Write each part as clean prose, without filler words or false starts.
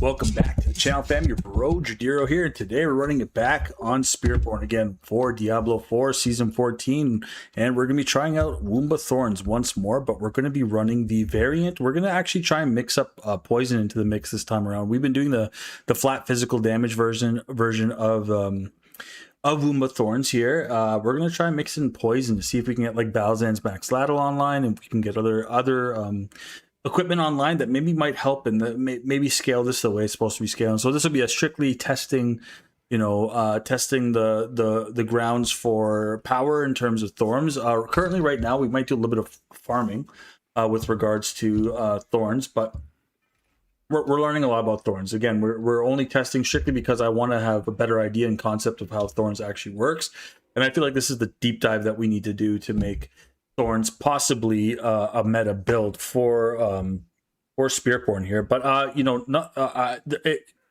Welcome back to the channel, fam. Your bro Jadiro here, and today we're running it back on Spiritborn again for Diablo 4 Season 14, and we're going to be trying out Wumba Thorns once more, but we're going to be running the variant. We're going to actually try and mix up poison into the mix this time around. We've been doing the flat physical damage version of Wumba Thorns here. We're going to try and mix in poison to see if we can get like Balzan's Max Ladle online, and we can get other equipment online that maybe might help and maybe scale this the way it's supposed to be scaling. So this will be a strictly testing, testing the grounds for power in terms of thorns. Currently, right now, we might do a little bit of farming with regards to thorns, but we're learning a lot about thorns. Again, we're only testing strictly because I want to have a better idea and concept of how thorns actually works. And I feel like this is the deep dive that we need to do to make Thorns possibly a meta build for Spiritborn here, but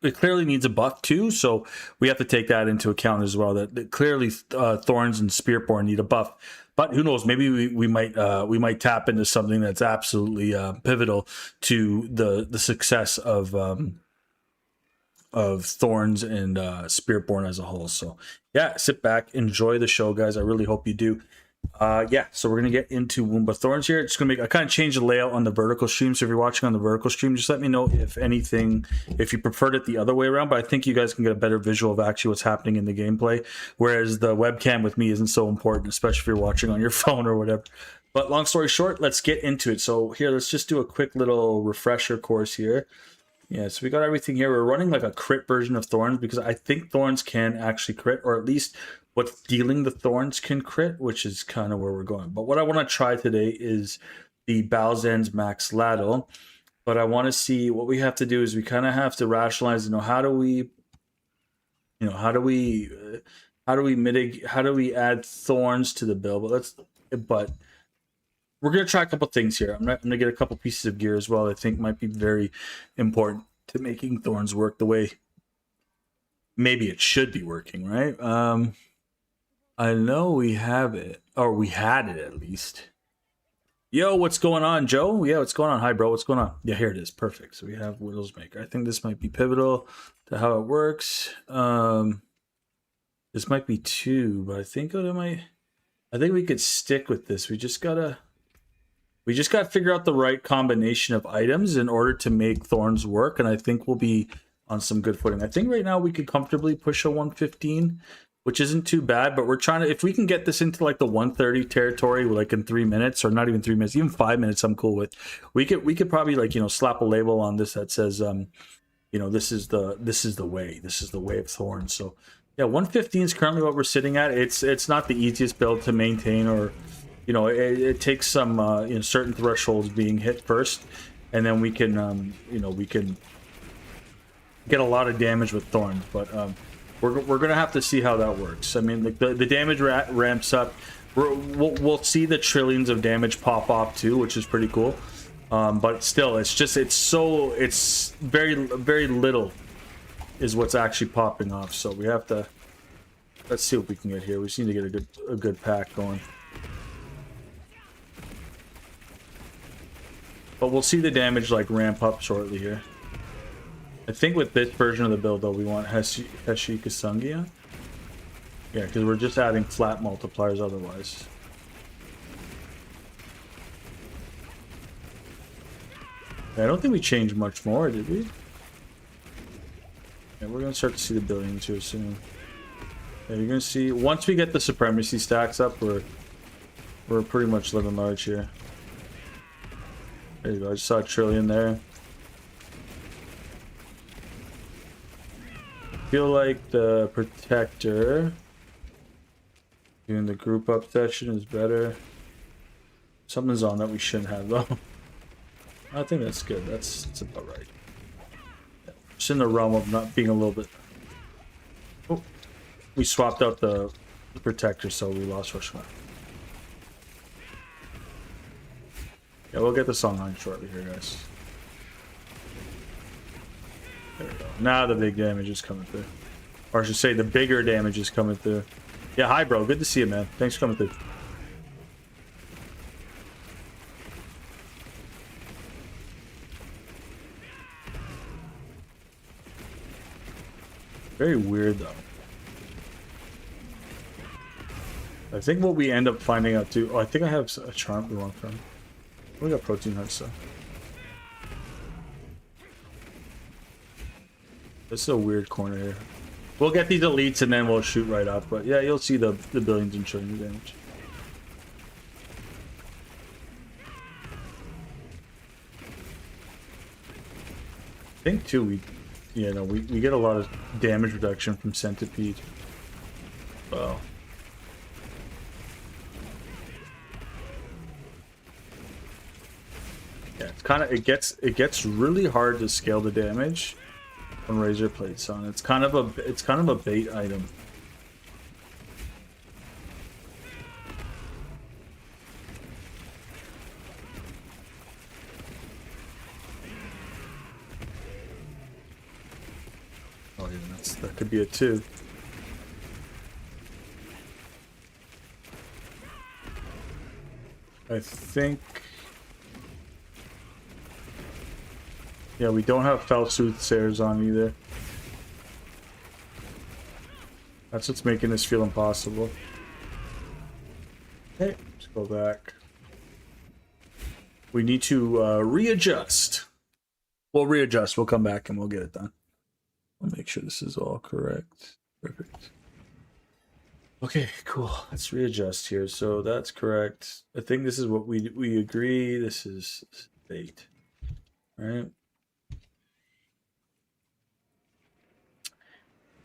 it clearly needs a buff too, so we have to take that into account as well. That clearly Thorns and Spiritborn need a buff, but who knows? Maybe we might tap into something that's absolutely pivotal to the success of Thorns and Spiritborn as a whole. So yeah, sit back, enjoy the show, guys. I really hope you do. So we're gonna get into Wumba Thorns here. It's gonna I kind of changed the layout on the vertical stream, so if you're watching on the vertical stream, just let me know if you preferred it the other way around, but I think you guys can get a better visual of actually what's happening in the gameplay, whereas the webcam with me isn't so important, especially if you're watching on your phone or whatever. But long story short, let's get into it. So here, let's just do a quick little refresher course here. Yeah, so we got everything here. We're running like a crit version of Thorns because I think Thorns can actually crit, or at least what's dealing the Thorns can crit, which is kind of where we're going. But what I want to try today is the Balzan's Max Ladle. But I want to see what we have to do is we kind of have to rationalize, how do we mitigate, how do we add Thorns to the build? But we're going to try a couple things here. I'm going to get a couple pieces of gear as well that I think might be very important to making Thorns work the way maybe it should be working, right? I know we have it, or we had it at least. Yo, what's going on, Joe? Yeah, what's going on? Hi, bro. What's going on? Yeah, here it is. Perfect. So we have Widowsmaker. I think this might be pivotal to how it works. This might be 2, but I think we could stick with this. We just gotta figure out the right combination of items in order to make Thorns work, and I think we'll be on some good footing. I think right now we could comfortably push a 115, which isn't too bad, but we're trying to, if we can get this into like the 130 territory, like in 3 minutes, or not even 3 minutes, even 5 minutes, I'm cool with. We could probably like, slap a label on this that says, this is the way of Thorns. So yeah, 115 is currently what we're sitting at. It's not the easiest build to maintain, or it takes some certain thresholds being hit first, and then we can we can get a lot of damage with Thorns, but we're gonna have to see how that works. I mean, like the damage ramps up. We'll see the trillions of damage pop off too, which is pretty cool. But still, it's very, very little is what's actually popping off. So we have to, let's see what we can get here. We just need to get a good pack going. But we'll see the damage like ramp up shortly here. I think with this version of the build though, we want Heshi Kasungi on. Yeah, because we're just adding flat multipliers otherwise. Yeah, I don't think we changed much more, did we? Yeah, we're gonna start to see the billions here soon. Yeah, you're gonna see once we get the supremacy stacks up, we're pretty much living large here. There you go. I just saw a trillion there. Feel like the protector doing the group up session is better. Something's on that we shouldn't have though. I think that's good. That's about right. Yeah. It's in the realm of not being a little bit. Oh, we swapped out the protector, so we lost rush one. Yeah, we'll get this online shortly here, guys. There we go. Now the big damage is coming through. Or I should say the bigger damage is coming through. Yeah, hi bro. Good to see you, man. Thanks for coming through. Very weird though. I think what we end up finding out too. Oh, I think I have a charm we want from. We got protein hearts though. This is a weird corner here. We'll get these elites and then we'll shoot right up. But yeah, you'll see the billions and trillions damage. I think too we get a lot of damage reduction from Centipede. Wow. Yeah, it's kind of it gets really hard to scale the damage when razor plates on. It's kind of a bait item. Oh yeah, that could be a 2. I think. Yeah, we don't have Fell Soothsayers on either. That's what's making this feel impossible. Okay, let's go back. We need to readjust. We'll readjust. We'll come back and we'll get it done. I'll make sure this is all correct. Perfect. Okay, cool. Let's readjust here. So that's correct. I think this is what we agree. This is bait. All right.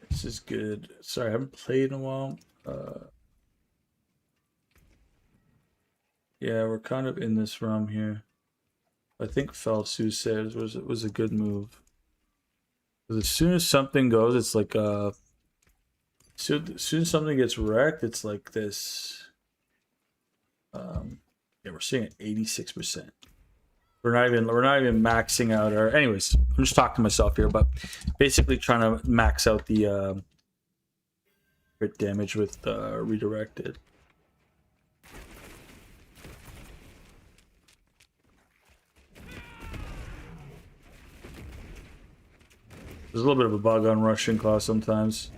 This is good. Sorry, I haven't played in a while. Yeah, we're kind of in this realm here. I think Fell Soothsayers was a good move. Because as soon as something goes, it's like as soon as something gets wrecked, it's like this. Yeah, we're seeing it 86%. We're not even maxing out our. Anyways, I'm just talking to myself here, but basically trying to max out the crit damage with redirected. There's a little bit of a bug on Russian Claw sometimes.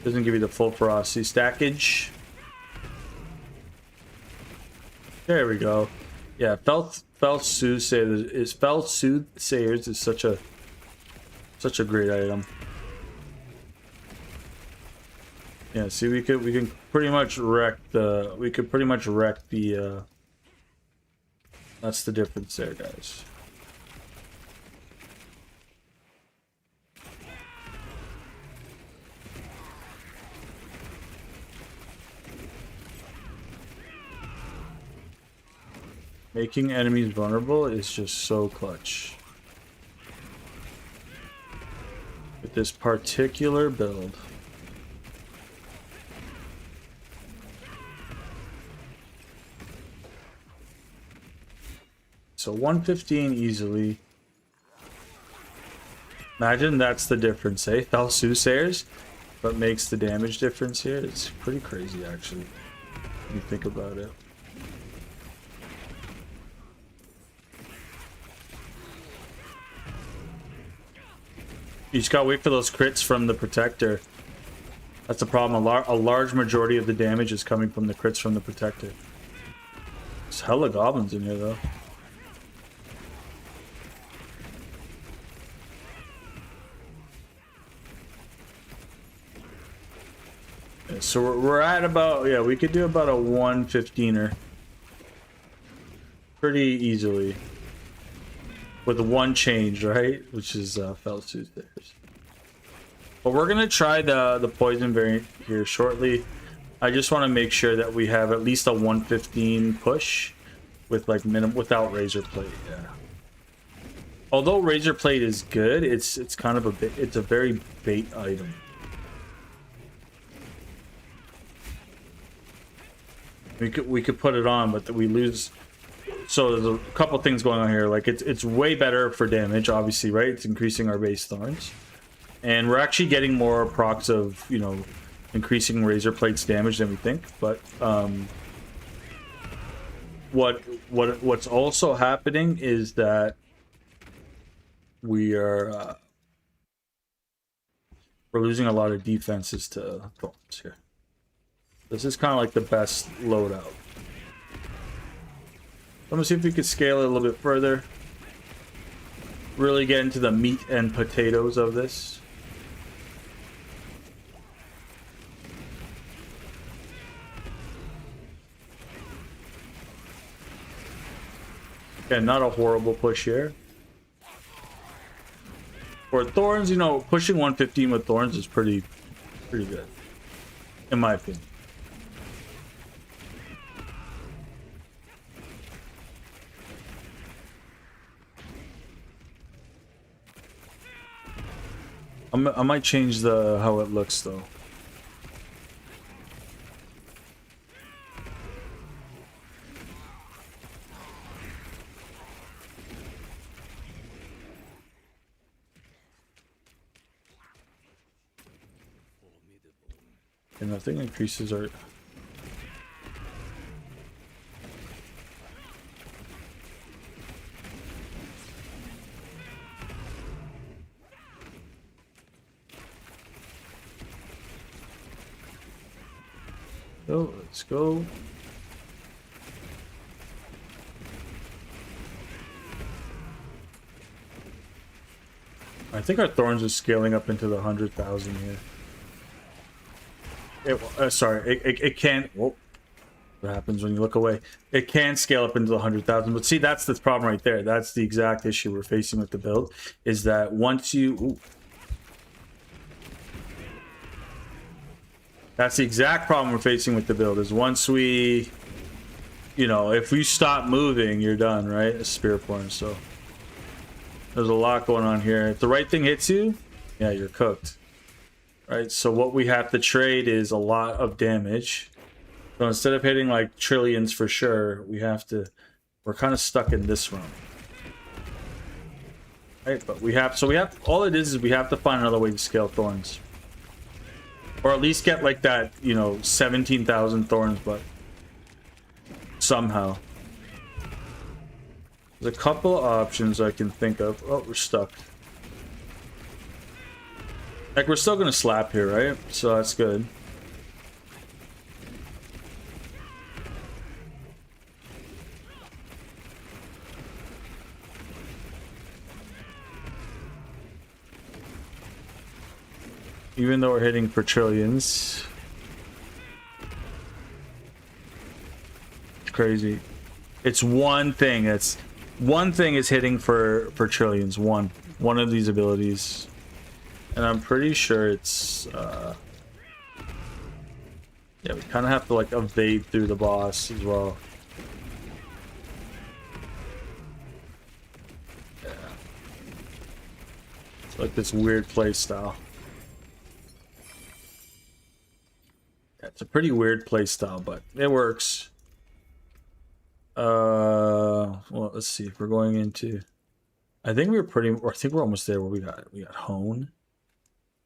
Doesn't give you the full ferocity stackage. There we go. Yeah, Fell Soothsayers is such a great item. Yeah, see, we can pretty much wreck the that's the difference there, guys. Making enemies vulnerable is just so clutch. With this particular build. So 115 easily. Imagine that's the difference, eh? Fell Soothsayers, but makes the damage difference here. It's pretty crazy, actually, when you think about it. You just gotta wait for those crits from the Protector. That's the problem. A large majority of the damage is coming from the crits from the Protector. There's hella goblins in here, though. Yeah, so we're at about, yeah, we could do about a 115er. Pretty easily. With one change, right? Which is Fell Soothsayers. But we're gonna try the poison variant here shortly. I just want to make sure that we have at least a 115 push with like without razor plate. Yeah. Although razor plate is good, it's kind of it's a very bait item. We could put it on, but we lose. So there's a couple things going on here. Like it's way better for damage, obviously, right? It's increasing our base thorns, and we're actually getting more procs of, you know, increasing razor plate's damage than we think. But what's also happening is that we are We're losing a lot of defenses to thorns here. This is kind of like the best loadout. Let me see if we could scale it a little bit further. Really get into the meat and potatoes of this. Again, not a horrible push here. For thorns, you know, pushing 115 with thorns is pretty good, in my opinion. I might change the how it looks though. And nothing increases our. So let's go. I think our thorns is scaling up into the 100,000 here. Sorry, it can't. Whoa. What happens when you look away? It can scale up into the 100,000, but see, that's the problem right there. That's the exact issue we're facing with the build. Is that once you, that's the exact problem we're facing with the build. Is once we, you know, if we stop moving, you're done, right? A Spiritborn. So there's a lot going on here. If the right thing hits you, yeah, you're cooked. Right, so what we have to trade is a lot of damage. So instead of hitting like trillions for sure, we have to, we're kind of stuck in this room. Right, but we have, all it is we have to find another way to scale thorns. Or at least get like that, you know, 17,000 thorns, but somehow. There's a couple of options I can think of. Oh, we're stuck. Like, we're still gonna slap here, right? So that's good. Even though we're hitting for trillions. It's crazy. It's one thing. It's one thing is hitting for trillions. One of these abilities. And I'm pretty sure it's, yeah, we kind of have to, like, evade through the boss as well. Yeah. It's like this weird play style. Yeah, it's a pretty weird play style, but it works. Well, let's see if we're going into, I think we're almost there where we got Hone.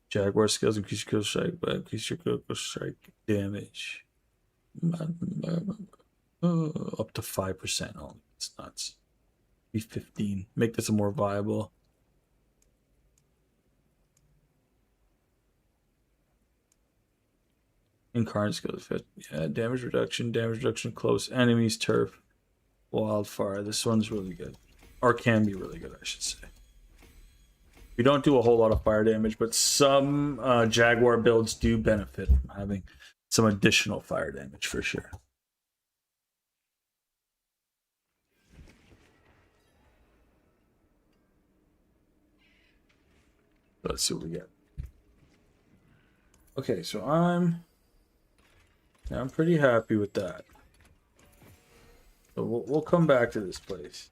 Jaguar skills increase your critical strike, but increase your critical strike damage. Up to 5% only. It's nuts. Be 15. Make this a more viable. Incarnate skills. Yeah, damage reduction, close enemies, turf, wildfire. This one's really good. Or can be really good, I should say. We don't do a whole lot of fire damage, but some Jaguar builds do benefit from having some additional fire damage for sure. Let's see what we get. Okay, so I'm pretty happy with that. So we'll come back to this place.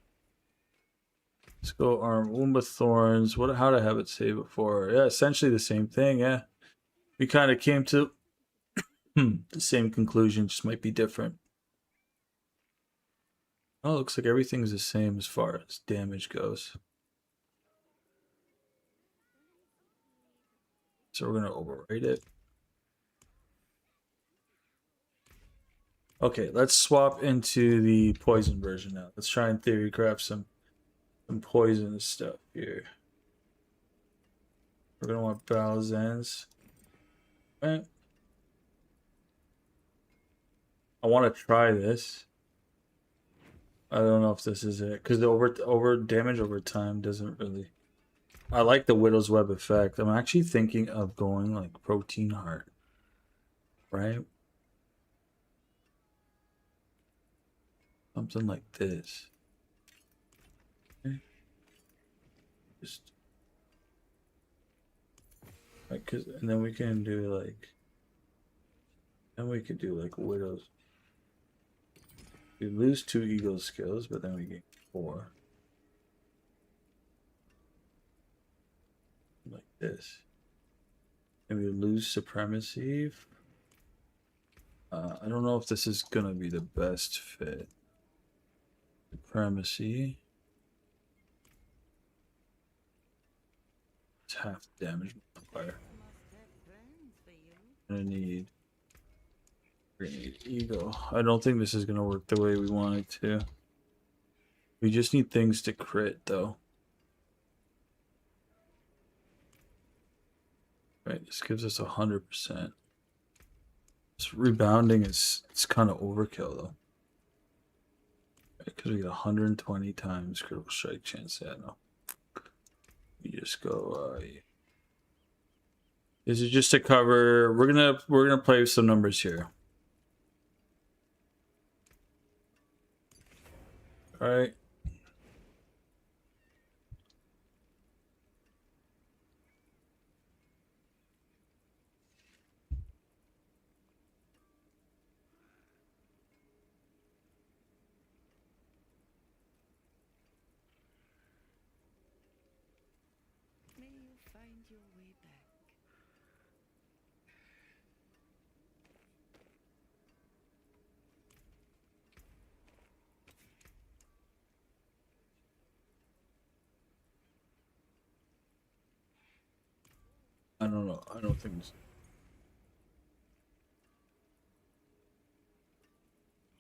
Let's go arm WUMBA Thorns. How did I have it say before? Yeah, essentially the same thing. Yeah, we kind of came to the same conclusion, just might be different. Oh, it looks like everything's the same as far as damage goes. So we're gonna overwrite it. Okay, let's swap into the poison version now. Let's try and theorycraft some poisonous stuff here. We're gonna want Bow's Ends. Right. I want to try this. I don't know if this is it because the over damage over time doesn't really. I like the Widow's Web effect. I'm actually thinking of going like Protein Heart, right? Something like this. Okay. Just right, and then we can do like. Then we could do like Widow's. We lose 2 Eagle skills, but then we get 4. Like this. And we lose Supremacy. I don't know if this is gonna be the best fit. Supremacy. It's half the damage multiplier. We're gonna need Eagle. I don't think this is gonna work the way we want it to. We just need things to crit though. Right, this gives us 100%. This rebounding it's kind of overkill though. Because we get 120 times critical strike chance. Yeah, no. We just go. This is just to cover. We're gonna play with some numbers here. All right. I don't know. I don't think.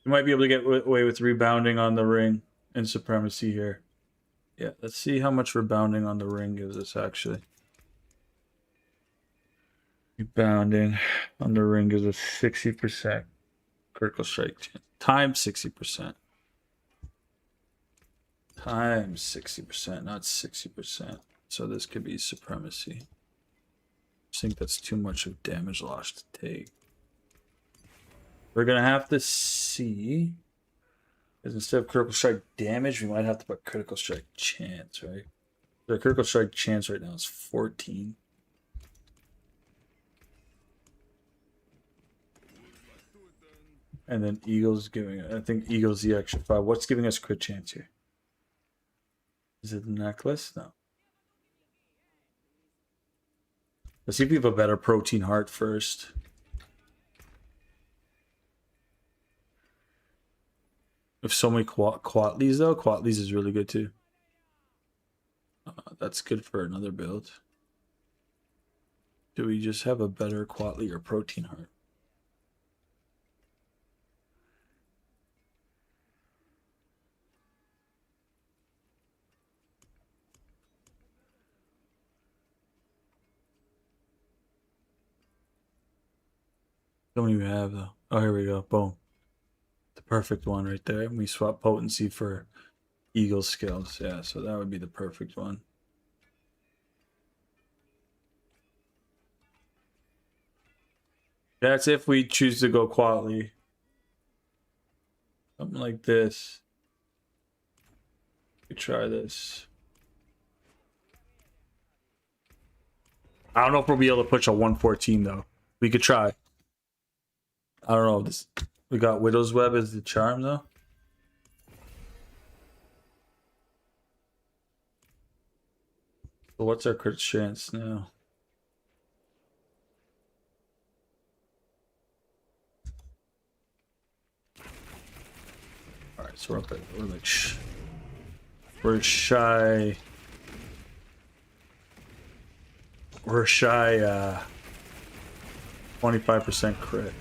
You might be able to get away with rebounding on the ring and supremacy here. Yeah, let's see how much rebounding on the ring gives us actually. Rebounding on the ring gives us 60% critical strike chance. Times 60%. Times 60%, not 60%. So this could be supremacy. I think that's too much of damage loss to take. We're gonna have to see, because instead of critical strike damage, we might have to put critical strike chance, right? The critical strike chance right now is 14. And then Eagle's giving, I think Eagle's the extra 5. What's giving us crit chance here? Is it the necklace? No. Let's see if we have a better protein heart first. If so many Quatleys though, Quatleys is really good too. That's good for another build. Do we just have a better Quatley or protein heart? Don't even have though. Oh, here we go. Boom. The perfect one right there. We swap potency for Eagle skills. Yeah, so that would be the perfect one. That's if we choose to go Quatley. Something like this. We try this. I don't know if we'll be able to push a 114 though. We could try. I don't know. This we got Widow's Web as the charm though. So what's our crit chance now? All right, so we're up at we're shy. We're shy 25% crit.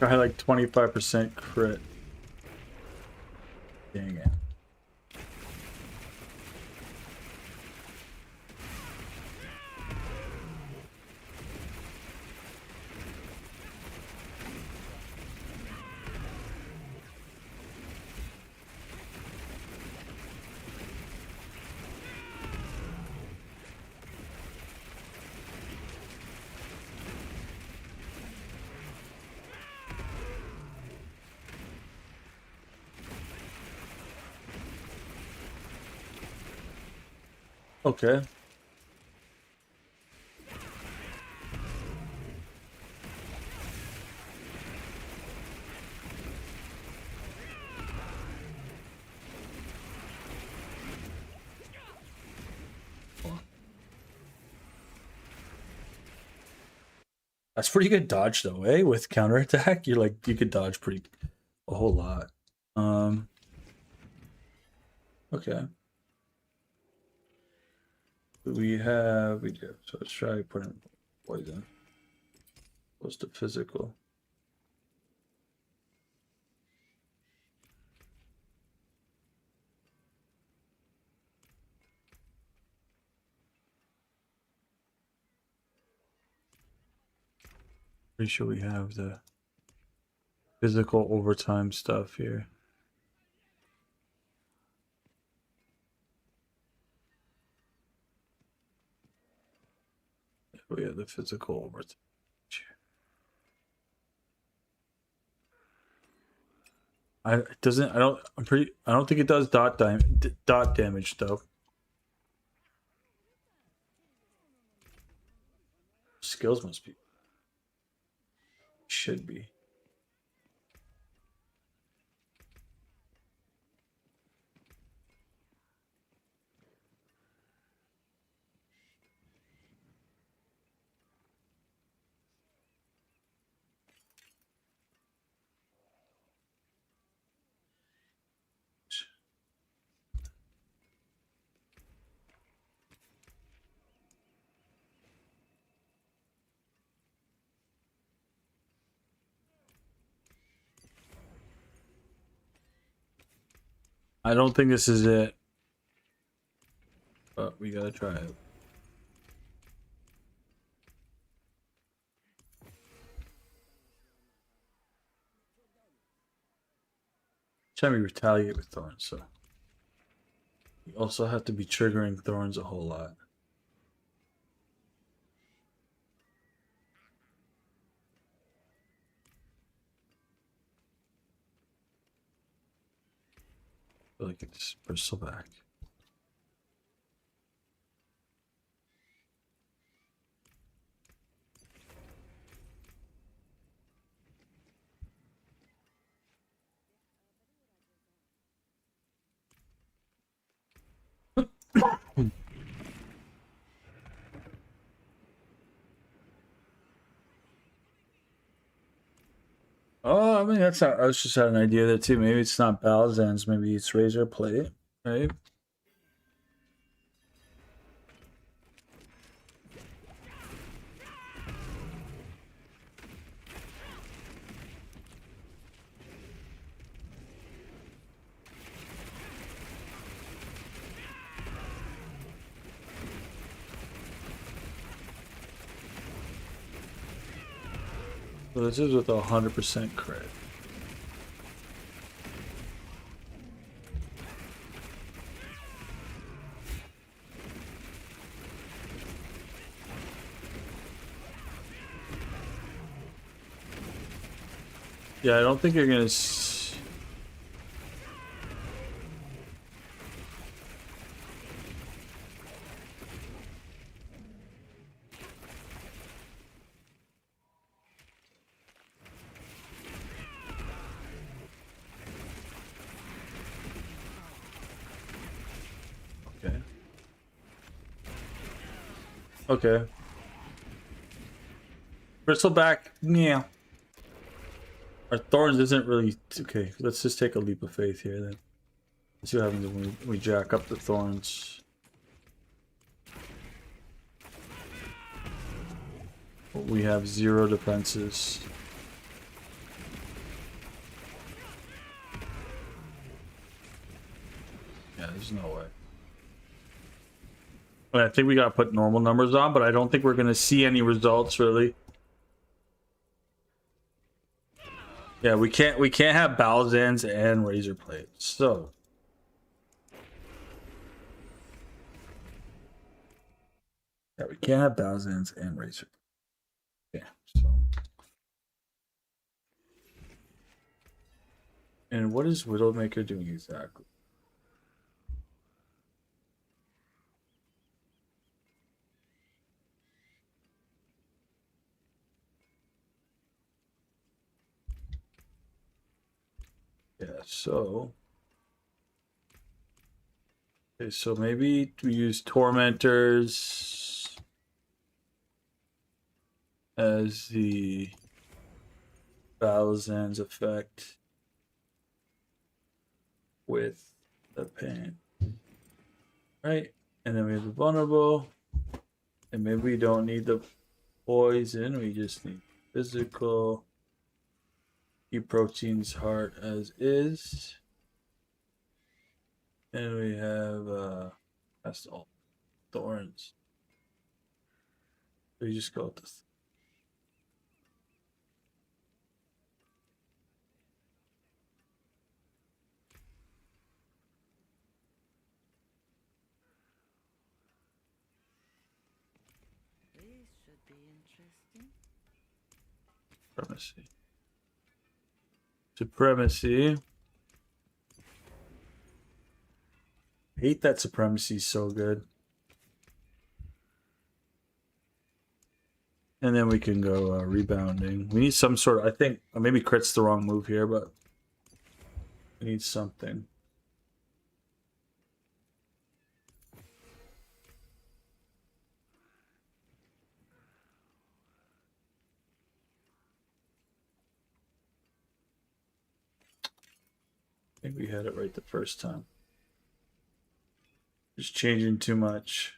Try like 25% crit. Dang it. Okay. That's pretty good dodge though, eh? With counterattack, you're like you could dodge a whole lot. Okay. We do. So let's try putting poison. Close to physical. Pretty sure we have the physical overtime stuff here. We have the physical overtime. I don't think it does dot damage though. Skills must be. Should be. I don't think this is it. But we gotta try it. Try me retaliate with thorns, so you also have to be triggering thorns a whole lot. I feel like it just bristle back. Oh, I mean I was just had an idea there too. Maybe it's not Balzan's, maybe it's Razor Plate, right? So this is with 100% crit. Yeah, I don't think you're gonna. Okay. Okay. Bristleback, yeah. Our thorns isn't really okay. Let's just take a leap of faith here then. Let's see what happens when we jack up the thorns. We have 0 defenses. Yeah, there's no way. I think we gotta put normal numbers on, but I don't think we're gonna see any results really. Yeah, we can't have Balzans and Razor Plates. So yeah, we can't have Balzans and Razor. Yeah, so. And what is Widowmaker doing exactly? Yeah, so okay, so maybe we use Tormentors as the Balzan's effect with the pain. Right? And then we have the vulnerable. And maybe we don't need the poison, we just need physical. Keep proteins heart as is. And we have that's all thorns. We just go with this. This should be interesting. Supremacy. Supremacy. Hate that supremacy is so good. And then we can go rebounding. We need some sort of, I think, maybe crit's the wrong move here, but we need something. I think we had it right the first time. Just changing too much.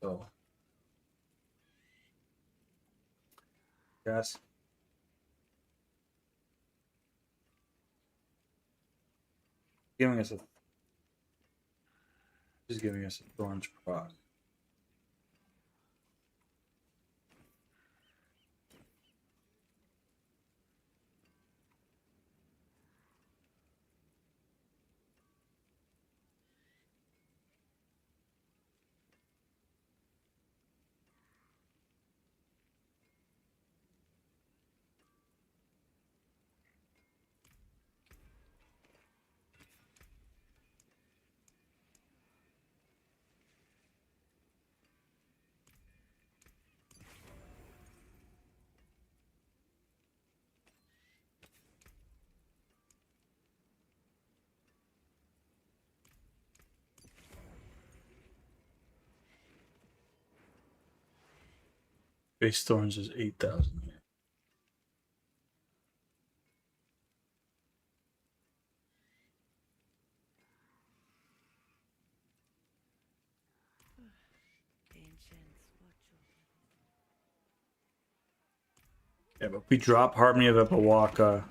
So, yes. Giving us a, just giving us a thorns proc. Base thorns is 8,000. Yeah, but if we drop Harmony of Epawaka,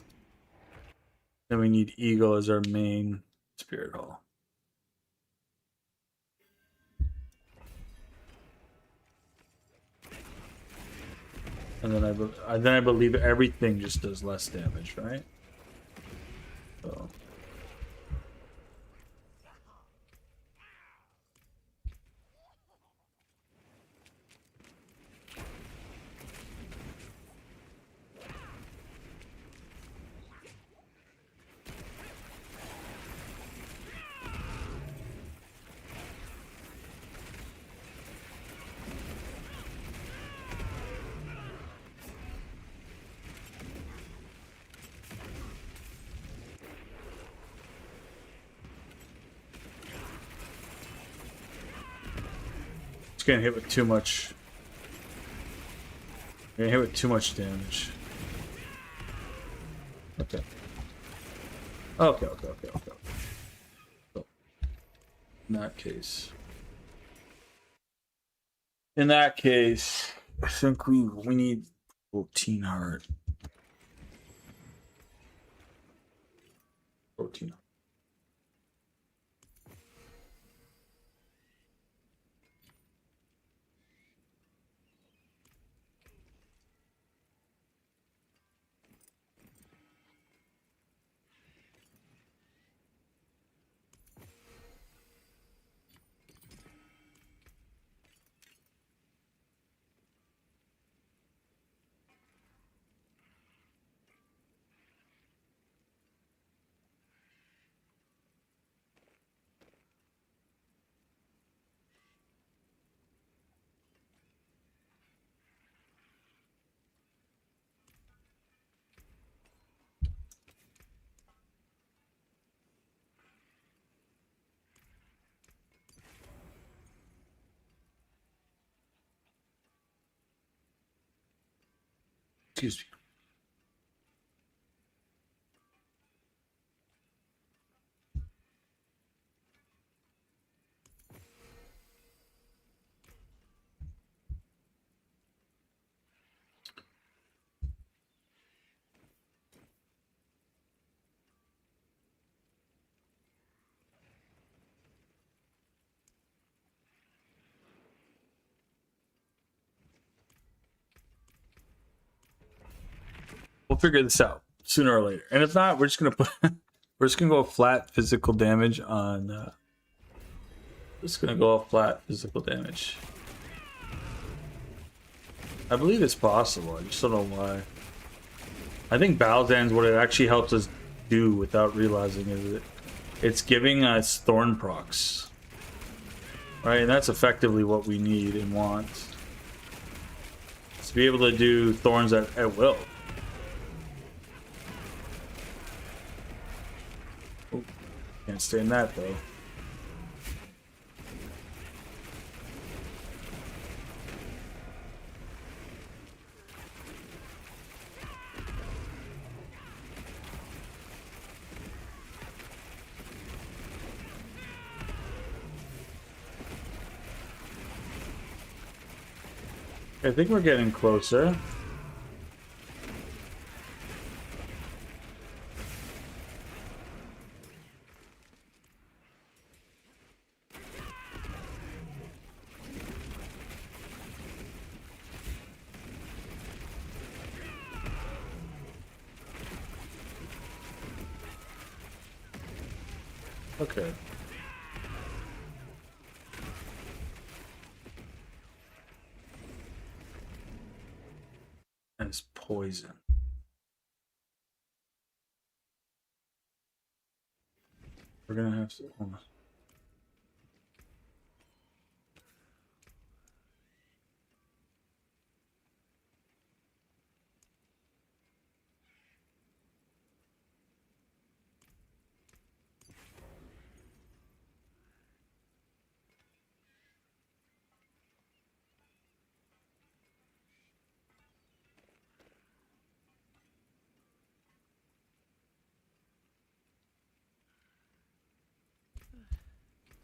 then we need Eagle as our main spirit hall. And then I believe everything just does less damage, right? So. It's gonna hit with too much. Gonna hit with too much damage. Okay. Okay. So, In that case, I think we need 14 heart. 14. Excuse me. We'll figure this out sooner or later. And if not, we're just gonna put we're just gonna go flat physical damage on just gonna go flat physical damage. I believe it's possible. I just don't know why. I think Balzan's what it actually helps us do without realizing is it's giving us thorn procs. Right, and that's effectively what we need and want. To be able to do thorns at will. Oh, can't stand that though. I think we're getting closer. Okay. And it's poison. We're gonna have to. Hold on.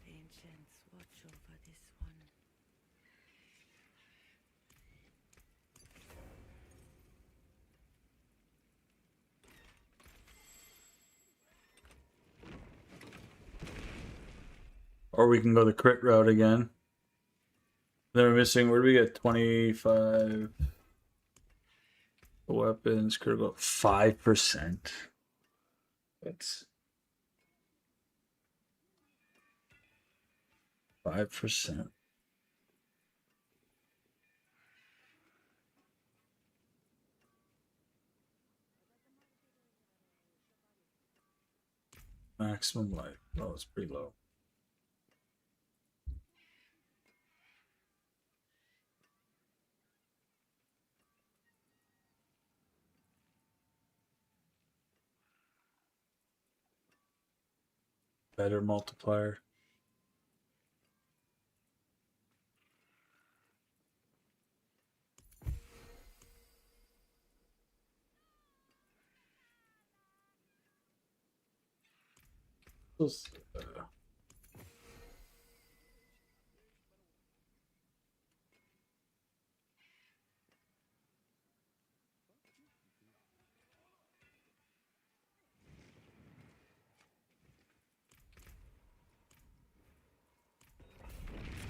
Ancients, watch over this one. Or we can go the crit route again. Then we're missing. Where do we get 25 weapons? Critical 5%. That's 5%. Maximum life. Oh, it's pretty low. Better multiplier.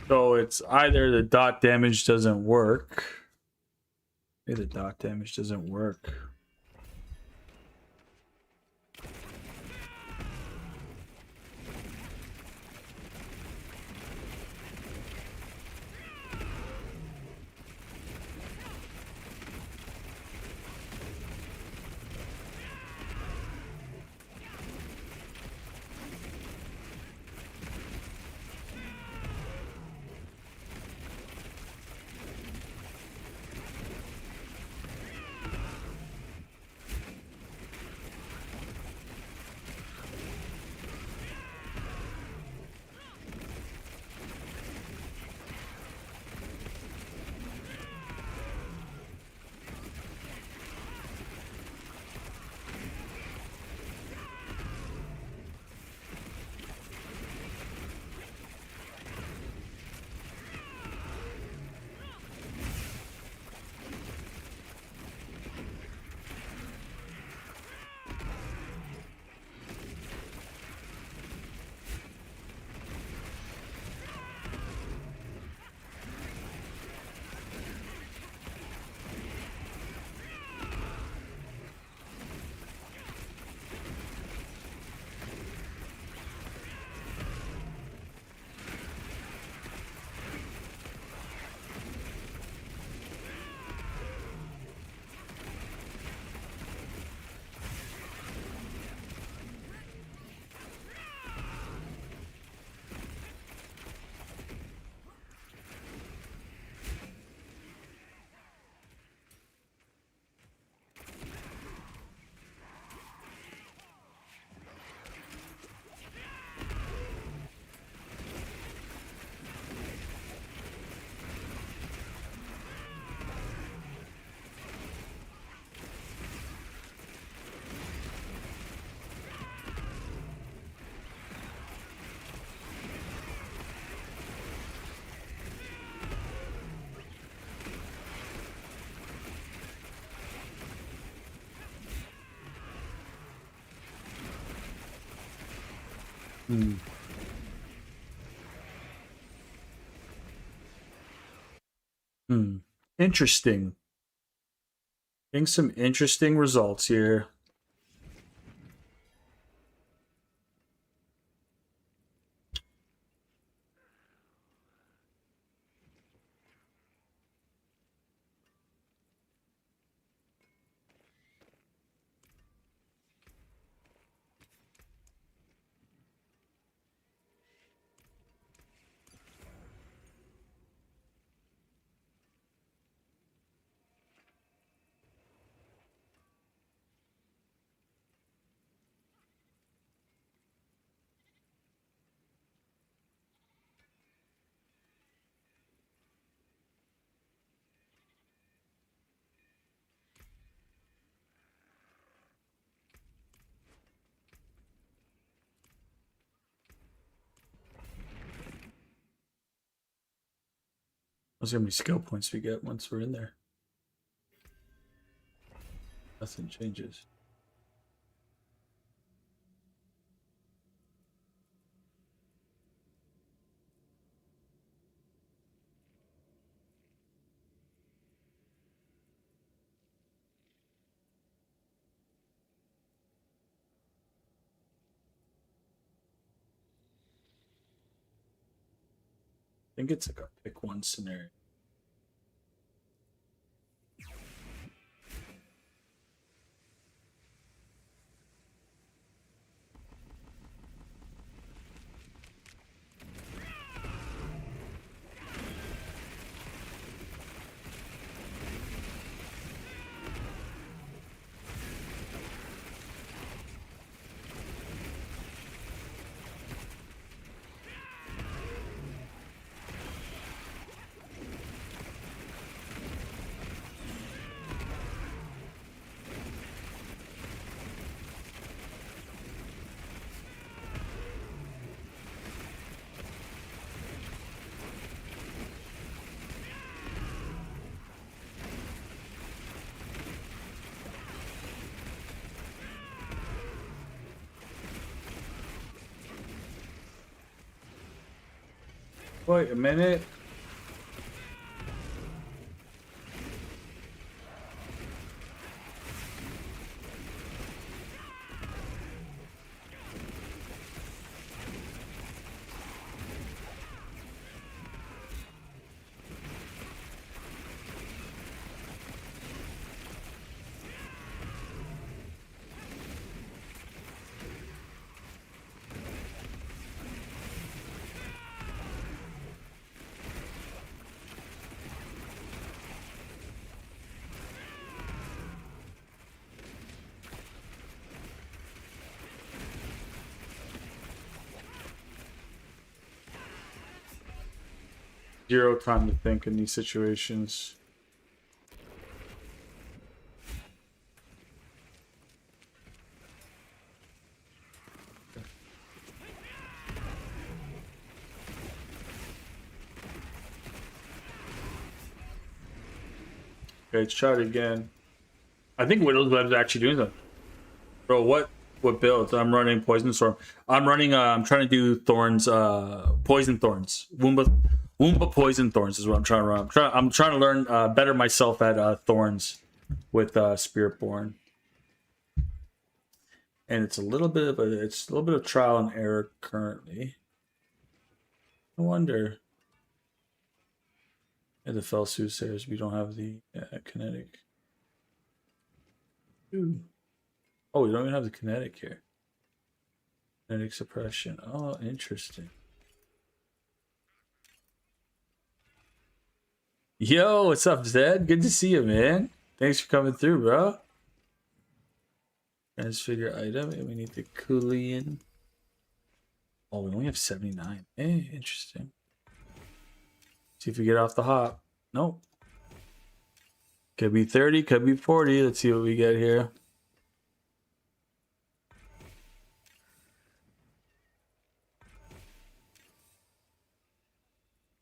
So it's either the dot damage doesn't work. Maybe the dot damage doesn't work. Hmm. Hmm. Interesting. Getting some interesting results here. Let's see how many skill points we get once we're in there. Nothing changes. I think it's like a pick one scenario. Wait a minute. Zero time to think in these situations. Okay, let's try it again. I think Widow's Web's actually doing something. Bro, what builds? I'm running Poison Storm. I'm running I'm trying to do Thorns Poison Thorns. WUMBA Poison Thorns is what I'm trying to run. I'm trying to learn better myself at Thorns with Spiritborn. And it's a little bit of trial and error currently. I wonder. And the fell soothsayers, we don't have the kinetic. Ooh. Oh, we don't even have the kinetic here. Kinetic suppression. Oh, interesting. Yo, what's up, Zed? Good to see you, man. Thanks for coming through, bro. Transfigure item, and we need the Coolian. Oh, we only have 79. Hey, interesting. See if we get off the hop. Nope. Could be 30, could be 40. Let's see what we get here.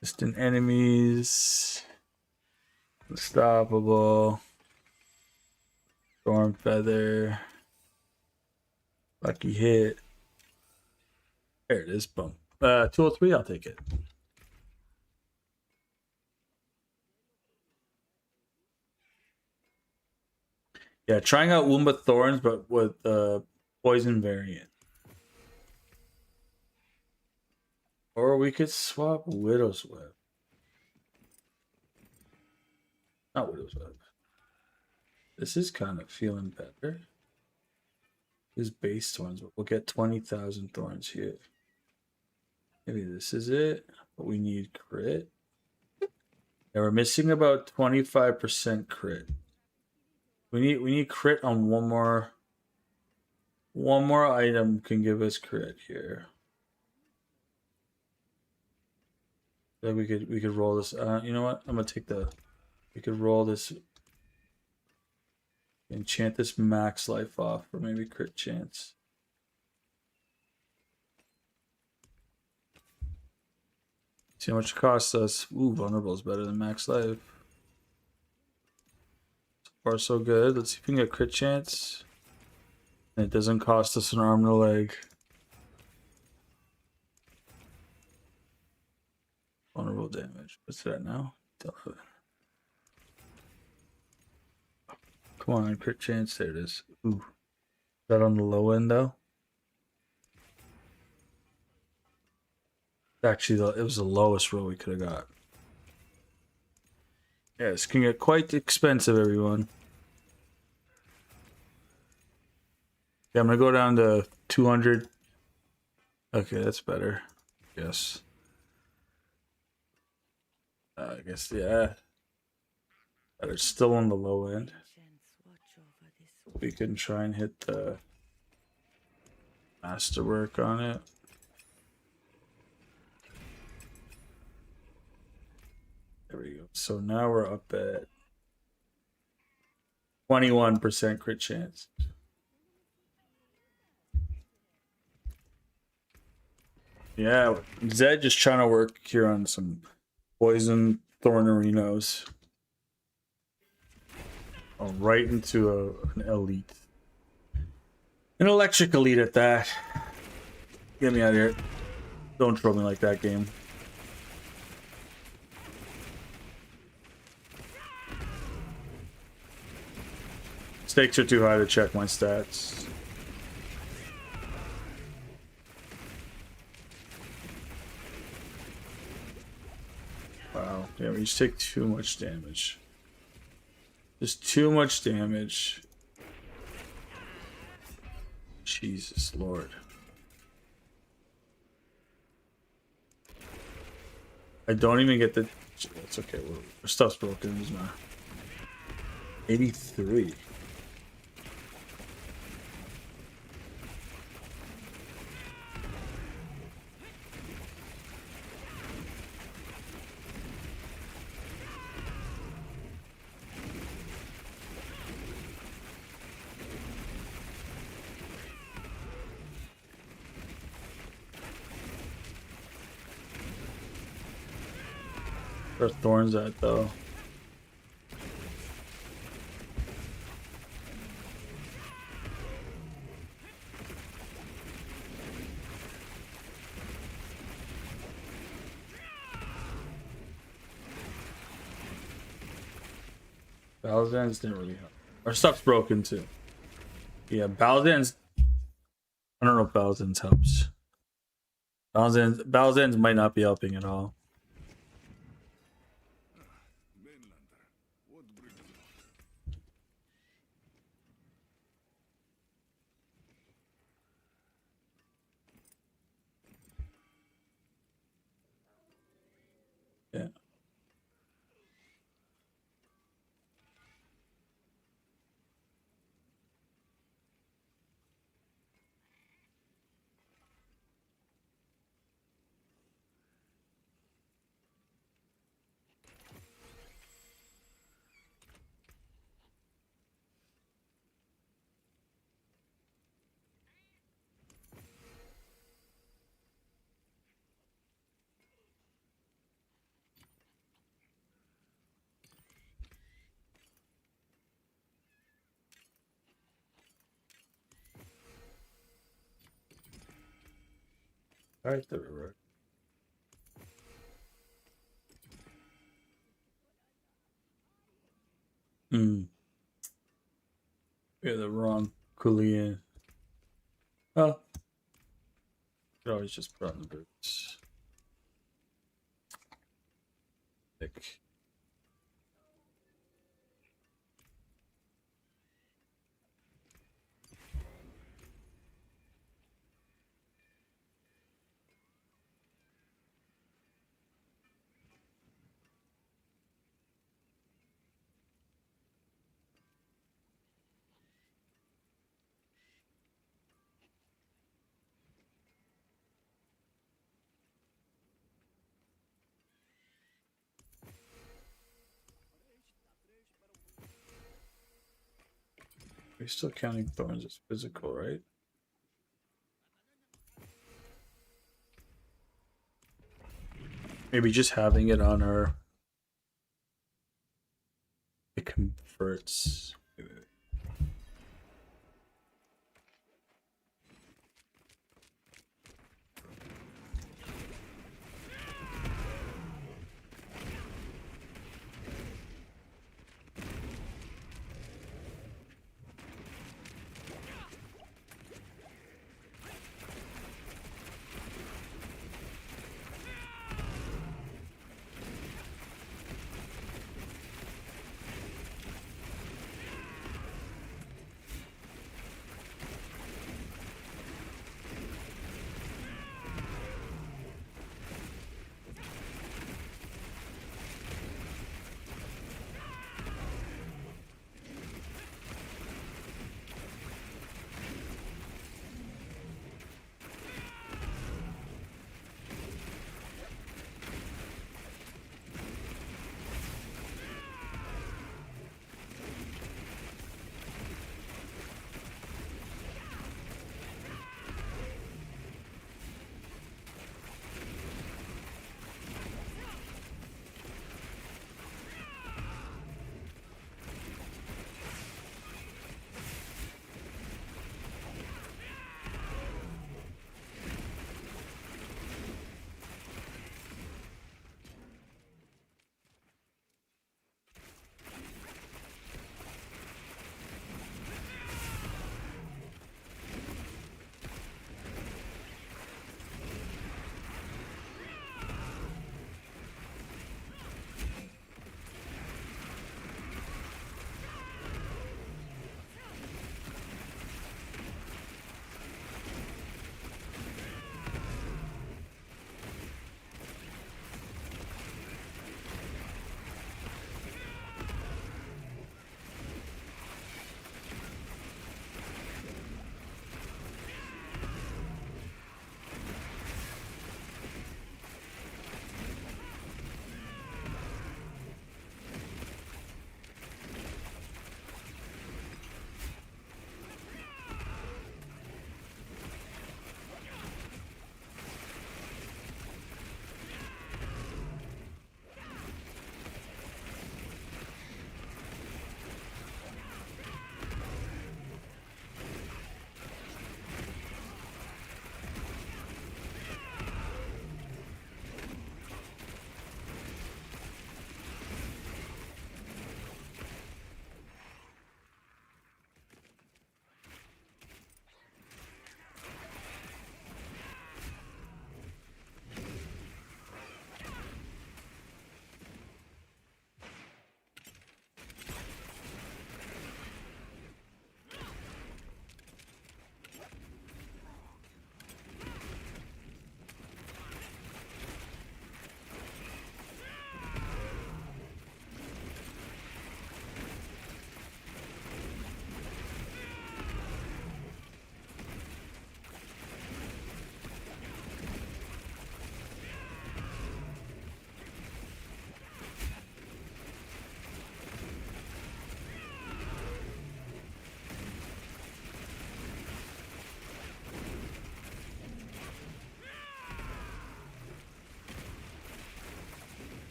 Distant enemies. Unstoppable. Storm Feather. Lucky hit. There it is. Boom. 203, I'll take it. Yeah, trying out Wumba Thorns, but with the poison variant. Or we could swap Widow's Web. Not Widow's Web. This is kind of feeling better. This base thorns, but we'll get 20,000 thorns here. Maybe this is it, but we need crit. Yeah, we're missing about 25% crit. We need crit on one more item can give us crit here. Then we could roll this. You know what? I'm gonna take the. We could roll this. Enchant this max life off for maybe crit chance. See how much it costs us. Ooh, vulnerable is better than max life. So far so good. Let's see if we can get crit chance. And it doesn't cost us an arm and a leg. Vulnerable damage. What's that now? Come on, crit chance. There it is. Ooh. Is that on the low end though? Actually, it was the lowest roll we could have got. Yeah, this can get quite expensive, everyone. Yeah, I'm gonna go down to 200. Okay, that's better. Yes. I guess, yeah. But it's still on the low end. We can try and hit the masterwork on it. There we go. So now we're up at 21% crit chance. Yeah, Zed just trying to work here on some poison thornerinos. Oh, right into an elite. An electric elite at that. Get me out of here. Don't troll me like that, game. Stakes are too high to check my stats. Wow, yeah, we just take too much damage. Just too much damage. Jesus Lord. I don't even get the... It's okay, our stuff's broken, doesn't matter. 83. Where are thorns at though? Balzans didn't really help. Our stuff's broken too. Yeah, Balzans. I don't know if Balzans helps. Balzans might not be helping at all. Yeah. All right, there we were. Yeah, the wrong Kulian. Oh, could always just put on the boots. Thick. We're still counting thorns as physical, right? Maybe just having it on our... It converts...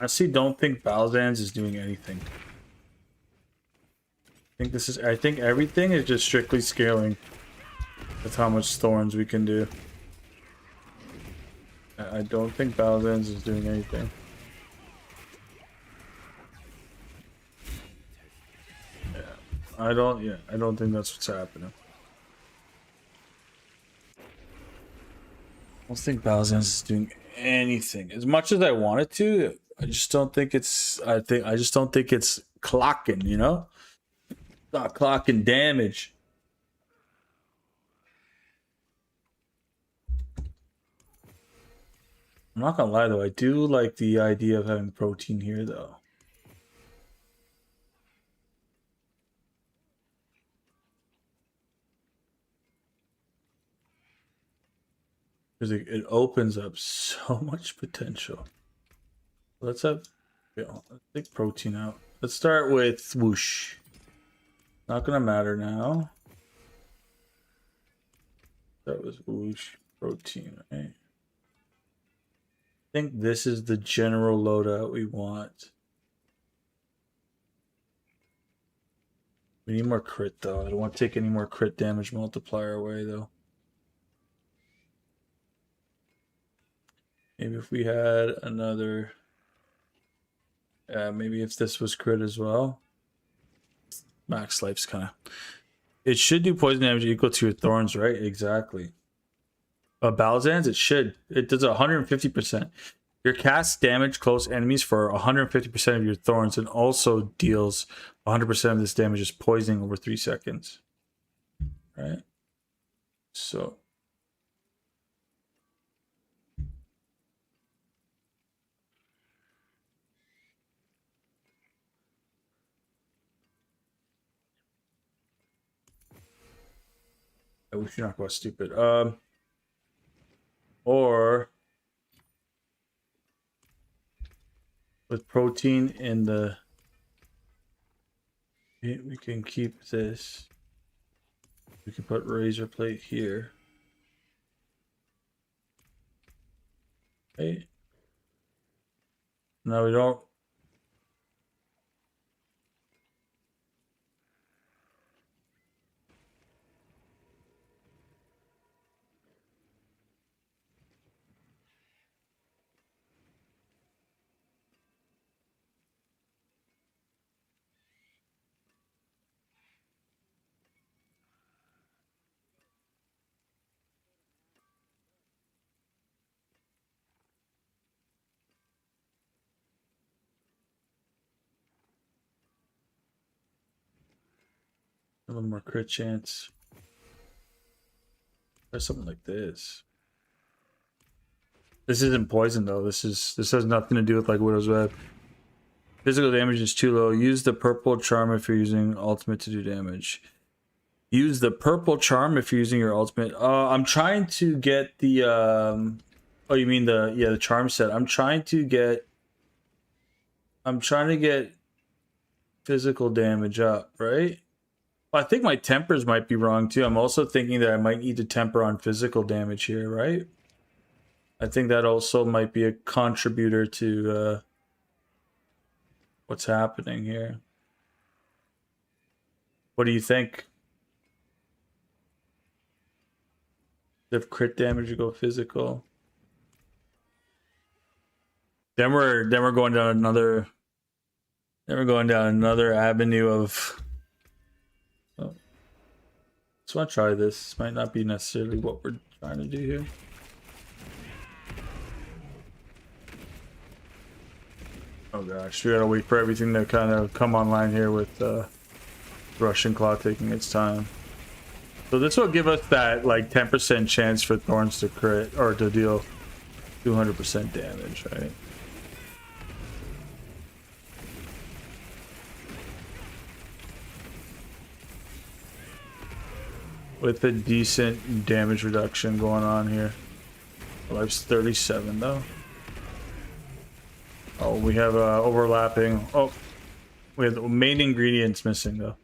honestly don't think Balzan's is doing anything. I think everything is just strictly scaling with how much thorns we can do. I don't think Balzan's is doing anything. I don't think that's what's happening. I don't think Balzan's is doing anything. As much as I want it to, I just don't think it's I just don't think it's clocking, you know? Not clocking damage. I'm not gonna lie though, I do like the idea of having protein here though. Because it opens up so much potential. Let's have, let's take protein out. Let's start with whoosh. Not gonna matter now. That was whoosh protein, right? I think this is the general loadout we want. We need more crit though. I don't want to take any more crit damage multiplier away though. Maybe if we had another, maybe if this was crit as well. Max life's kind of. It should do poison damage equal to your thorns, right? Exactly. Balzan's, it should. It does 150%. Your cast damage close enemies for 150% of your thorns and also deals 100% of this damage as poisoning over 3 seconds. Right? So. We should not go stupid. Or with protein in the, we can keep this. We can put razor plate here. Okay. No, we don't. A little more crit chance. Or something like this. This isn't poison though. This has nothing to do with like Widow's Web. Physical damage is too low. Use the purple charm if you're using ultimate to do damage. Use the purple charm if you're using your ultimate. I'm trying to get the oh, you mean the charm set. I'm trying to get physical damage up, right? Well, I think my tempers might be wrong too. I'm also thinking that I might need to temper on physical damage here, right? I think that also might be a contributor to what's happening here. What do you think? If crit damage, you go physical. Then we're going down another. Then we're going down another avenue of. Oh. Just want to try this. This might not be necessarily what we're trying to do here. Oh gosh, we gotta wait for everything to kind of come online here with Russian Claw taking its time. So this will give us that like 10% chance for Thorns to crit or to deal 200% damage, right? With a decent damage reduction going on here. Life's 37 though. Oh, we have overlapping. Oh, we have the main ingredients missing though.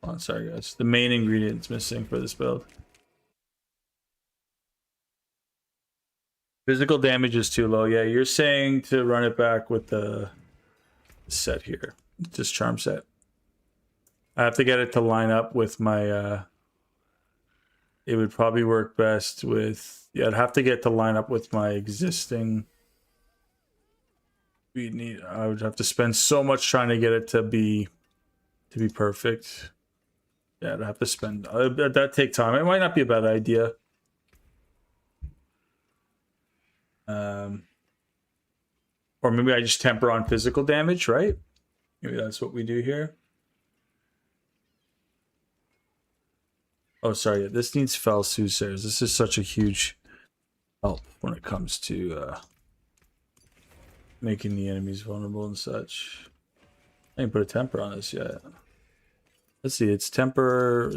Oh, sorry guys. The main ingredients missing for this build. Physical damage is too low. Yeah, you're saying to run it back with the set here. This charm set. I have to get it to line up with my it would probably work best with, yeah, I'd have to get to line up with my existing. I would have to spend so much trying to get it to be perfect. Yeah, I'd have to spend that take time. It might not be a bad idea. Or maybe I just temper on physical damage, right? Maybe that's what we do here. Oh, sorry. This needs Fell Soothsayers. This is such a huge help when it comes to making the enemies vulnerable and such. I didn't put a temper on this yet. Let's see. It's temper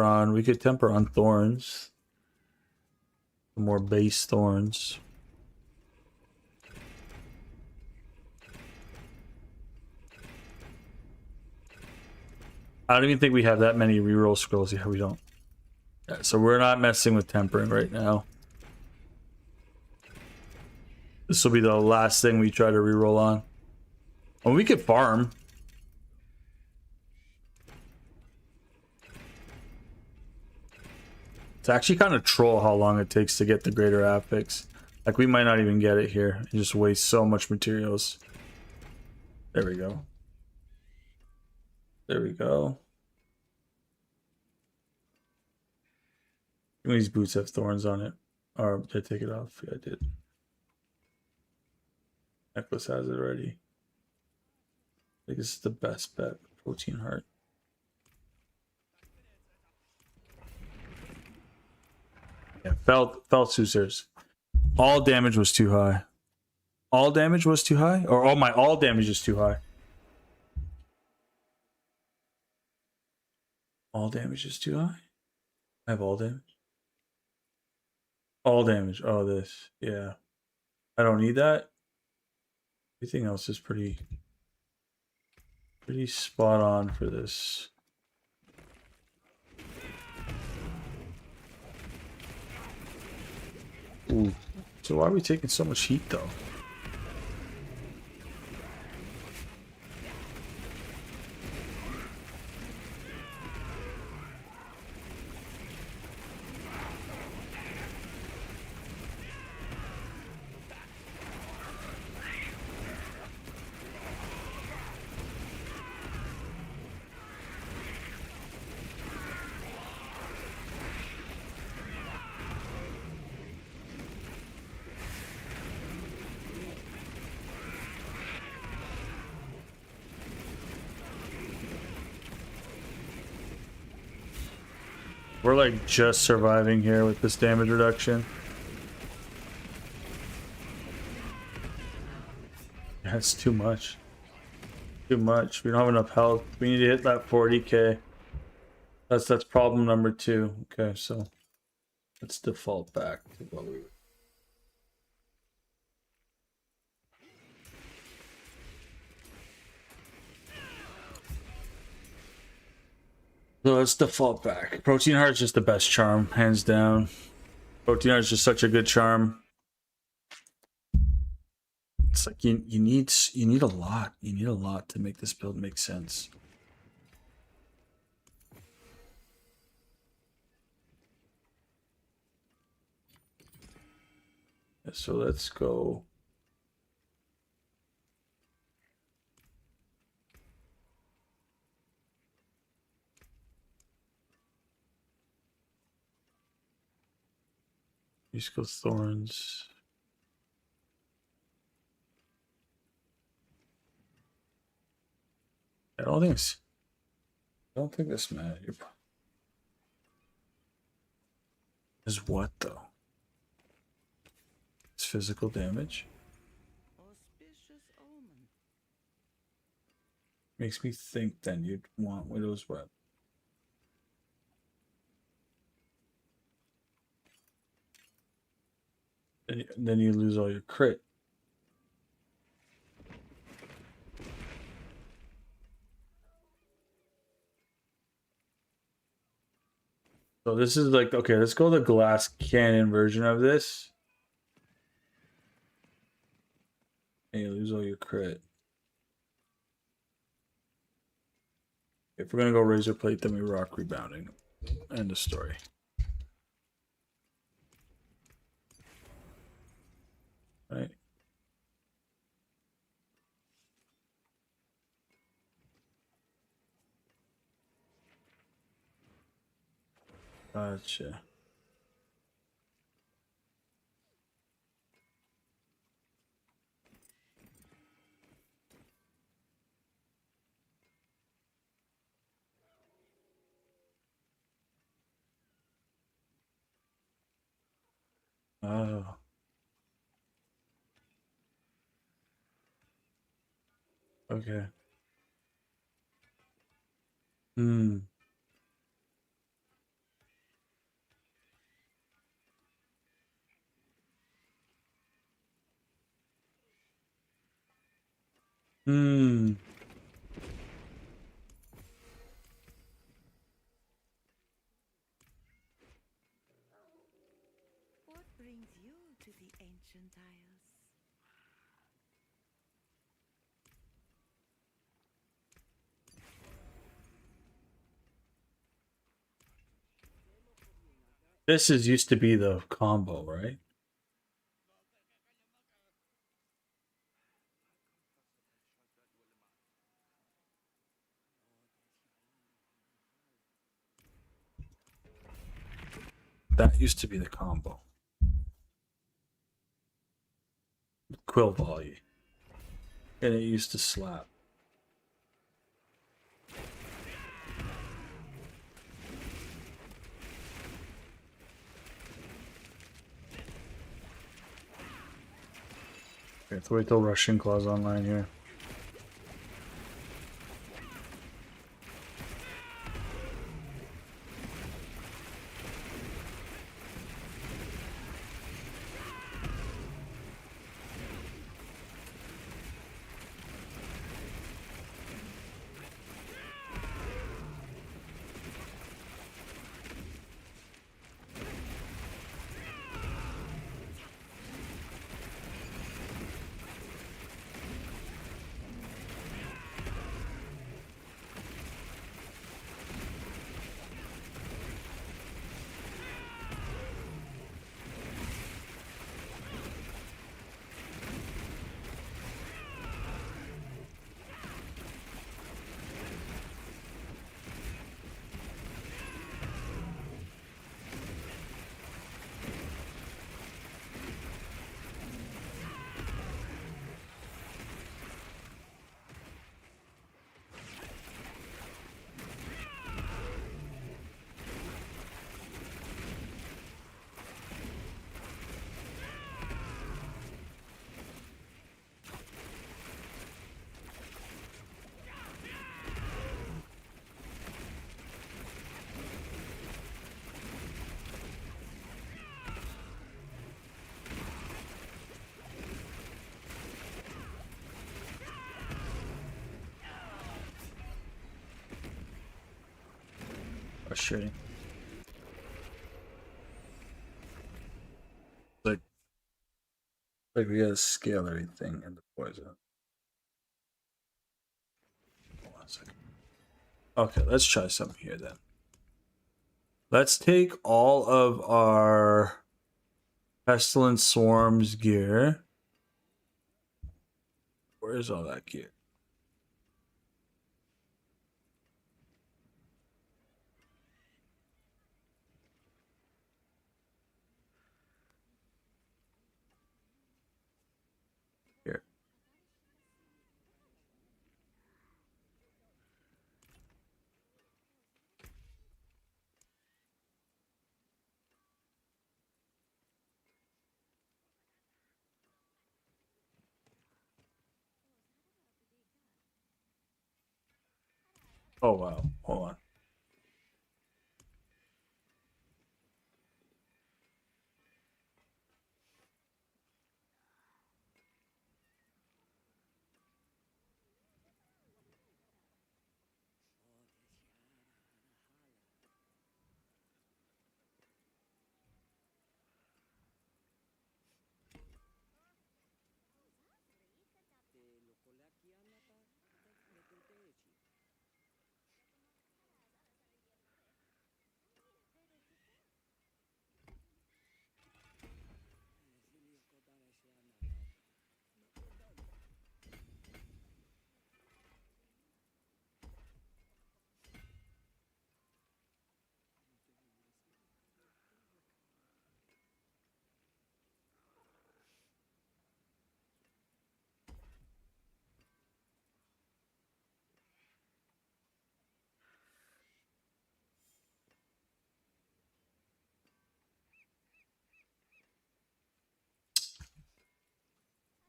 on. We could temper on thorns. More base thorns. I don't even think we have that many reroll scrolls. Yeah, we don't. Yeah, so we're not messing with tempering right now. This will be the last thing we try to reroll on. Well, we could farm. It's actually kind of troll how long it takes to get the greater affix. Like, we might not even get it here and just waste so much materials. There we go. There we go. These boots have thorns on it. Or did I take it off? Yeah, I did. Necklace has it already. I think this is the best bet. Protein heart. Yeah, felt Soothsayers. All damage was too high. All damage was too high? Or all damage is too high. All damage is too high? I have all damage. All damage. Oh, this. Yeah. I don't need that. Everything else is pretty spot on for this. Ooh. So why are we taking so much heat though? We're like just surviving here with this damage reduction. That's too much. Too much. We don't have enough health. We need to hit that 40k. That's problem number 2. Okay, so let's default back to what we were. So let's default back. Protein Heart is just the best charm, hands down. Protein Heart is just such a good charm. It's like you need a lot. You need a lot to make this build make sense. Yeah, so let's go. Musical Thorns. I don't think this matters. Is what though? It's physical damage. Auspicious omen. Makes me think then you'd want Widow's Web. Then you lose all your crit. So this is like, okay, let's go the glass cannon version of this. And you lose all your crit. If we're gonna go razor plate, then we rock rebounding. End of story. Right. Gotcha. Oh. Okay. Hmm. Hmm. What brings you to the ancient isles? This is used to be the combo, right? That used to be the combo. Quill volley. And it used to slap. Okay, let's wait till Russian Claw's online here. Frustrating. Like we gotta scale everything into poison. Hold on a second. Okay, let's try something here then. Let's take all of our Pestilence Swarms gear. Where's all that gear? Here. Oh wow. Hold on.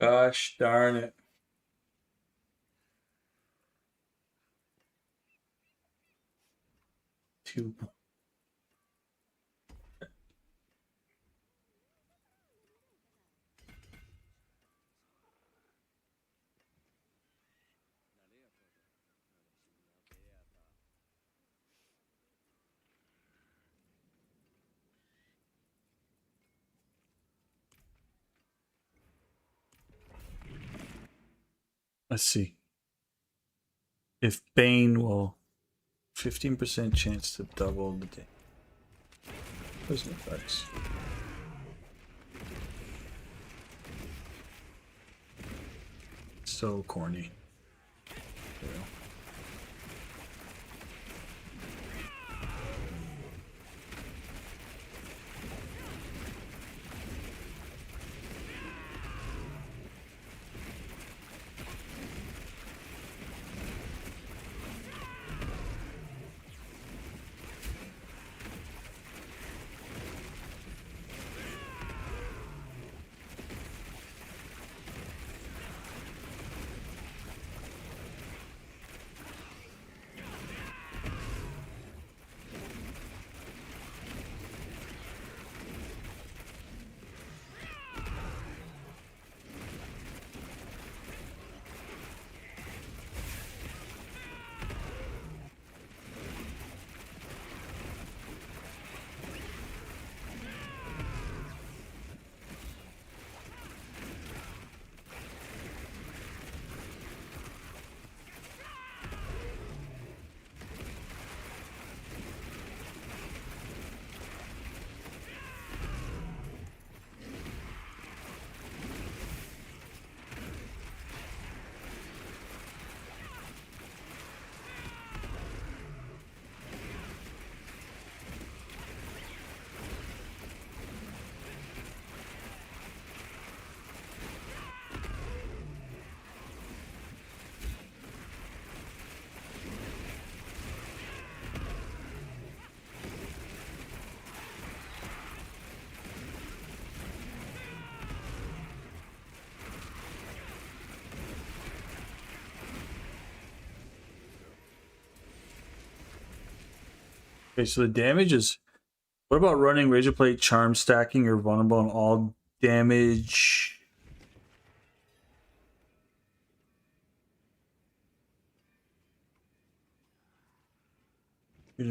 Gosh darn it. Two. Let's see. If Bane will 15% chance to double the day. Poison effects. So corny. There we go. Okay, so the damage is. What about running Razorplate, Charm stacking? You're vulnerable on all damage. I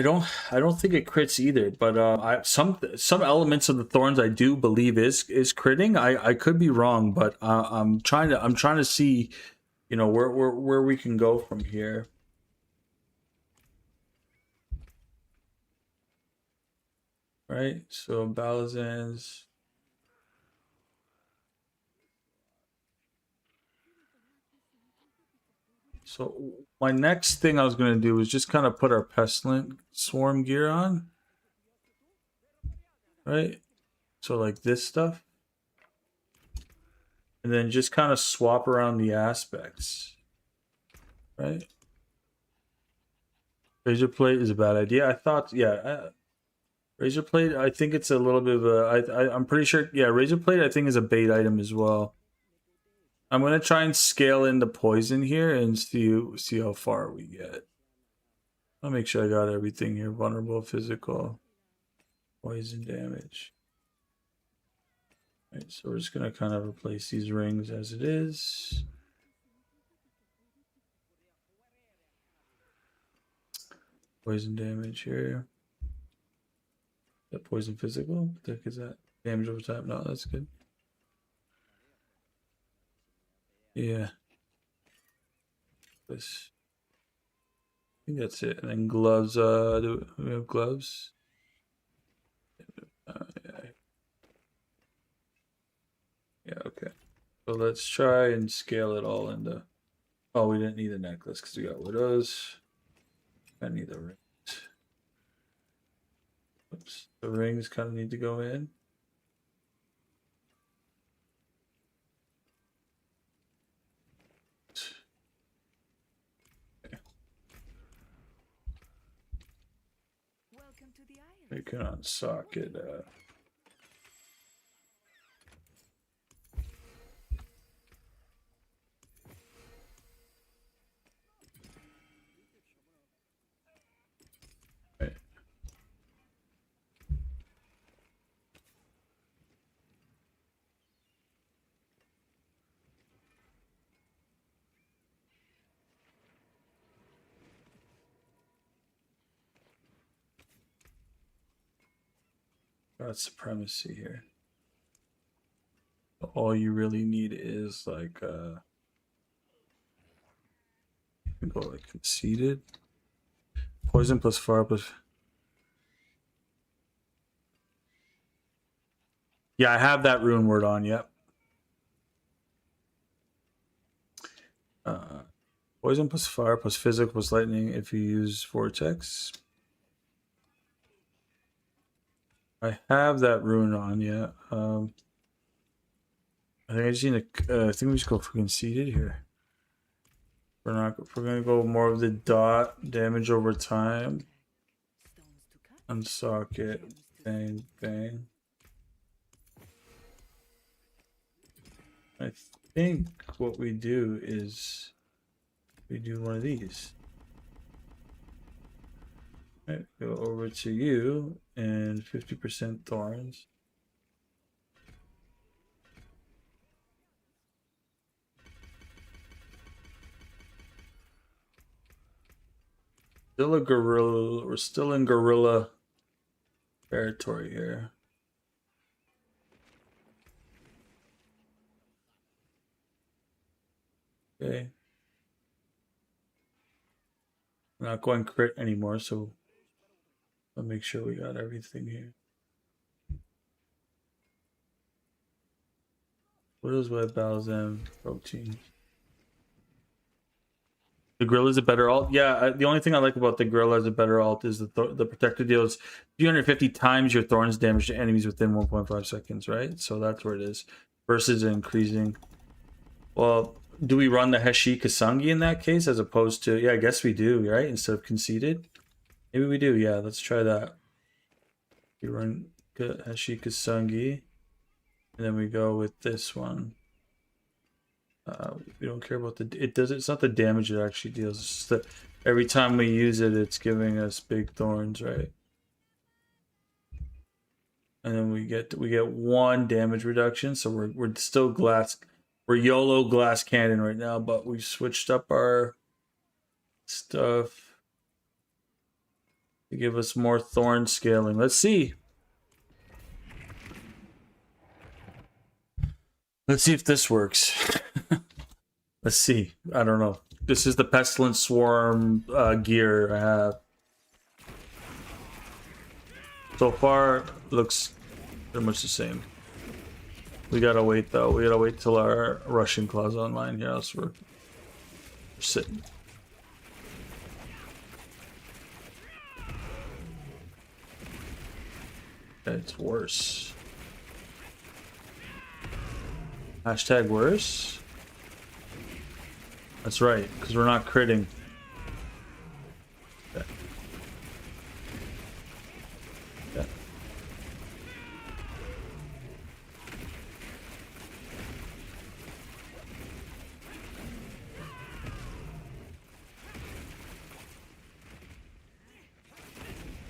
don't think it crits either, but some elements of the thorns I do believe is critting. I could be wrong, but I'm trying to see, where we can go from here. Right, so Balazans. So my next thing I was going to do was just kind of put our Pestilent Swarm gear on. Right? So like this stuff. And then just kind of swap around the aspects. Right? Razorplate is a bad idea. I thought, yeah. Razorplate, I think it's a little bit of a... I'm pretty sure, yeah, Razorplate I think is a bait item as well. I'm going to try and scale in the poison here and see how far we get. I'll make sure I got everything here. Vulnerable, physical, poison damage. Alright, so we're just going to kind of replace these rings as it is. Poison damage here. Is that poison physical? What the heck is that? Damage over time? No, that's good. Yeah. This. I think that's it. And then gloves. Do we have gloves? Yeah. Yeah, okay. So let's try and scale it all into... Oh, we didn't need a necklace because we got widows. I need the rings. Oops. The rings kind of need to go in. We can unsocket. got supremacy here. All you really need is like you can go like conceited. Poison plus fire plus. Yeah, I have that rune word on. Yep. Poison plus fire plus physical plus lightning if you use vortex. I have that rune on. Yeah. I think I just need to. I think we just go for conceited here. We're not. If we're gonna go more of the dot damage over time. Unsock it. Bang bang. I think what we do is we do one of these. Right, go over to you and 50% thorns. Still a gorilla. We're still in gorilla territory here. Okay. We're not going crit anymore, so I'll make sure we got everything here. What is web Balzam protein? The gorilla is a better alt. Yeah, the only thing I like about the gorilla as a better alt is the protector deals 350 times your thorns damage to enemies within 1.5 seconds, right? So that's where it is. Versus increasing. Well, do we run the Heshi Kasangi in that case as opposed to? Yeah, I guess we do, right? Instead of conceded. Maybe we do. Yeah, let's try that. We run Heshi Kasangi, and then we go with this one. We don't care about the. It's not the damage it actually deals. It's just that every time we use it, it's giving us big thorns, right? And then we get 1 damage reduction. So we're still glass. We're YOLO glass cannon right now, but we switched up our stuff to give us more thorn scaling. Let's see. Let's see if this works. Let's see. I don't know. This is the Pestilent Swarm gear I have. So far, looks pretty much the same. We gotta wait though. We gotta wait till our Russian claw's online here, else we're sitting. It's worse. Hashtag worse? That's right, because we're not critting. Okay. Okay.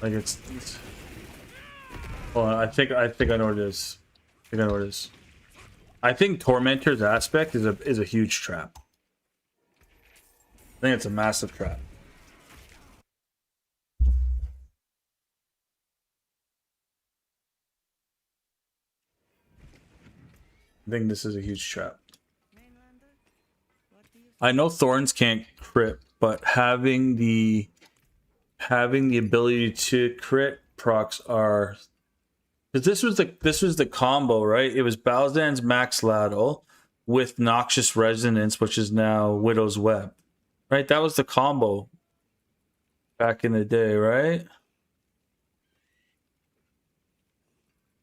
Like it's hold on, I think I know what it is. I think I know what it is. I think Tormentor's aspect is a huge trap. I think it's a massive trap. I think this is a huge trap. I know Thorns can't crit, but having the ability to crit procs are, because this was the combo, right? It was Balzan's Max Ladle with Noxious Resonance, which is now Widow's Web. Right? That was the combo back in the day, right?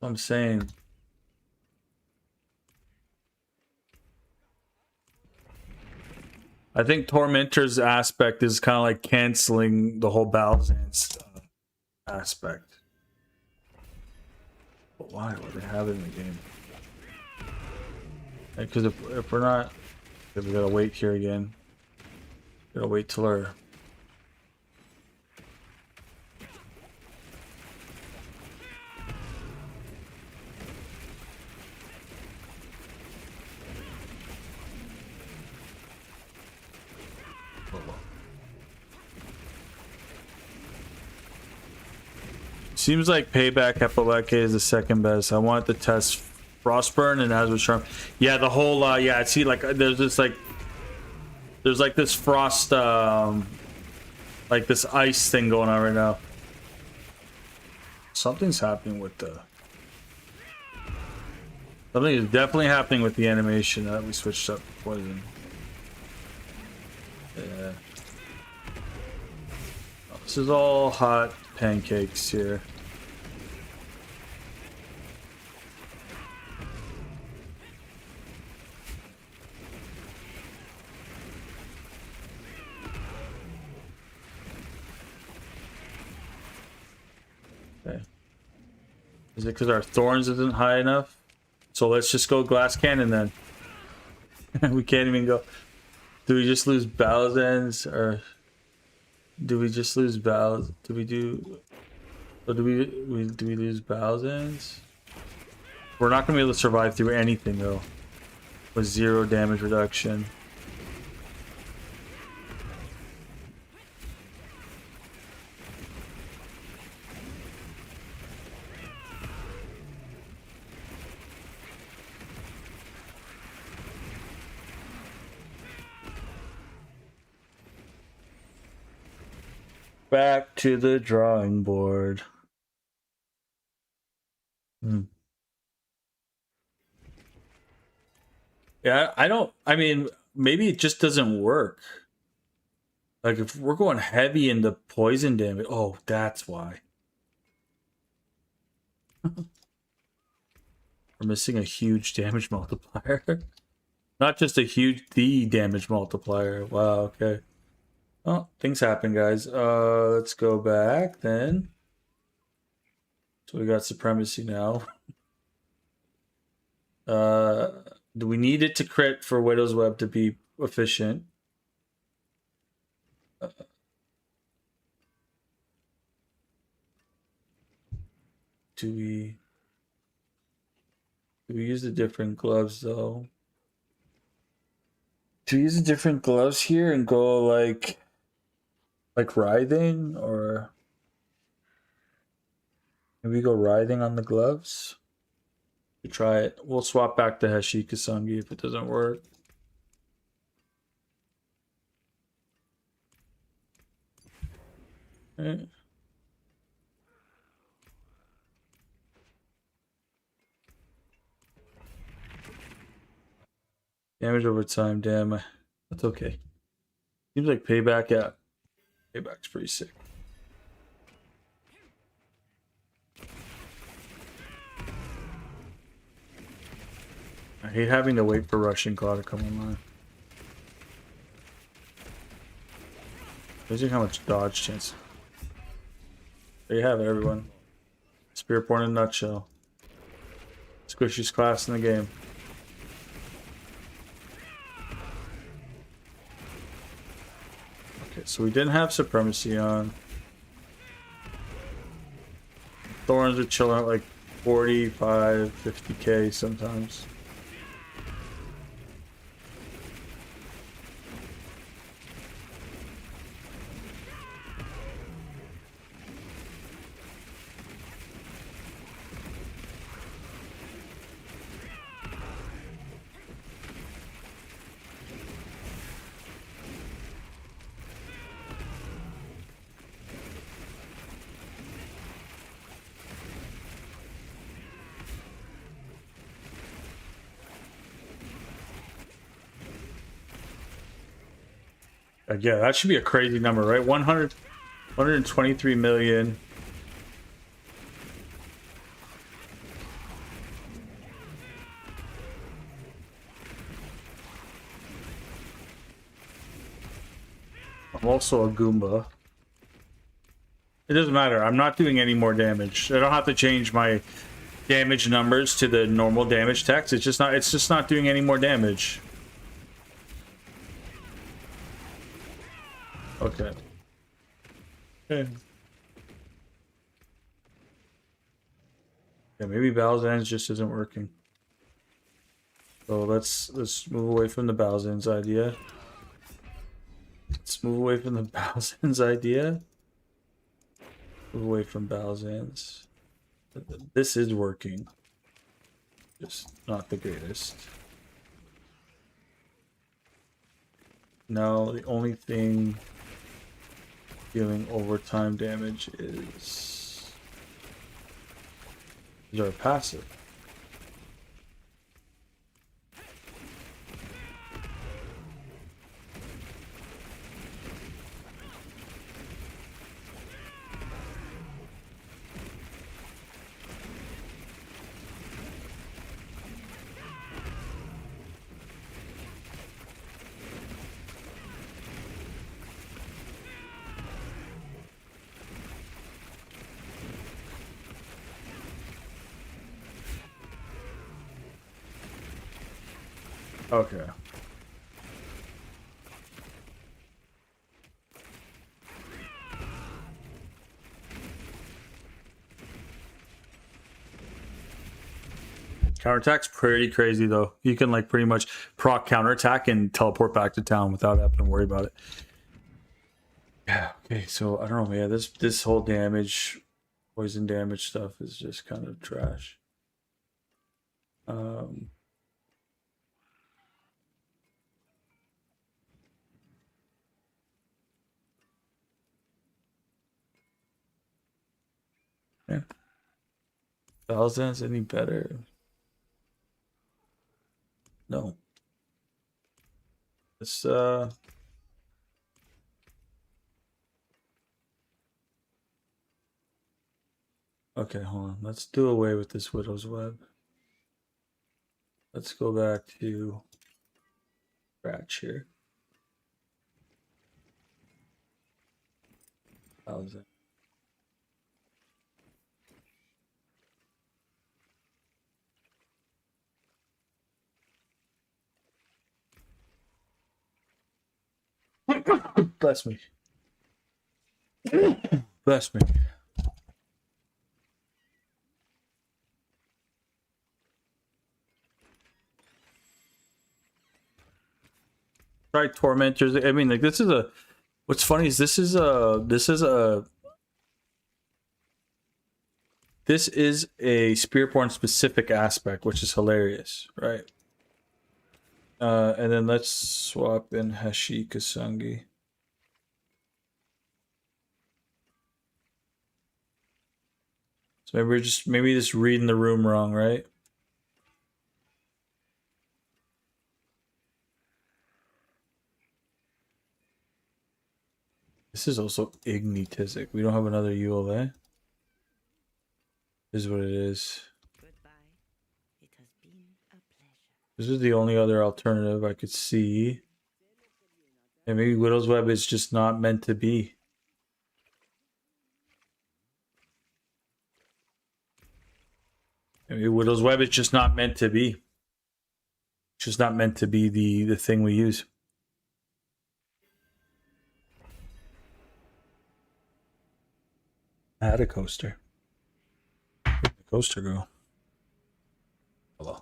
I'm saying. I think Tormentor's aspect is kind of like canceling the whole Balzan's aspect. But why would they have it in the game? Because if we're not, we gotta wait here again. Gotta wait till our. Seems like Payback Epileke is the second best. I wanted to test Frostburn and Azure Charm. Yeah, the whole yeah, see, like there's this like this frost like this ice thing going on right now. Something's happening with the something is definitely happening with the animation that we switched up to poison. Yeah. This is all hot pancakes here. Okay. Is it because our thorns isn't high enough? So let's just go glass cannon then. We can't even go. Do we just lose Balazans or do we just lose Bal? Do we do? Or do we lose Balazans? We're not gonna be able to survive through anything though. With 0 damage reduction. Back to the drawing board. Yeah, I mean, maybe it just doesn't work. Like, if we're going heavy into poison damage... Oh, that's why. We're missing a huge damage multiplier. Not just a huge damage multiplier. Wow, okay. Oh, things happen, guys. Let's go back then. So we got supremacy now. Do we need it to crit for Widow's Web to be efficient? Do we use the different gloves though? Do we use the different gloves here and go like writhing, or maybe go writhing on the gloves? We try it. We'll swap back to Heshi Kasangi if it doesn't work. Okay. Damage over time, damn. That's okay. Seems like payback, yeah. Payback's pretty sick. I hate having to wait for Rushing Claw to come online. Amazing how much dodge chance. There you have it, everyone. Spiritborn in a nutshell. Squishiest class in the game. Okay, so we didn't have supremacy on. Thorns are chilling at like 45, 50k sometimes. Yeah, that should be a crazy number, right? 123 million. I'm also a Goomba. It doesn't matter. I'm not doing any more damage. I don't have to change my damage numbers to the normal damage text. It's just not doing any more damage. Okay. Okay. Yeah, maybe Balzan's just isn't working. So let's move away from the Balzan's idea. Let's move away from the Balzan's idea. Move away from Balzans. This is working. Just not the greatest. Now the only thing dealing overtime damage is our passive. Okay. Counterattack's pretty crazy though. You can like pretty much proc counterattack and teleport back to town without having to worry about it. Yeah, okay, so I don't know, yeah, this whole damage, poison damage stuff is just kind of trash. Yeah. Thousands any better? No. It's okay, hold on. Let's do away with this Widow's Web. Let's go back to scratch here. 1,000. Bless me. Bless me. Try Tormentors. I mean, like, this is a. What's funny is this is a Spiritborn specific aspect, which is hilarious, right? And then let's swap in Hashi Kasangi. So maybe we're just reading the room wrong, right? This is also Ignitizic. We don't have another ULA. This is what it is. Goodbye. It has been a pleasure. This is the only other alternative I could see. And maybe Widow's Web is just not meant to be. Maybe Widow's Web is just not meant to be. It's just not meant to be the thing we use. I had a coaster. Where'd the coaster go? Hello.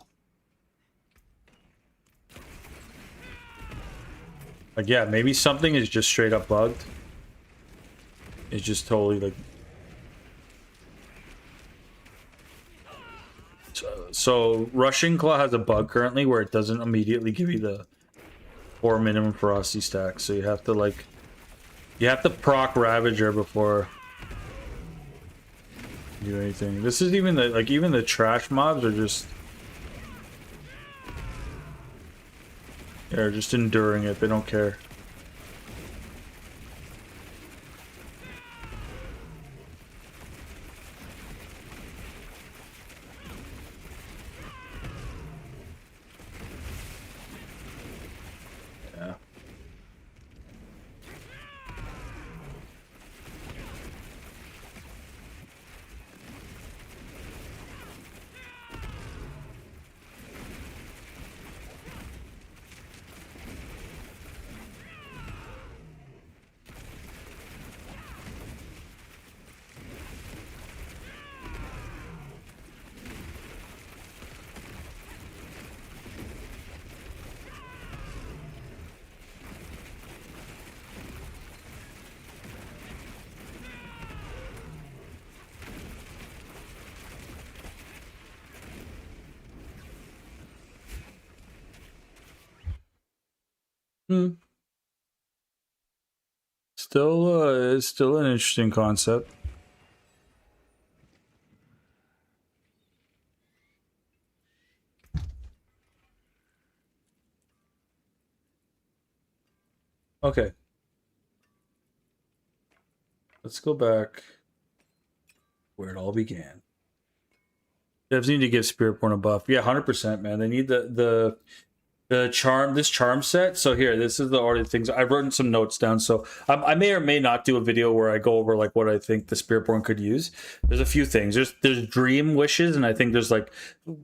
Like, yeah, maybe something is just straight up bugged. It's just totally like. So Rushing Claw has a bug currently where it doesn't immediately give you the 4 minimum ferocity stack. So you have to like, you have to proc Ravager before you do anything. This is even the even the trash mobs are just. They're just enduring it. They don't care. Yeah. Hmm. Still, it's still an interesting concept. Okay. Let's go back where it all began. Devs need to give Spiritborn a buff. Yeah, 100%, man. They need the charm, this charm set. So here, this is the order of things. I've written some notes down. So I may or may not do a video where I go over like what I think the Spiritborn could use. There's a few things. There's dream wishes, and I think there's like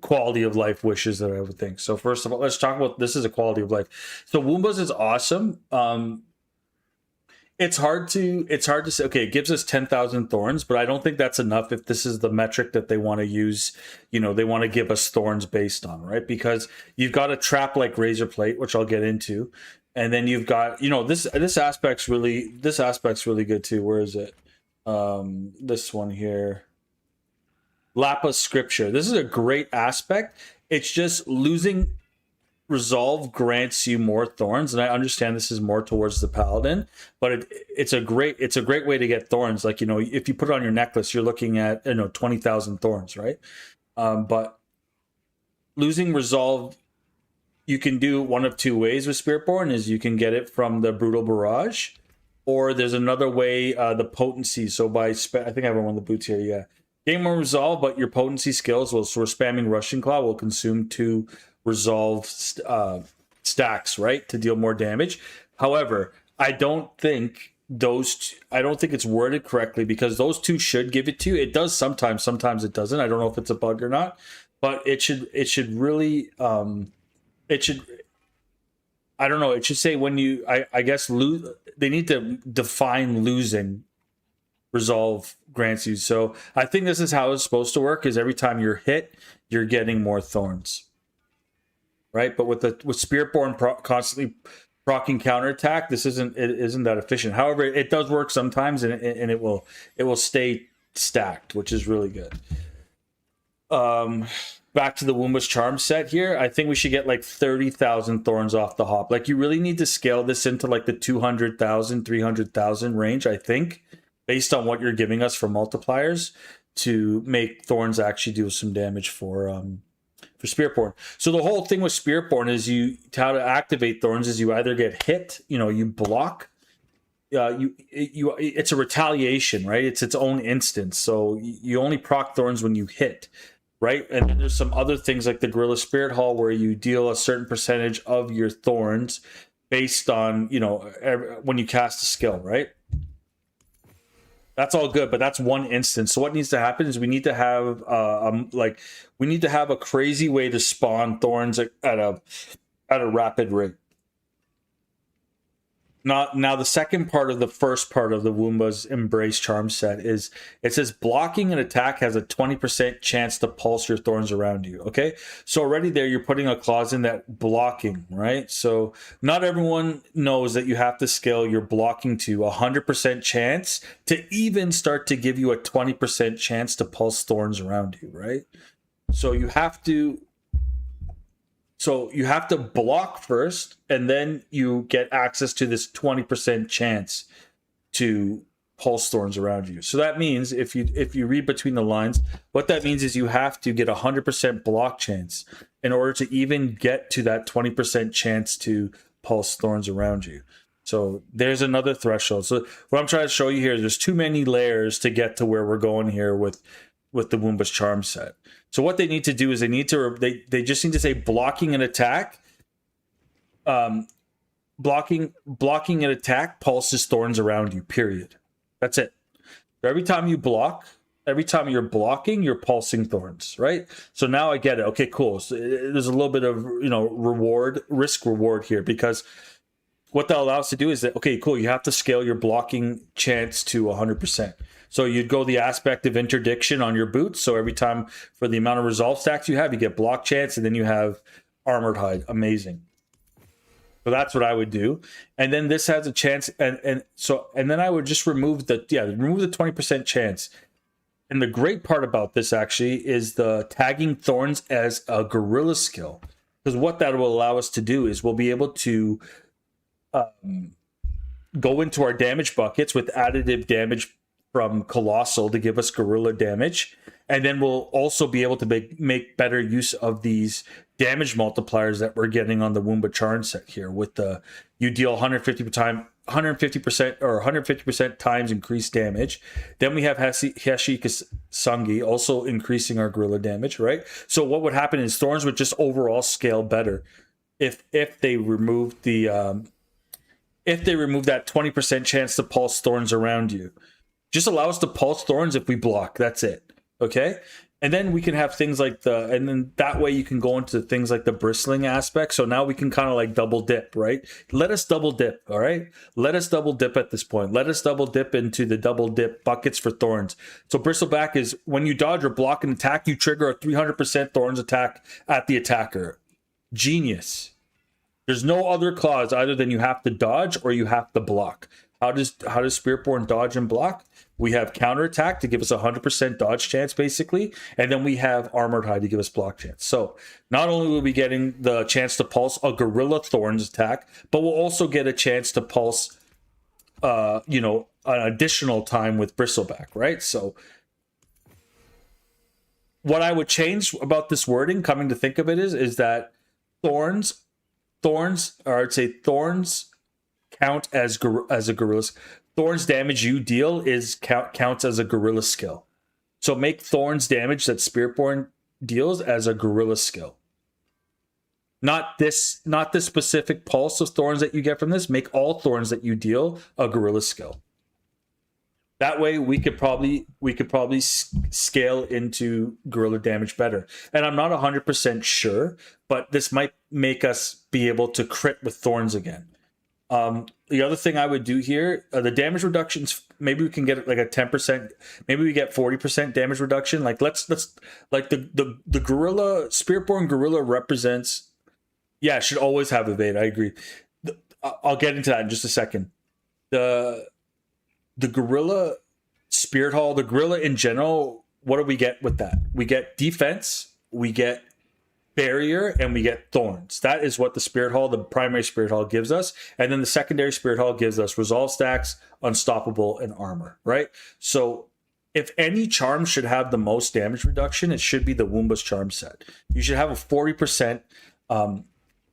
quality of life wishes that I would think. So first of all, let's talk about this is a quality of life. So Woomba's is awesome. It's hard to say. Okay, it gives us 10,000 thorns, but I don't think that's enough if this is the metric that they want to use. You know, they want to give us thorns based on, right? Because you've got a trap like razor plate, which I'll get into, and then you've got, you know, this aspect's really good too. Where is it? This one here, lapis scripture. This is a great aspect. It's just losing resolve grants you more thorns, and I understand this is more towards the paladin, but it's a great way to get thorns. Like, you know, if you put it on your necklace, you're looking at, you know, 20,000 thorns, right? But losing resolve, you can do one of two ways with Spiritborn. Is you can get it from the brutal barrage, or there's another way, the potency. So by I think I have one of the boots here. Yeah, gain more resolve, but your potency skills will, so we're spamming Rushing Claw, will consume 2 resolve stacks, right, to deal more damage. However, I don't think it's worded correctly, because those 2 should give it to you. It does sometimes it doesn't. I don't know if it's a bug or not, but it should really it should, I don't know, it should say when you, I guess they need to define losing resolve grants you. So I think this is how it's supposed to work, is every time you're hit, you're getting more thorns. Right, but with Spiritborn constantly proccing counterattack, this isn't that efficient. However, it does work sometimes, and it will stay stacked, which is really good. Back to the Wumba's charm set here. I think we should get like 30,000 thorns off the hop. Like, you really need to scale this into like the 200,000, 300,000 range, I think, based on what you're giving us for multipliers, to make thorns actually do some damage for Spiritborn. So the whole thing with Spiritborn is how to activate thorns is you either get hit, you know, you block, it's a retaliation, right? It's its own instance. So you only proc thorns when you hit, right? And then there's some other things like the Gorilla Spirit Hall, where you deal a certain percentage of your thorns based on, you know, when you cast a skill, right? That's all good, but that's one instance. So what needs to happen is we need to have a crazy way to spawn thorns at a rapid rate. Now the second part of the first part of the Wumba's Embrace charm set is, it says blocking an attack has a 20% chance to pulse your thorns around you. Okay, so already there you're putting a clause in that blocking, right? So not everyone knows that you have to scale your blocking to 100% chance to even start to give you a 20% chance to pulse thorns around you, right? So you have to block first, and then you get access to this 20% chance to pulse thorns around you. So that means, if you read between the lines, what that means is you have to get 100% block chance in order to even get to that 20% chance to pulse thorns around you. So there's another threshold. So what I'm trying to show you here is there's too many layers to get to where we're going here with the Wumba's charm set. So what they need to do is they just need to say blocking an attack. Blocking an attack pulses thorns around you, period. That's it. So every time you're blocking, you're pulsing thorns, right? So now I get it. Okay, cool. So there's a little bit of, you know, risk reward here, because what that allows to do is that, okay, cool, you have to scale your blocking chance to 100%. So you'd go the aspect of interdiction on your boots. So every time, for the amount of resolve stacks you have, you get block chance, and then you have armored hide. Amazing. So that's what I would do. And then this has a chance, and then I would just remove the 20% chance. And the great part about this actually is the tagging thorns as a gorilla skill. Because what that will allow us to do is we'll be able to go into our damage buckets with additive damage from Colossal to give us gorilla damage. And then we'll also be able to make better use of these damage multipliers that we're getting on the Wumba Charm set here with the, you deal 150% or 150% times increased damage. Then we have Heshi Kasangi also increasing our gorilla damage, right? So what would happen is Thorns would just overall scale better if they removed the if they remove that 20% chance to pulse Thorns around you. Just allow us to pulse Thorns if we block. That's it. Okay? And then we can have things like and then that way you can go into things like the bristling aspect. So now we can kind of like double dip, right? Let us double dip, all right? Let us double dip at this point. Let us double dip into the double dip buckets for Thorns. So Bristleback is when you dodge or block an attack, you trigger a 300% Thorns attack at the attacker. Genius. There's no other clause other than you have to dodge or you have to block. How does Spiritborn dodge and block? We have counterattack to give us a 100% dodge chance, basically, and then we have Armored Hide to give us block chance. So not only will we be getting the chance to pulse a Gorilla Thorns attack, but we'll also get a chance to pulse, an additional time with Bristleback, right? So what I would change about this wording, coming to think of it, is that Thorns count as a gorilla. Thorns damage you deal counts as a gorilla skill. So make Thorns damage that Spiritborn deals as a gorilla skill. Not this specific pulse of Thorns that you get from this. Make all Thorns that you deal a gorilla skill. That way we could probably scale into gorilla damage better. And I'm not 100% sure, but this might make us be able to crit with Thorns again. The other thing I would do here, the damage reductions, maybe we can get like a 10%, maybe we get 40% damage reduction. Like let's like the gorilla, Spiritborn gorilla represents, should always have evade. I agree. I'll get into that in just a second. The gorilla Spirit Hall, the gorilla in general, what do we get with that? We get defense, we get barrier, and we get Thorns. That is what the Spirit Hall, the primary Spirit Hall, gives us. And then the secondary Spirit Hall gives us resolve stacks, unstoppable, and armor, right? So if any charm should have the most damage reduction, it should be the Wumba's charm set. You should have a 40%.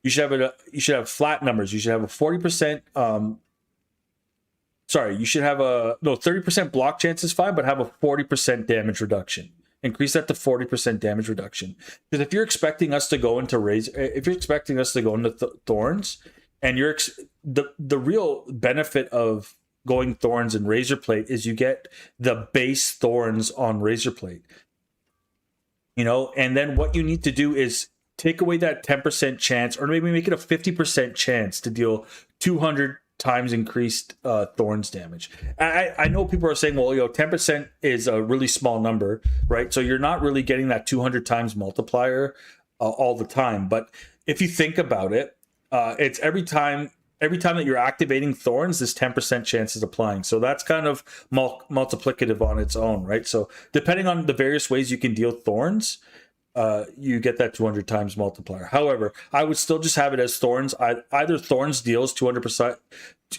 You should have flat numbers. You should have a 40%. You should have 30% block chance is fine, but have a 40% damage reduction. Increase that to 40% damage reduction. Because if you're expecting us to go into Thorns, and the real benefit of going Thorns and Razorplate is you get the base Thorns on Razorplate. And then what you need to do is take away that 10% chance, or maybe make it a 50% chance to deal 200 times increased Thorns damage. I know people are saying, well, 10% is a really small number, right? So you're not really getting that 200 times multiplier all the time. But if you think about it, it's every time that you're activating Thorns, this 10% chance is applying. So that's kind of multiplicative on its own, right? So depending on the various ways you can deal Thorns, you get that 200 times multiplier. However, I would still just have it as Thorns. Either Thorns deals 200%.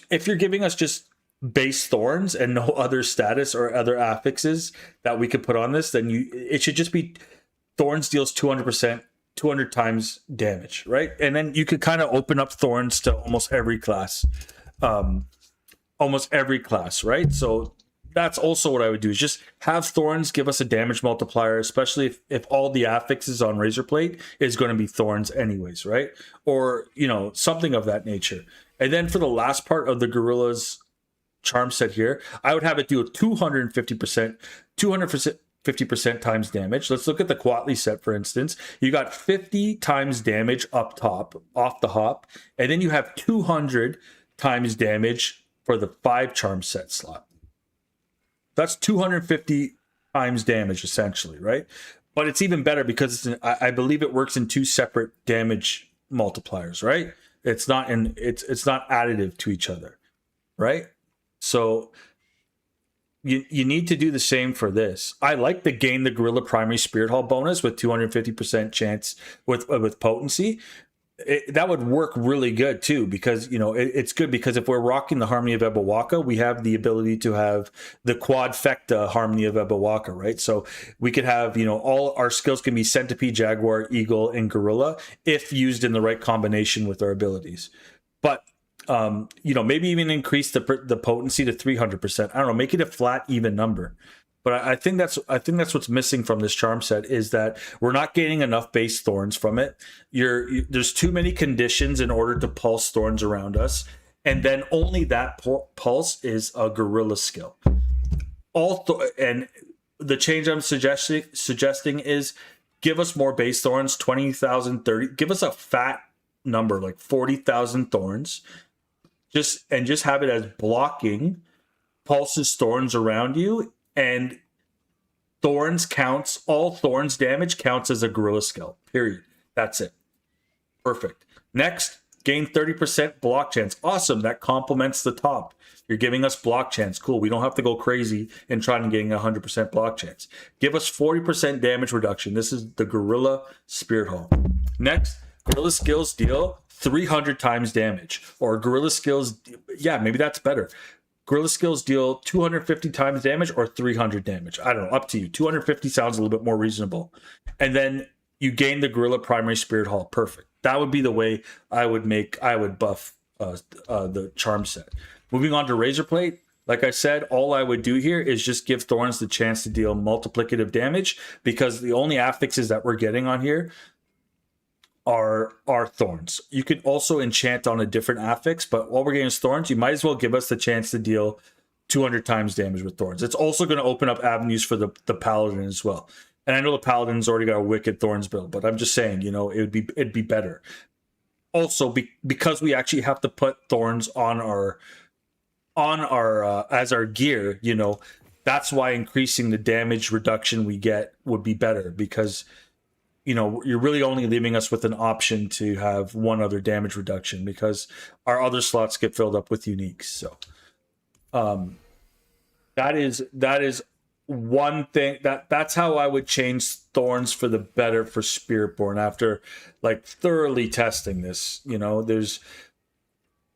If you're giving us just base Thorns and no other status or other affixes that we could put on this, then it should just be Thorns deals 200%, 200 times damage, right? And then you could kind of open up Thorns to almost every class, right? So that's also what I would do, is just have Thorns give us a damage multiplier, especially if all the affixes on Razorplate is going to be Thorns anyways, right? Or, something of that nature. And then for the last part of the Gorilla's charm set here, I would have it do a 250% times damage. Let's look at the Quatley set, for instance. You got 50 times damage up top, off the hop, and then you have 200 times damage for the 5 charm set slot. That's 250 times damage, essentially, right? But it's even better because I believe it works in 2 separate damage multipliers, right? It's not additive to each other, right? So you need to do the same for this. I like to gain the Gorilla Primary Spirit Hall bonus with 250% chance with potency. that would work really good too, because it's good because if we're rocking the Harmony of Ebawaka, we have the ability to have the quadfecta Harmony of Ebawaka, right? So we could have all our skills can be Centipede, Jaguar, Eagle, and Gorilla if used in the right combination with our abilities. But maybe even increase the potency to 300%. I don't know, make it a flat even number. But I think that's what's missing from this charm set is that we're not gaining enough base thorns from it. There's too many conditions in order to pulse thorns around us, and then only that pulse is a gorilla skill. And the change I'm suggesting is give us more base thorns, 20,000, 30. Give us a fat number like 40,000 thorns, just have it as blocking, pulses thorns around you. And thorns counts, all thorns damage counts as a gorilla skill, period. That's it. Perfect. Next, gain 30% block chance. Awesome. That complements the top. You're giving us block chance. Cool. We don't have to go crazy and try and getting 100% block chance. Give us 40% damage reduction. This is the Gorilla Spirit Hall. Next, gorilla skills deal 300 times damage. Or gorilla skills, yeah, maybe that's better. Gorilla skills deal 250 times damage or 300 damage. I don't know, up to you. 250 sounds a little bit more reasonable. And then you gain the Gorilla Primary Spirit Hall. Perfect. That would be the way I would buff the charm set. Moving on to Razorplate. Like I said, all I would do here is just give Thorns the chance to deal multiplicative damage, because the only affixes that we're getting on here are thorns. You can also enchant on a different affix, but while we're getting thorns, you might as well give us the chance to deal 200 times damage with thorns. It's also going to open up avenues for the paladin as well. And I know the paladin's already got a wicked thorns build, but I'm just saying, it'd be better. Also, because we actually have to put thorns on our as our gear, that's why increasing the damage reduction we get would be better, because you're really only leaving us with an option to have one other damage reduction, because our other slots get filled up with uniques. So that is one thing that's how I would change thorns for the better for Spiritborn after like thoroughly testing this. There's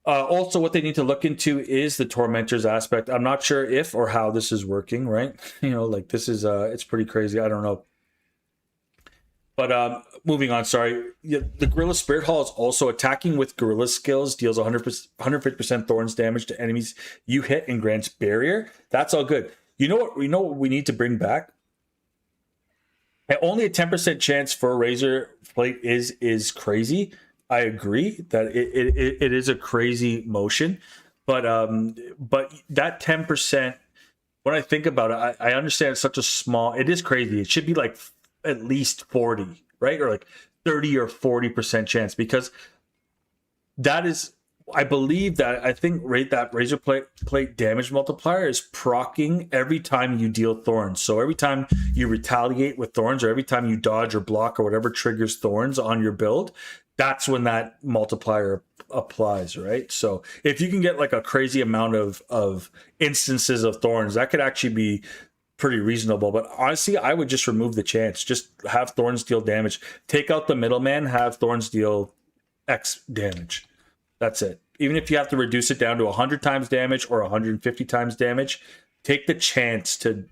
also what they need to look into is the Tormentors aspect. I'm not sure if or how this is working, right? This is it's pretty crazy. I don't know. But moving on, sorry. The Gorilla Spirit Hall is also attacking with Gorilla skills, deals 150% thorns damage to enemies you hit and grants barrier. That's all good. You know what we need to bring back? Only a 10% chance for a Razor Plate is crazy. I agree that it is a crazy motion, but that 10%, when I think about it, I understand it's such a small. It is crazy. It should be like at least 40, right? Or like 30 or 40% chance, because that is, I believe that I think that Razor Plate damage multiplier is proccing every time you deal thorns. So every time you retaliate with thorns, or every time you dodge or block or whatever triggers thorns on your build, that's when that multiplier applies, right? So if you can get like a crazy amount of instances of thorns, that could actually be pretty reasonable. But honestly, I would just remove the chance. Just have thorns deal damage. Take out the middleman, have thorns deal X damage. That's it. Even if you have to reduce it down to 100 times damage or 150 times damage, take the chance to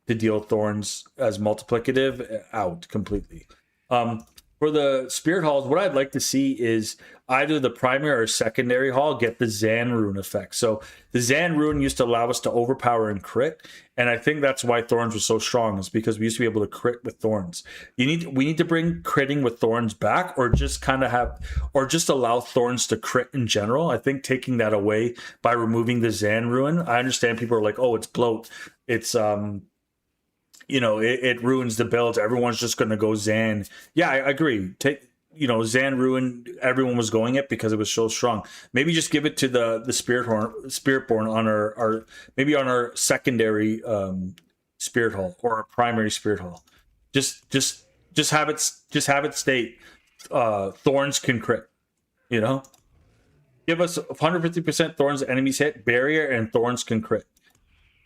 deal thorns as multiplicative out completely. For the Spirit Halls, what I'd like to see is either the primary or secondary hall get the Zan Rune effect. So the Zan Rune used to allow us to overpower and crit, and I think that's why Thorns was so strong, is because we used to be able to crit with Thorns. We need to bring critting with Thorns back, or just just allow Thorns to crit in general. I think taking that away by removing the Zan Rune. I understand people are like, oh, it's bloat. It's it ruins the build. Everyone's just going to go Zan. Yeah, I agree. Zan ruined. Everyone was going it because it was so strong. Maybe just give it to the Spiritborn on our secondary Spirit Hall or our primary Spirit Hall. Just have it state Thorns can crit. Give us 150% Thorns enemies hit, barrier, and Thorns can crit.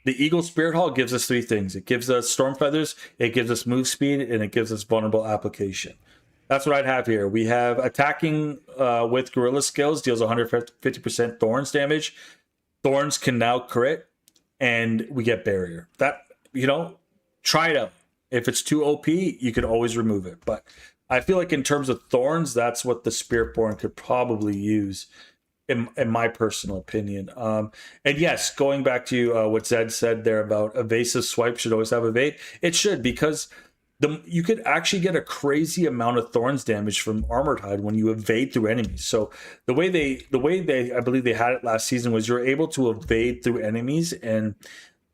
The Eagle Spirit Hall gives us three things. It gives us Storm Feathers, it gives us move speed, and it gives us vulnerable application. That's what I'd have here. We have attacking with gorilla skills deals 150% thorns damage. Thorns can now crit, and we get barrier. That, you know, try it out. If it's too OP, you can always remove it. But I feel like in terms of thorns, that's what the Spiritborn could probably use, in my personal opinion. And yes, going back to what Zed said there about evasive swipe should always have evade. It should, because you could actually get a crazy amount of thorns damage from Armored Hide when you evade through enemies. So the way they I believe they had it last season was you're able to evade through enemies, and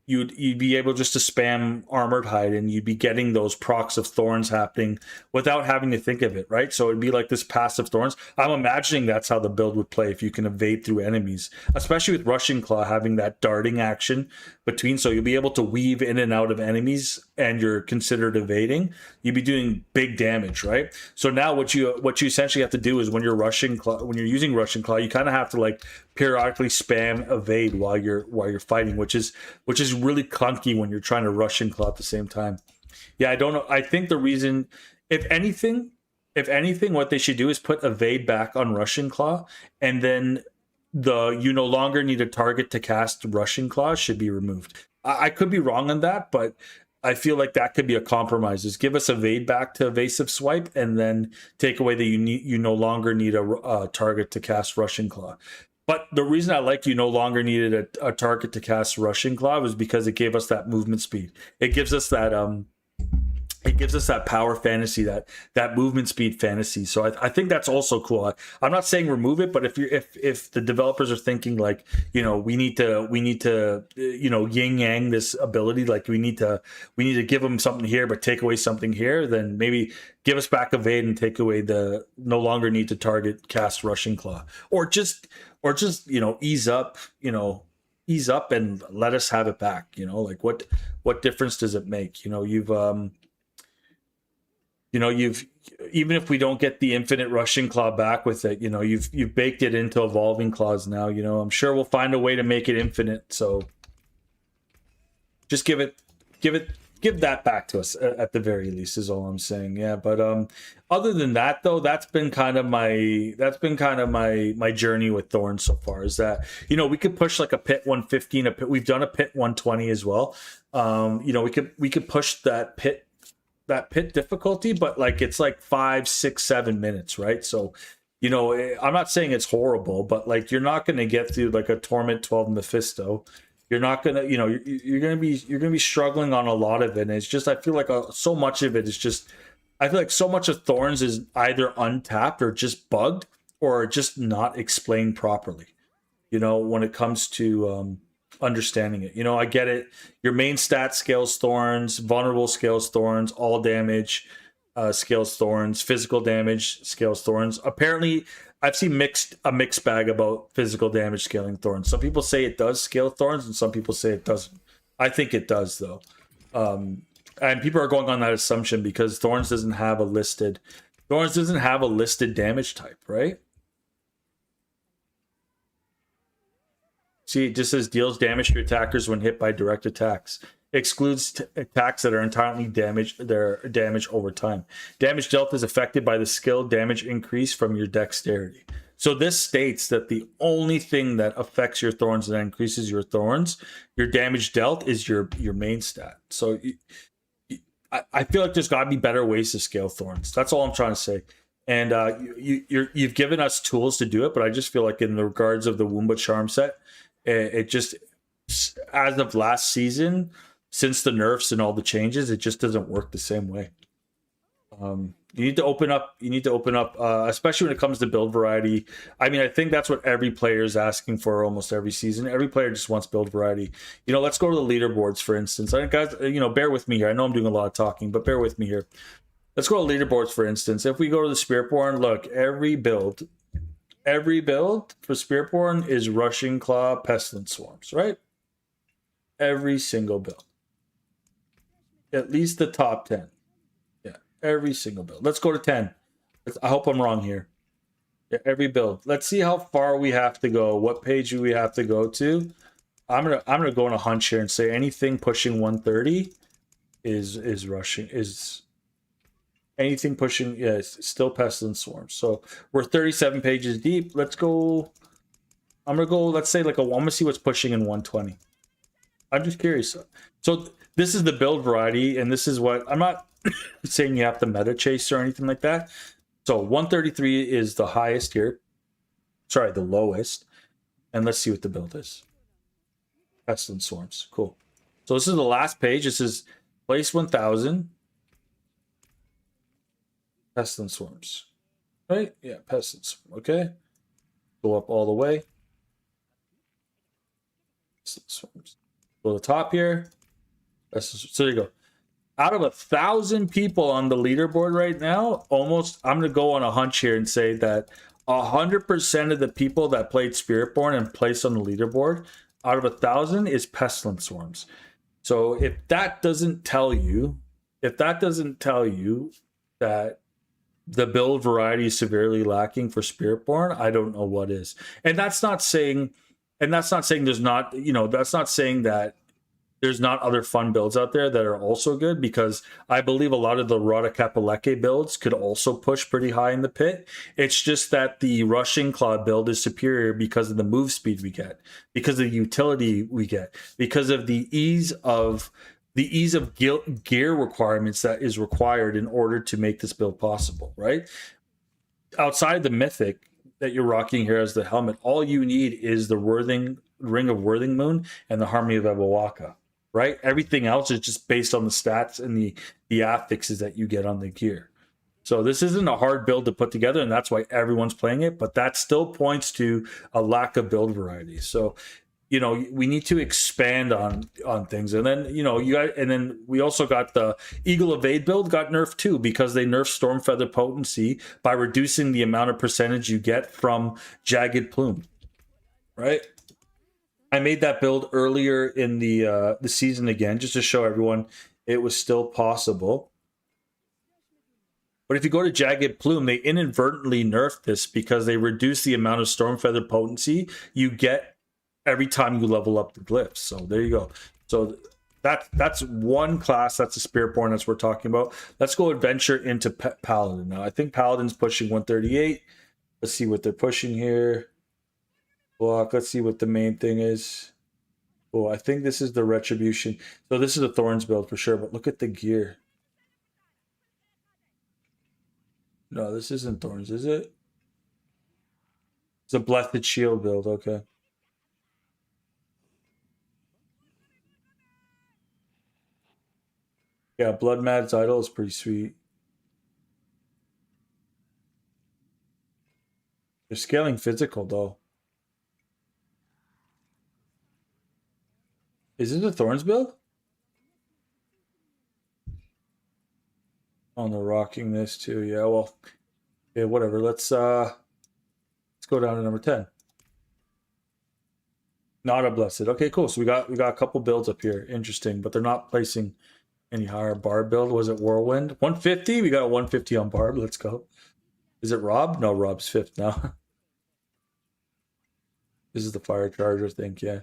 you'd be able just to spam Armored Hide, and you'd be getting those procs of thorns happening without having to think of it, right? So it'd be like this passive thorns. I'm imagining that's how the build would play if you can evade through enemies, especially with Rushing Claw having that darting action between. So you'll be able to weave in and out of enemies, and you're considered evading. You'd be doing big damage, right? So now what you essentially have to do is when you're using Rushing Claw, you kind of have to like periodically spam evade while you're fighting, which is really clunky when you're trying to Rushing Claw at the same time. Yeah, I don't know. I think the reason, if anything, what they should do is put evade back on Rushing Claw, and then you no longer need a target to cast Rushing Claw should be removed. I could be wrong on that, but I feel like that could be a compromise. Is give us evade back to evasive swipe, and then take away that you no longer need a target to cast Rushing Claw. But the reason I like you no longer needed a target to cast Rushing Claw was because it gave us that movement speed. It gives us that power fantasy, that movement speed fantasy. So I think that's also cool. I'm not saying remove it, but if the developers are thinking like, you know, we need to you know, yin yang this ability, like we need to give them something here but take away something here, then maybe give us back evade and take away the no longer need to target cast Rushing Claw, or just you know, ease up and let us have it back. You know, like what difference does it make? You know, you've even if we don't get the infinite Rushing Claw back with it, you know, you've baked it into evolving claws now. You know, I'm sure we'll find a way to make it infinite. So just give that back to us at the very least is all I'm saying. Yeah, but other than that though, that's been kind of my journey with Thorns so far. Is that, you know, we could push like a pit 115, we've done a pit 120 as well. You know, we could push that pit difficulty, but like it's like 5, 6, 7 minutes, right? So, you know, I'm not saying it's horrible, but like you're not going to get through like a Torment 12 Mephisto. You're not gonna, you know, you're gonna be struggling on a lot of it. And it's just, I feel like so much of it is just, I feel like so much of Thorns is either untapped or just bugged or just not explained properly. You know, when it comes to understanding it, you know, I get it. Your main stat scales Thorns, vulnerable scales Thorns, all damage scales Thorns, physical damage scales Thorns. Apparently, I've seen a mixed bag about physical damage scaling Thorns. Some people say it does scale Thorns, and some people say it doesn't. I think it does, though. And people are going on that assumption because Thorns doesn't have a listed damage type, right? See, it just says deals damage to attackers when hit by direct attacks. Excludes attacks that are entirely damage over time. Damage dealt is affected by the skill damage increase from your dexterity. So this states that the only thing that affects your Thorns and increases your Thorns, your damage dealt, is your main stat. So I feel like there's got to be better ways to scale Thorns. That's all I'm trying to say. And you've given us tools to do it, but I just feel like in the regards of the WUMBA charm set, it just, as of last season, since the nerfs and all the changes, it just doesn't work the same way. You need to open up, especially when it comes to build variety. I mean, I think that's what every player is asking for almost every season. Every player just wants build variety. You know, let's go to the leaderboards, for instance. Guys, you know, bear with me here. I know I'm doing a lot of talking, but bear with me here. Let's go to leaderboards, for instance. If we go to the Spiritborn, look, every build for Spiritborn is Rushing Claw, Pestilence Swarms, right? Every single build. At least the top 10. Yeah, every single build. Let's go to 10. I hope I'm wrong here. Yeah, every build. Let's see how far we have to go. What page do we have to go to? I'm gonna go on a hunch here and say anything pushing 130 is rushing, is Anything pushing, yeah, it's still Pestilence Swarms. So we're 37 pages deep. Let's go. I'm gonna go. Let's say like I'm gonna see what's pushing in 120. I'm just curious. So this is the build variety, and this is what I'm not saying you have to meta chase or anything like that. So 133 is the highest here. Sorry, the lowest. And let's see what the build is. Pestilence Swarms. Cool. So this is the last page. This is place 1000. Pestilence Swarms. Right? Yeah, Pestilence. Okay. Go up all the way. Pestilence Swarms. Go to the top here. So there you go. Out of 1,000 people on the leaderboard right now, almost, I'm going to go on a hunch here and say that 100% of the people that played Spiritborn and placed on the leaderboard out of 1,000 is Pestilence Swarms. So if that doesn't tell you that the build variety is severely lacking for Spiritborn, I don't know what is. And that's not saying there's not, that's not saying that there's not other fun builds out there that are also good, because I believe a lot of the Rada Kapaleke builds could also push pretty high in the pit. It's just that the Rushing Claw build is superior because of the move speed we get, because of the utility we get, because of the ease of gear requirements that is required in order to make this build possible, right? Outside the Mythic that you're rocking here as the helmet, all you need is the Ring of Worthing Moon and the Harmony of Ebawaka. Right? Everything else is just based on the stats and the affixes that you get on the gear. So this isn't a hard build to put together, and that's why everyone's playing it, but that still points to a lack of build variety. So, we need to expand on things. And then, we also got the Eagle Evade build got nerfed too, because they nerfed Stormfeather potency by reducing the amount of percentage you get from Jagged Plume. Right? I made that build earlier in the season again, just to show everyone it was still possible. But if you go to Jagged Plume, they inadvertently nerfed this because they reduced the amount of Stormfeather potency you get every time you level up the glyphs. So there you go. So that's one class. That's a Spiritborn that's we're talking about. Let's go adventure into Paladin now. I think Paladin's pushing 138. Let's see what they're pushing here. Block. Let's see what the main thing is. Oh, I think this is the Retribution. So this is a Thorns build for sure, but look at the gear. No, this isn't Thorns, is it? It's a Blessed Shield build, okay. Yeah, Blood Mad's Idol is pretty sweet. They're scaling physical, though. Is it a Thorns build? Oh, they're rocking this too. Yeah, well, yeah, whatever. Let's go down to number 10. Not a Blessed. Okay, cool. So we got a couple builds up here. Interesting, but they're not placing any higher. Barb build. Was it Whirlwind? 150? We got a 150 on Barb. Let's go. Is it Rob? No, Rob's 5th now. This is the Fire Charger, I think, yeah.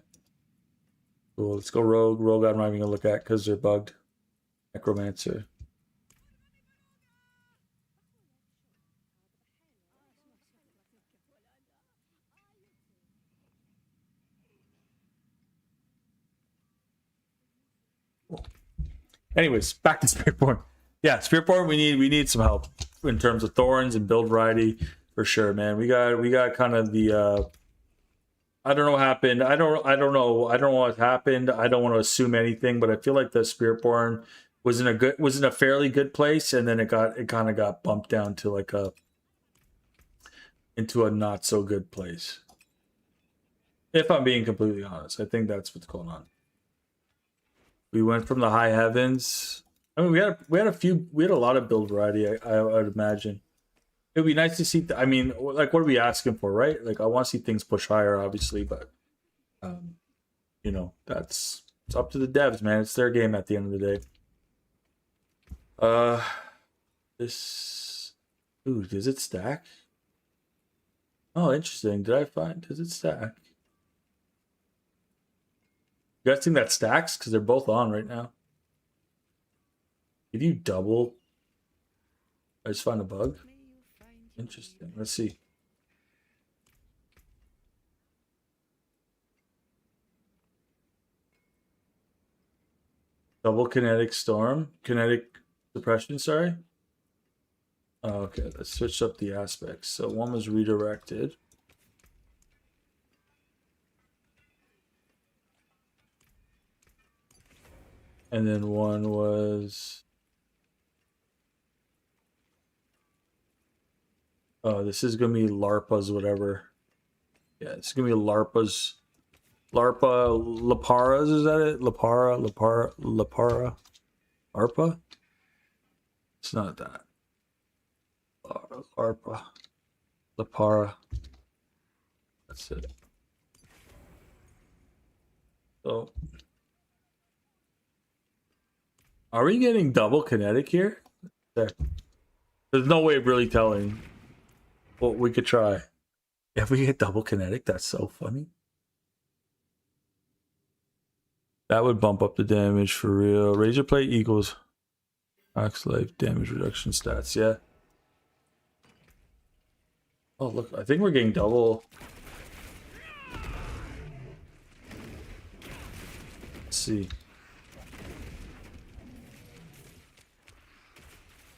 Cool, let's go Rogue. Rogue I'm not even going to look at because they're bugged. Necromancer. Cool. Anyways, back to Spiritborn. Yeah, Spiritborn, we need some help in terms of Thorns and build variety for sure, man. We got kind of the I don't know what happened. I don't know what happened. I don't want to assume anything, but I feel like the Spiritborn was in a fairly good place, and then it kind of got bumped down to like into a not so good place. If I'm being completely honest, I think that's what's going on. We went from the high heavens. I mean, we had a lot of build variety. I would imagine. It'd be nice to see. I mean, like, what are we asking for, right? Like, I want to see things push higher, obviously, but it's up to the devs, man. It's their game at the end of the day. Ooh, does it stack? Oh, interesting. Does it stack? You guys think that stacks? Because they're both on right now. Did you double? I just found a bug. May you find your Interesting. Let's see. Double kinetic storm, kinetic suppression. Sorry. Oh, okay, let's switch up the aspects. So one was redirected. And then one was... Oh, this is going to be LARPA's whatever. Yeah, it's going to be LARPA's... LARPA Laparas, is that it? Lapara? ARPA? It's not that. ARPA. Lapara. That's it. So... Are we getting double kinetic here? There. There's no way of really telling. Well, we could try. If we get double kinetic, that's so funny. That would bump up the damage for real. Razor plate equals max life damage reduction stats. Yeah. Oh, look. I think we're getting double. Let's see.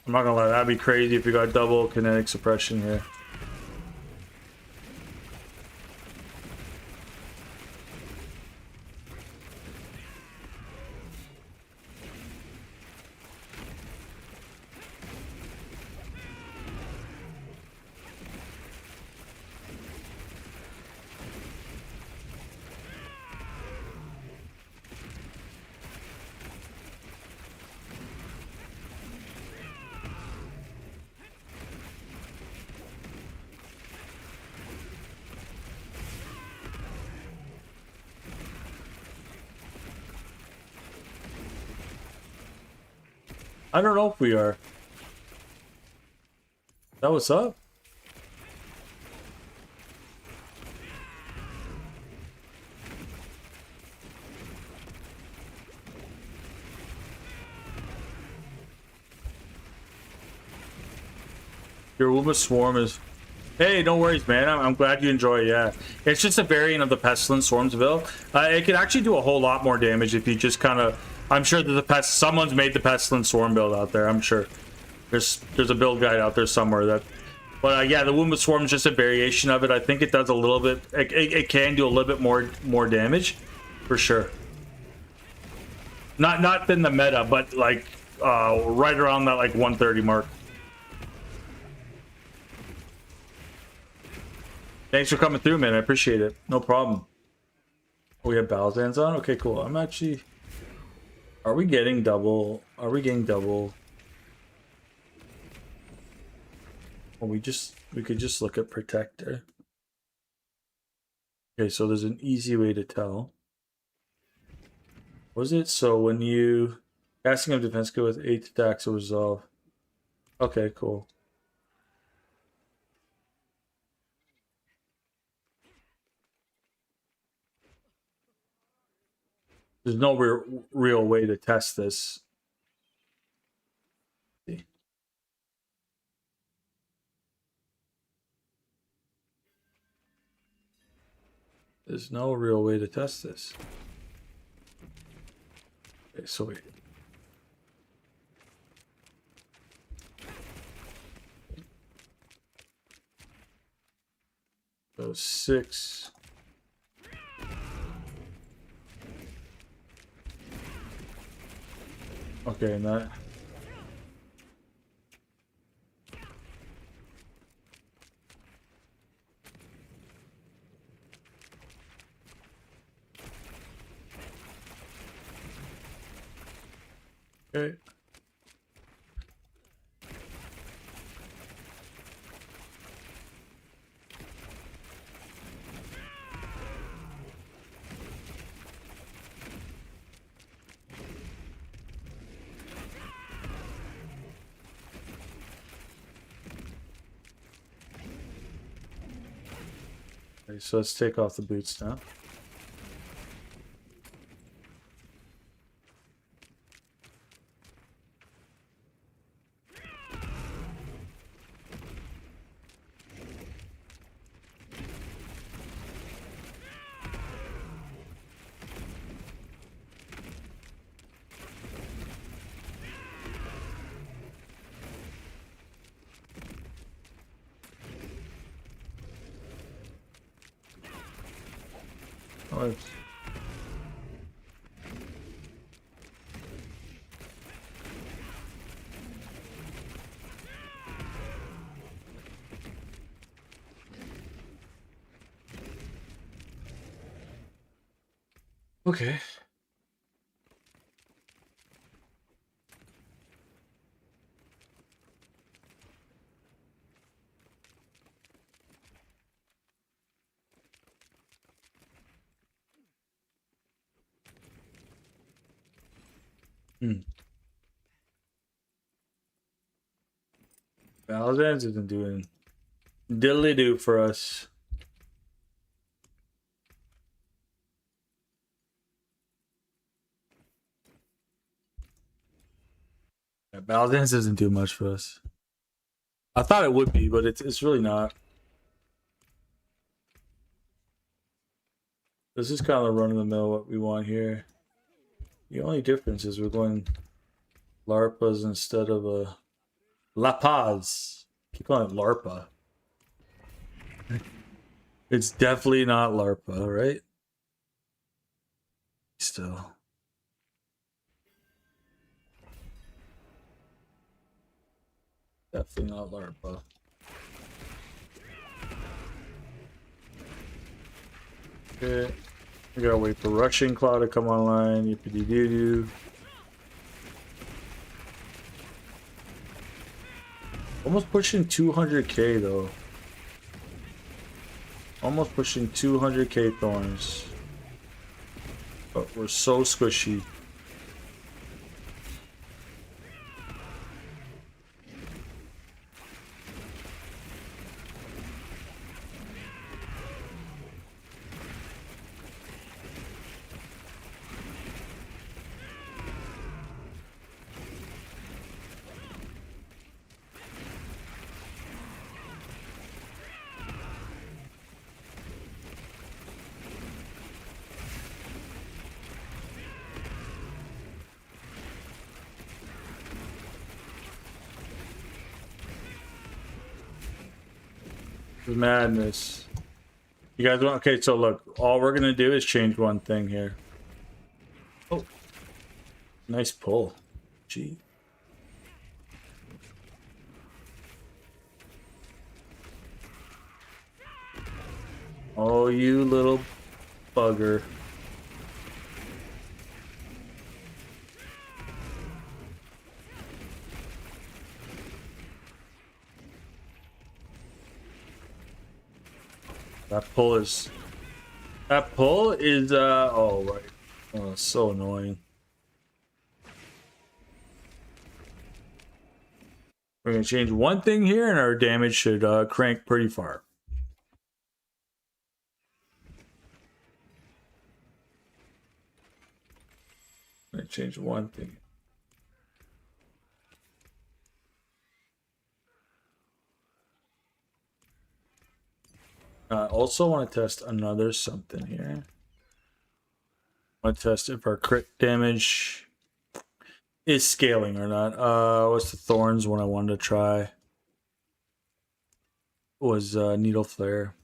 I'm not gonna lie, that'd be crazy if we got double kinetic suppression here. I don't know if we are. That what's up? Your Wumba Swarm is... Hey, no worries, man. I'm glad you enjoy it, yeah. It's just a variant of the Pestilence Swarms build. It can actually do a whole lot more damage if you just kind of... I'm sure that someone's made the Pestilence Swarm build out there, I'm sure. There's a build guide out there somewhere that... But yeah, the Wumba Swarm is just a variation of it. I think it does a little bit... It can do a little bit more damage, for sure. Not in the meta, but like right around that like 130 mark. Thanks for coming through, man. I appreciate it. No problem. We have Balzan's on? Okay, cool. I'm actually... Are we getting double? Are we getting double? Or we could just look at Protector. Okay, so there's an easy way to tell. Was it? So when you... Casting of defense skill with 8 attacks or resolve. Okay, cool. There's no real way to test this. There's no real way to test this. Okay, so wait. So 6. Okay, and that... Okay. Okay, so let's take off the boots now. Oh, it's... Okay. Valentine's isn't doing diddly do for us. Yeah, Valentine's doesn't do much for us. I thought it would be, but it's really not. This is kind of run of the mill what we want here. The only difference is we're going LARPas instead of a La Paz. Keep calling it LARPA. It's definitely not LARPA, right? Still. Definitely not LARPA. Okay. We gotta wait for Rushing Claw to come online. Yippity doo doo. Almost pushing 200k though. Almost pushing 200k thorns. But we're so squishy. Madness. You guys want... Okay, so look. All we're gonna do is change one thing here. Oh. Nice pull. Gee. Oh, you little bugger. That pull is oh right. Oh, it's so annoying. We're gonna change one thing here and our damage should crank pretty far. I'm gonna change one thing. I also want to test another something here. I want to test if our crit damage is scaling or not. What's the thorns one I wanted to try? Was Needle Flare.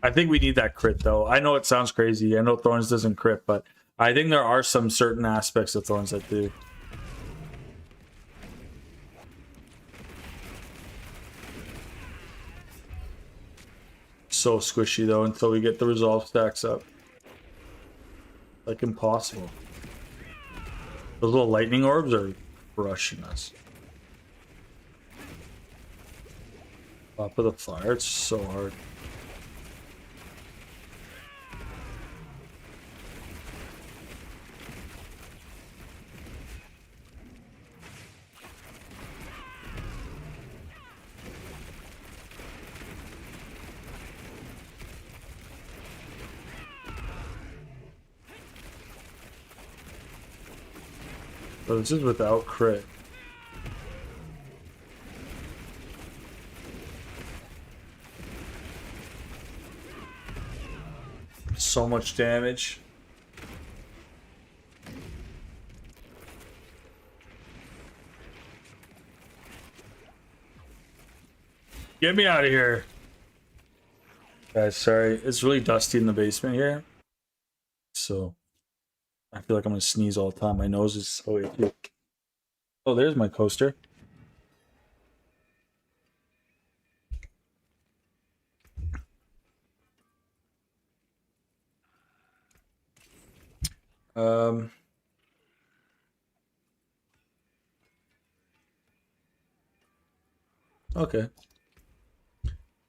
I think we need that crit though. I know it sounds crazy. I know Thorns doesn't crit, but I think there are some certain aspects of Thorns that do. So squishy though until we get the resolve stacks up. Like impossible. Those little lightning orbs are crushing us. Top of the fire, it's so hard. So this is without crit. so much damage. Get me out of here. Guys, sorry. It's really dusty in the basement here. So I feel like I'm going to sneeze all the time. My nose is so itchy. Oh, there's my coaster. Okay.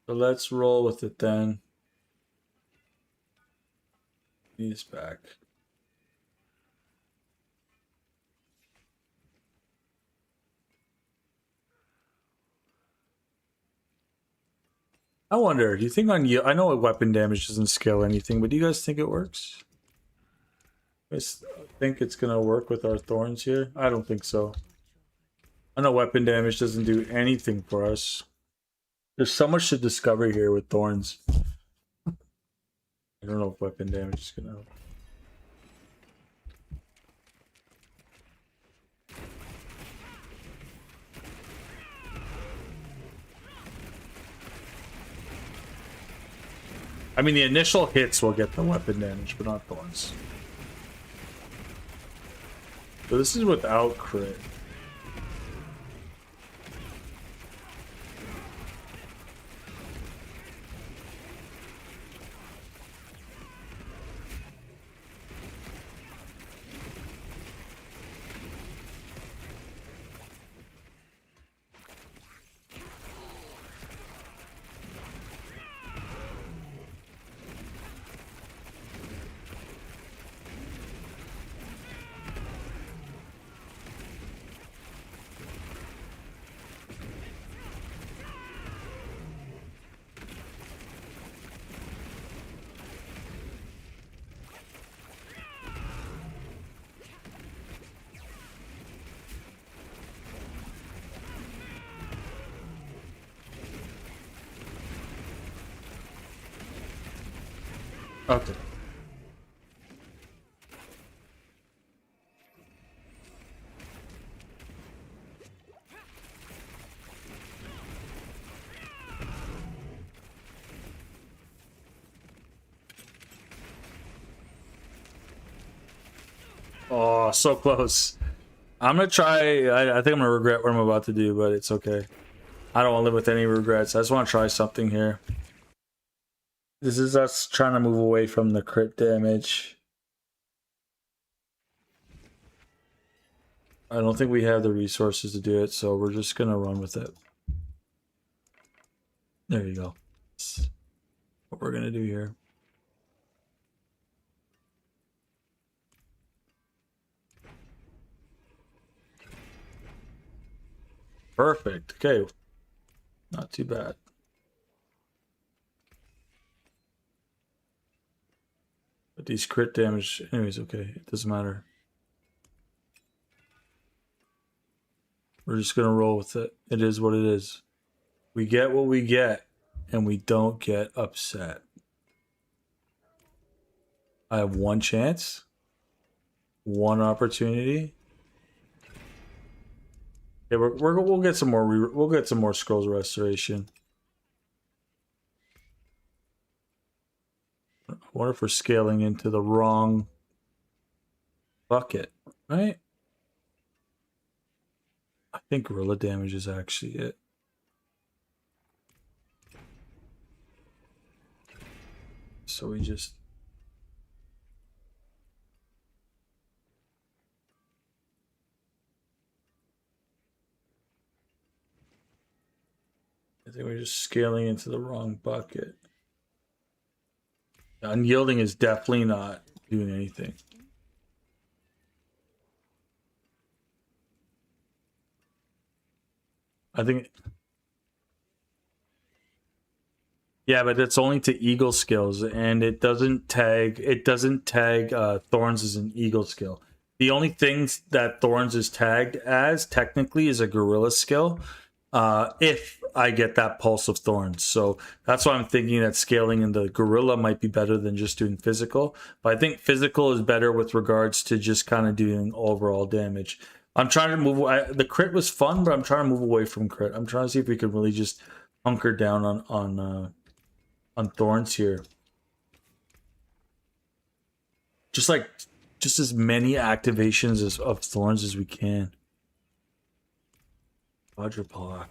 So let's roll with it then. He's back. I wonder, do you think on you? I know weapon damage doesn't scale anything, but do you guys think it works? You guys think it's gonna work with our thorns here? I don't think so. I know weapon damage doesn't do anything for us. There's so much to discover here with thorns. I don't know if weapon damage is gonna help. I mean, the initial hits will get the weapon damage, but not thorns. So this is without crit. Okay. Oh, so close. I'm gonna try. I think I'm gonna regret what I'm about to do, but it's okay. I don't want to live with any regrets. I just want to try something here. This is us trying to move away from the crit damage. I don't think we have the resources to do it, so we're just gonna run with it. There you go. That's what we're gonna do here. Perfect. Okay. Not too bad. But these crit damage, anyways, okay. It doesn't matter. We're just gonna roll with it. It is what it is. We get what we get, and we don't get upset. I have one chance, one opportunity. Yeah, we'll get some more. We'll get some more scrolls of restoration. I wonder if we're scaling into the wrong bucket, right? I think gorilla damage is actually it. So we just... I think we're just scaling into the wrong bucket. Unyielding is definitely not doing anything. I think... Yeah, but it's only to eagle skills, and it doesn't tag Thorns as an eagle skill. The only things that Thorns is tagged as technically is a gorilla skill. If I get that pulse of thorns. So that's why I'm thinking that scaling in the gorilla might be better than just doing physical. But I think physical is better with regards to just kind of doing overall damage. I'm trying to move. The crit was fun, but I'm trying to move away from crit. I'm trying to see if we can really just hunker down on thorns here. Just as many activations of thorns as we can. Quadruplock.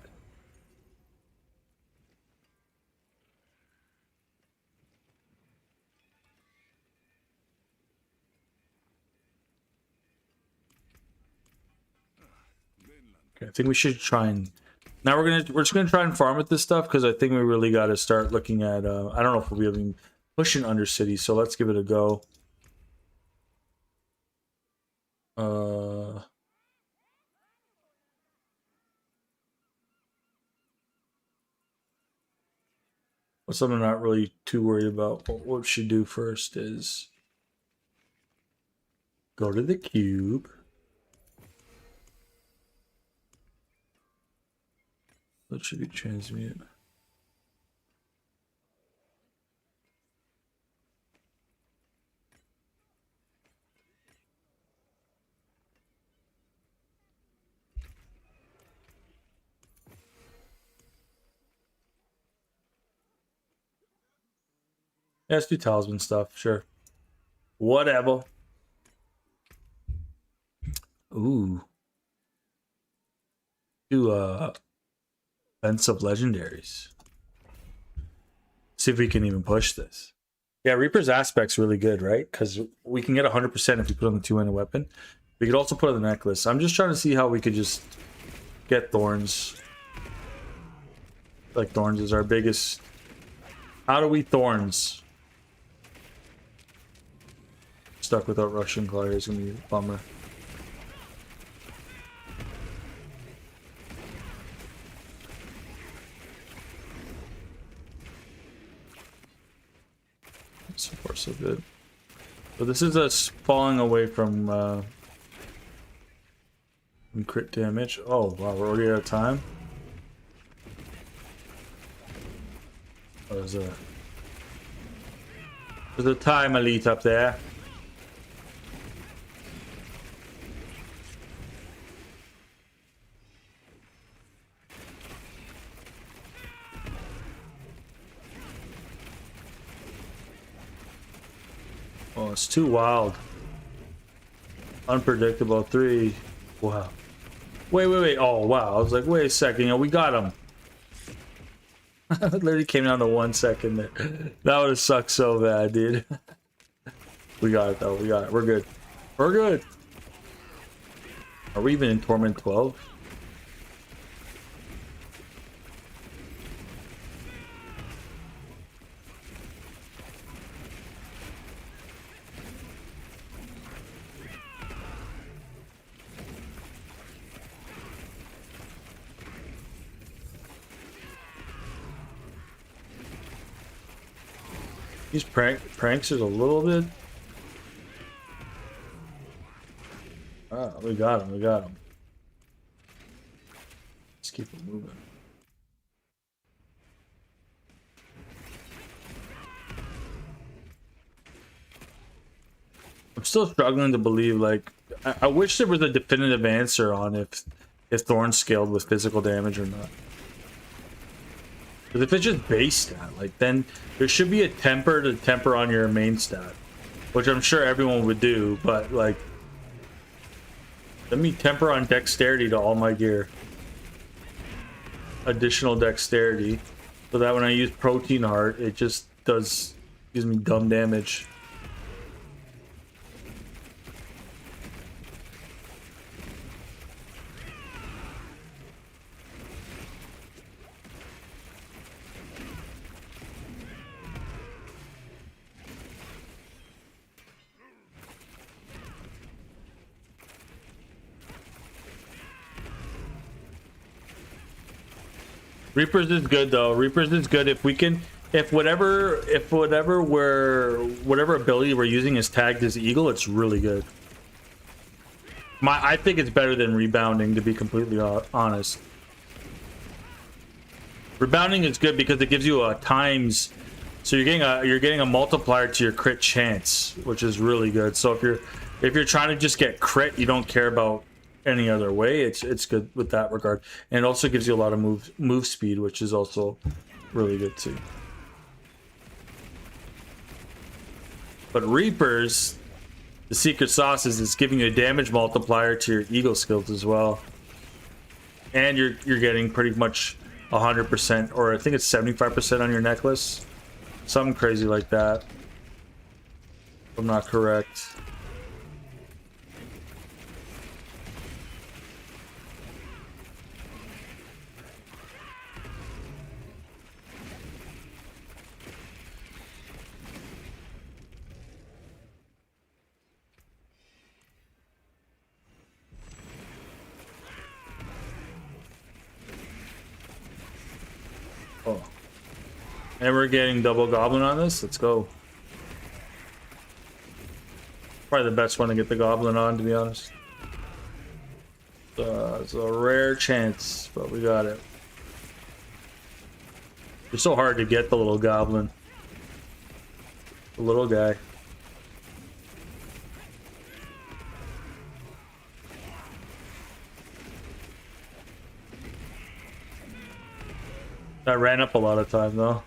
Okay, I think we should try and now we're just gonna try and farm with this stuff because I think we really got to start looking at. I don't know if we'll be able to push an Undercity, so let's give it a go. What's something I'm not really too worried about. What we should do first is go to the cube. That should be transmute. Yeah, let's do talisman stuff, sure. Whatever. Ooh. Do Fence of Legendaries. See if we can even push this. Yeah, Reaper's Aspect's really good, right? Because we can get 100% if we put on the two-handed weapon. We could also put on the necklace. I'm just trying to see how we could just get Thorns. Like Thorns is our biggest. How do we Thorns? Stuck without Russian Claw is gonna be a bummer. So far, so good. So this is us falling away from crit damage. Oh wow, we're already out of time. Oh, there's a time elite up there. Oh, it's too wild. Unpredictable. 3. Wow. Wait. Oh, wow. I was like, wait a second. You know, we got him. It literally came down to 1 second there. That would have sucked so bad, dude. We got it, though. We got it. We're good. We're good. Are we even in Torment 12? These pranks is a little bit. Ah, we got him. We got him. Let's keep it moving. I'm still struggling to believe. Like, I wish there was a definitive answer on if Thorn scaled with physical damage or not. Because if it's just base stat, like then there should be a temper to temper on your main stat, which I'm sure everyone would do. But like, let me temper on dexterity to all my gear. Additional dexterity, so that when I use protein heart, it just gives me dumb damage. Reapers is good though. Reapers is good if we can, whatever ability we're using is tagged as Eagle, it's really good. I think it's better than rebounding, to be completely honest. Rebounding is good because it gives you a times, so you're getting a multiplier to your crit chance, which is really good. So if you're trying to just get crit, you don't care about any other way. It's good with that regard, and it also gives you a lot of move speed, which is also really good too. But Reapers, the secret sauce is it's giving you a damage multiplier to your eagle skills as well, and you're getting pretty much 100%, or I think it's 75% on your necklace, something crazy like that, if I'm not correct. Oh. And we're getting double goblin on this. Let's go. Probably the best one to get the goblin on, to be honest. It's a rare chance, but we got it. It's so hard to get the little goblin. The little guy. That ran up a lot of time though.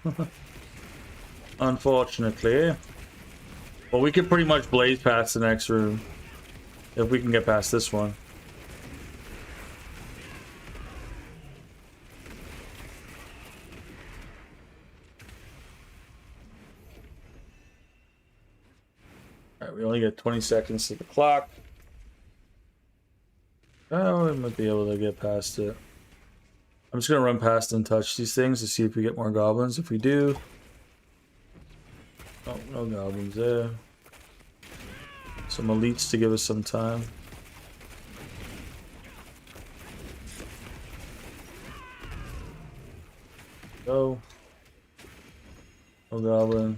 Unfortunately. Well, we could pretty much blaze past the next room if we can get past this one. Alright, we only get 20 seconds to the clock. Oh, we might be able to get past it. I'm just gonna run past and touch these things to see if we get more goblins. If we do, oh, no goblins there. Some elites to give us some time. Go. No goblin.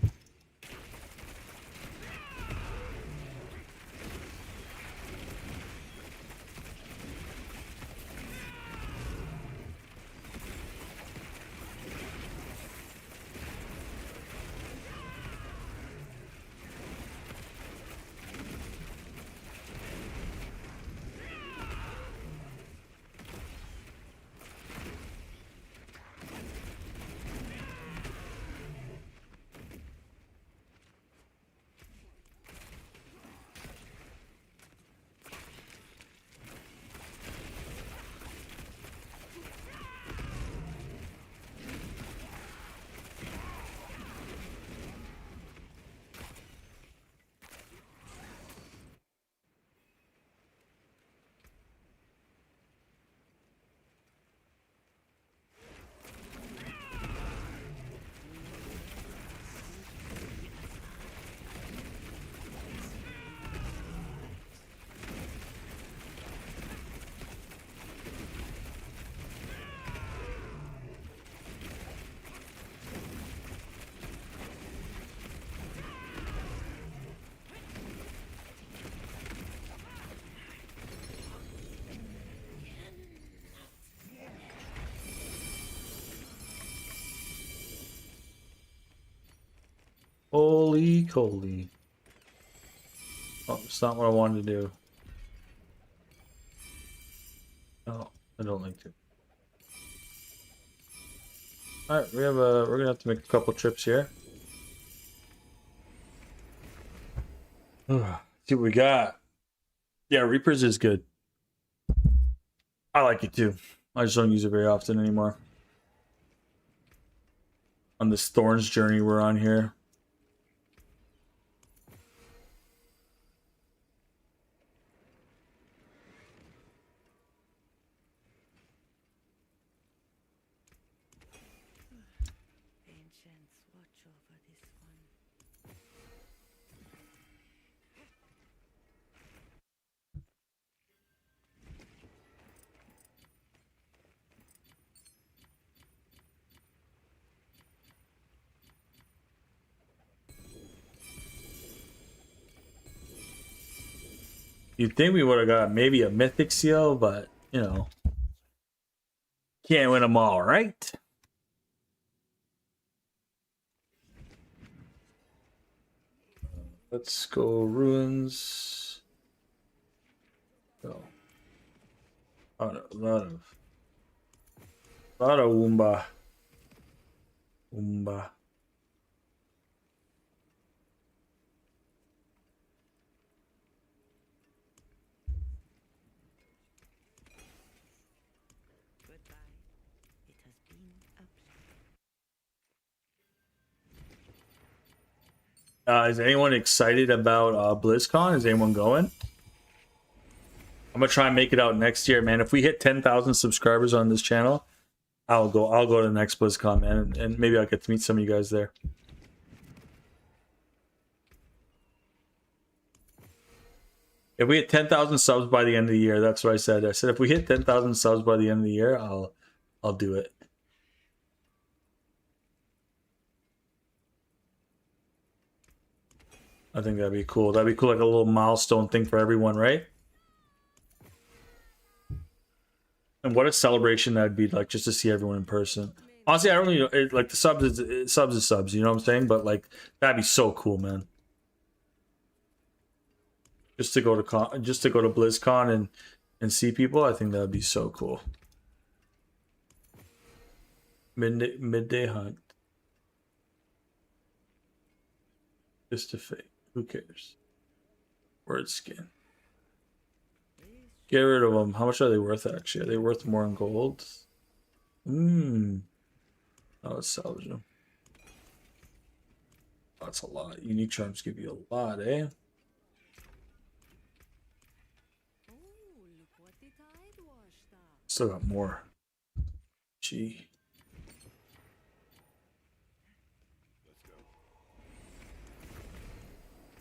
Holy coly. Oh, it's not what I wanted to do. Oh, I don't like it. Alright, we're gonna have to make a couple trips here. See what we got. Yeah, Reapers is good. I like it too. I just don't use it very often anymore. On this Thorns journey we're on here. Ancients, watch over this one. You'd think we would have got maybe a mythic seal, but you know, can't win them all, right? Let's go ruins. Go. Oh, no, a lot of Wumba. Wumba. Goodbye. It has been a pleasure. Is anyone excited about BlizzCon? Is anyone going? I'm gonna try and make it out next year, man. If we hit 10,000 subscribers on this channel, I'll go. I'll go to the next BlizzCon, man, and maybe I'll get to meet some of you guys there. If we hit 10,000 subs by the end of the year, that's what I said. I said if we hit 10,000 subs by the end of the year, I'll do it. I think that'd be cool. That'd be cool, like a little milestone thing for everyone, right? And what a celebration that'd be, like, just to see everyone in person. Honestly, I don't really like the subs. Subs is subs. You know what I'm saying? But like, that'd be so cool, man. Just to go to BlizzCon and see people. I think that'd be so cool. Midday hunt. Just a fake. Who cares? Word skin. Get rid of them. How much are they worth, actually? Are they worth more in gold? Oh, let's salvage them. That's a lot. Unique charms give you a lot, eh? Oh, look what the tide washed up. Still got more. Gee.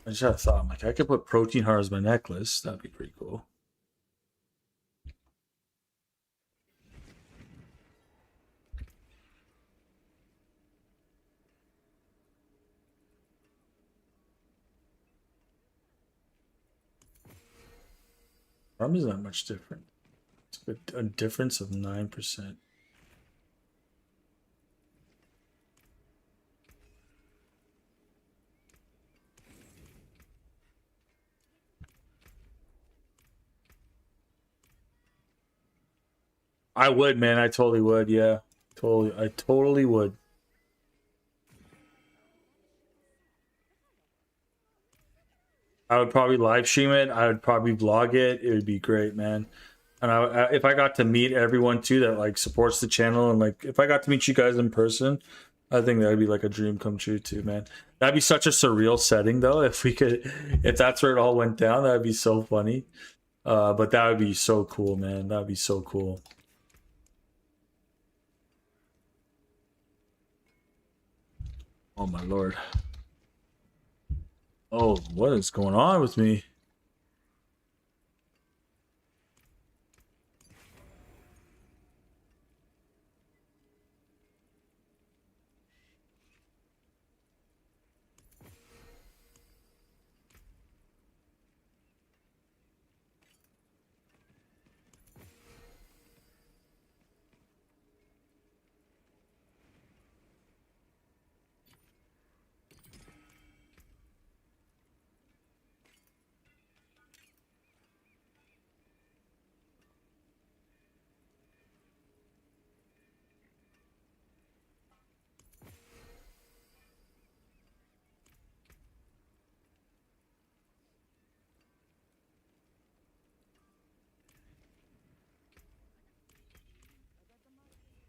I just had a thought. I'm like, I could put protein heart as my necklace. That'd be pretty cool. Arm is not much different. It's a difference of 9%. I would, man. I totally would. Yeah, totally. I totally would. I would probably live stream it. I would probably vlog it. It would be great, man. And if I got to meet everyone too that like supports the channel, and like if I got to meet you guys in person, I think that'd be like a dream come true too, man. That'd be such a surreal setting though. If we could, if that's where it all went down, that'd be so funny. But that would be so cool, man. That'd be so cool. Oh my lord. Oh, what is going on with me?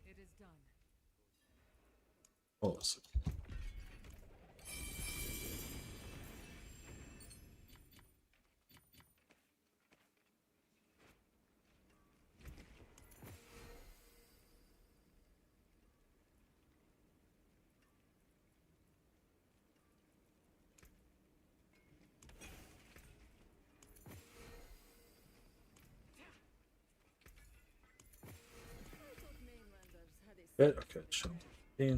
It is done. Oh, okay, show. Yeah,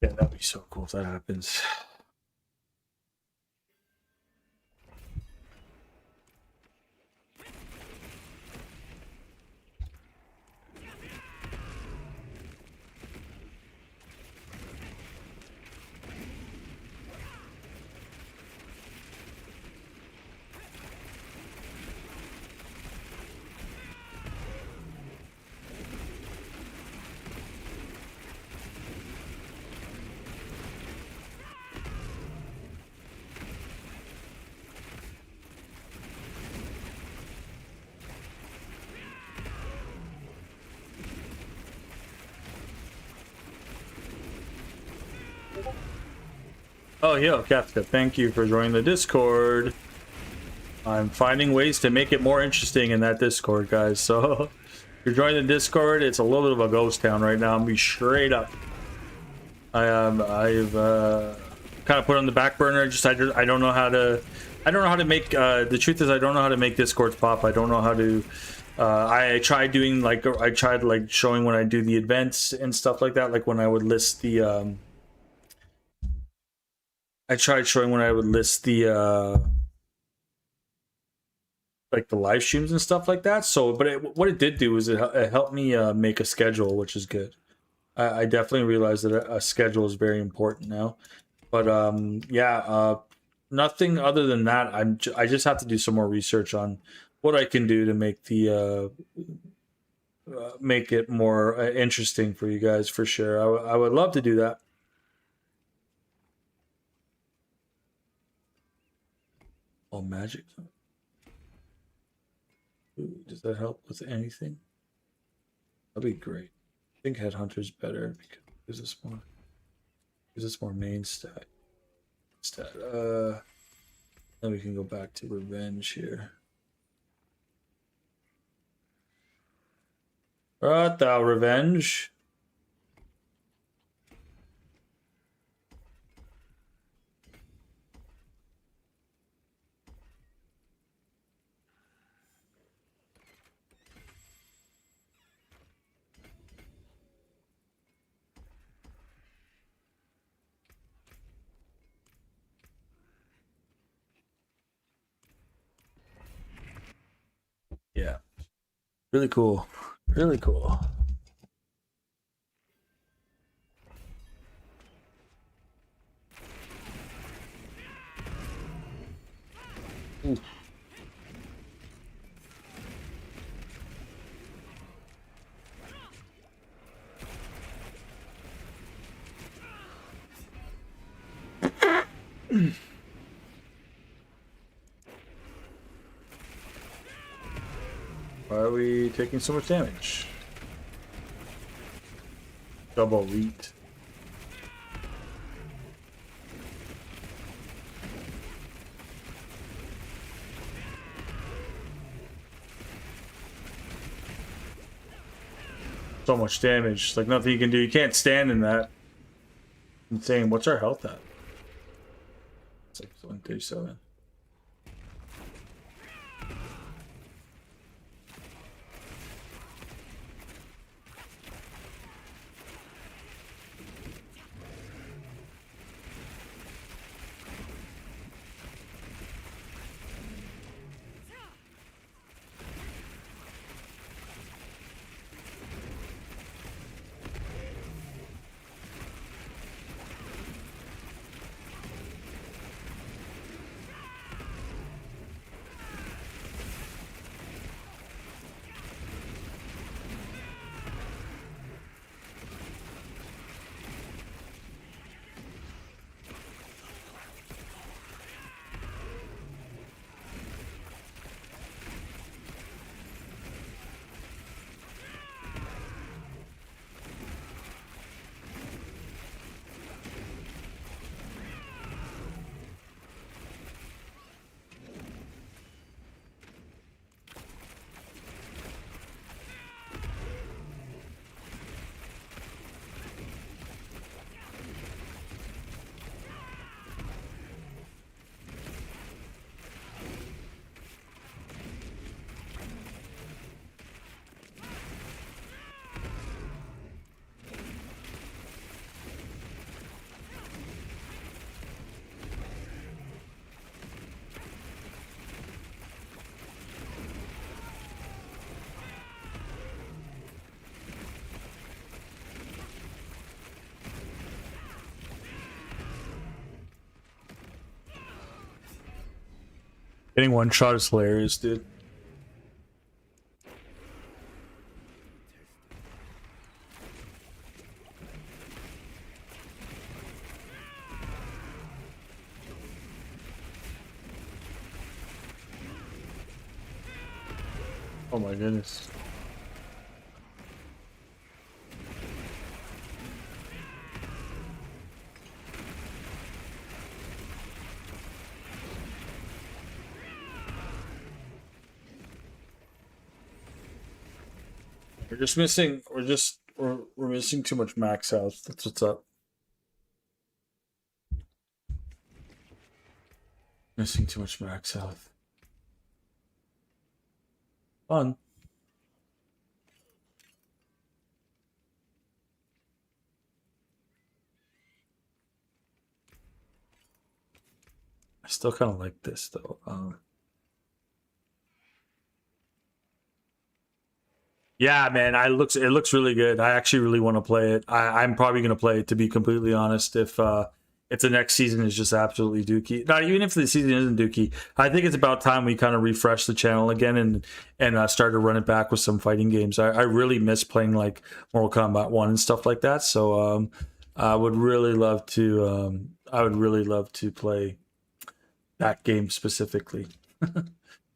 that'd be so cool if that happens. Oh, yo, Kafka, thank you for joining the Discord. I'm finding ways to make it more interesting in that Discord, guys. So, if you're joining the Discord, it's a little bit of a ghost town right now. I'm gonna be straight up. I've kind of put it on the back burner. I don't know how to. I don't know how to make. The truth is, I don't know how to make Discords pop. I don't know how to. I tried doing like showing when I do the events and stuff like that. Like when I would list the. I tried showing when I would list the. Like the live streams and stuff like that. So, but what it did do is it helped me make a schedule, which is good. I definitely realized that a schedule is very important now. But yeah, nothing other than that. I just have to do some more research on what I can do to make the make it more interesting for you guys for sure. I would love to do that. Oh, magic. Ooh, does that help with anything? That'd be great. I think Headhunter's better because gives us more main stat. Then we can go back to revenge here. Art thou revenge? Yeah. Really cool. Really cool. Ooh. Why are we taking so much damage? Double wheat. So much damage. Like nothing you can do. You can't stand in that. Insane. What's our health at? It's like 137. Getting one shot is hilarious, dude. Oh my goodness. We're just missing. We're missing too much max health. That's what's up. Missing too much max health. Fun. I still kind of like this though. Yeah, man, it looks really good. I actually really want to play it. I'm probably gonna play it, to be completely honest. If the next season is just absolutely dookie. Not even if the season isn't dookie. I think it's about time we kind of refresh the channel again and start to run it back with some fighting games. I really miss playing like Mortal Kombat 1 and stuff like that. So I would really love to play that game specifically.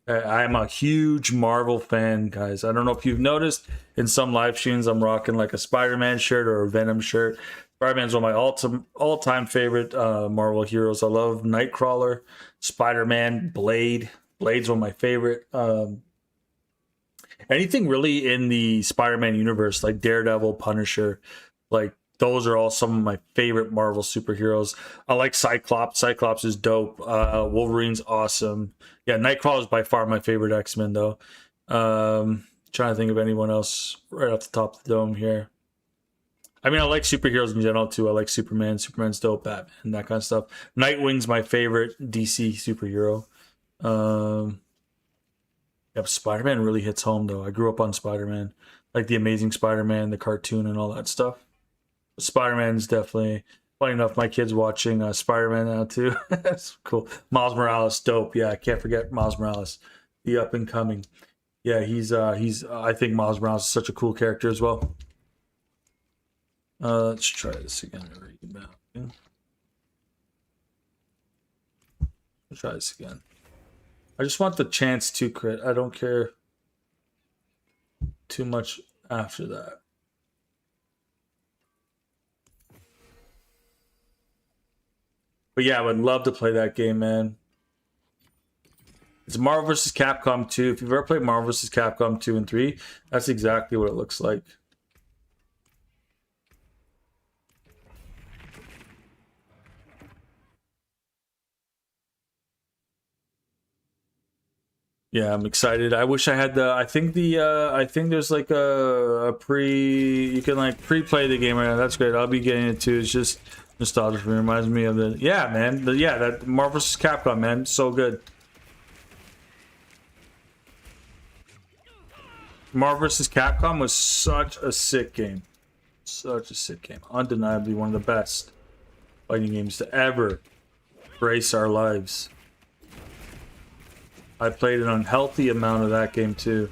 I'm a huge Marvel fan, guys. I don't know if you've noticed in some live streams, I'm rocking like a Spider-Man shirt or a Venom shirt. Spider-Man's one of my all-time favorite Marvel heroes. I love Nightcrawler, Spider-Man, Blade. Blade's one of my favorite. Anything really in the Spider-Man universe, like Daredevil, Punisher, like those are all some of my favorite Marvel superheroes. I like Cyclops. Cyclops is dope. Wolverine's awesome. Yeah, Nightcrawler is by far my favorite X-Men, though. Trying to think of anyone else right off the top of the dome here. I mean, I like superheroes in general, too. I like Superman. Superman's dope, Batman, that kind of stuff. Nightwing's my favorite DC superhero. Yep, Spider-Man really hits home, though. I grew up on Spider-Man. Like the Amazing Spider-Man, the cartoon, and all that stuff. Spider-Man's definitely funny enough. My kid's watching Spider-Man now too. That's cool. Miles Morales, dope. Yeah, I can't forget Miles Morales, the up and coming. Yeah, he's. I think Miles Morales is such a cool character as well. Let's try this again. Let's try this again. I just want the chance to crit. I don't care too much after that. But yeah, I would love to play that game, man. It's Marvel vs. Capcom 2. If you've ever played Marvel vs. Capcom 2 and 3, that's exactly what it looks like. Yeah, I'm excited. I wish I had the. I think there's like a pre. You can like pre-play the game right now. That's great. I'll be getting it too. It's just nostalgic. It reminds me of the. Yeah, man. That Marvel vs. Capcom, man, so good. Marvel vs. Capcom was such a sick game. Such a sick game. Undeniably one of the best fighting games to ever grace our lives. I played an unhealthy amount of that game too.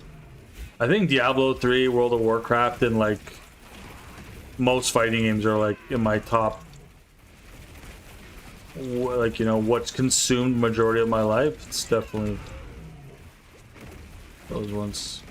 I think Diablo 3, World of Warcraft, and like most fighting games are like in my top, like, you know, what's consumed majority of my life. It's definitely those ones.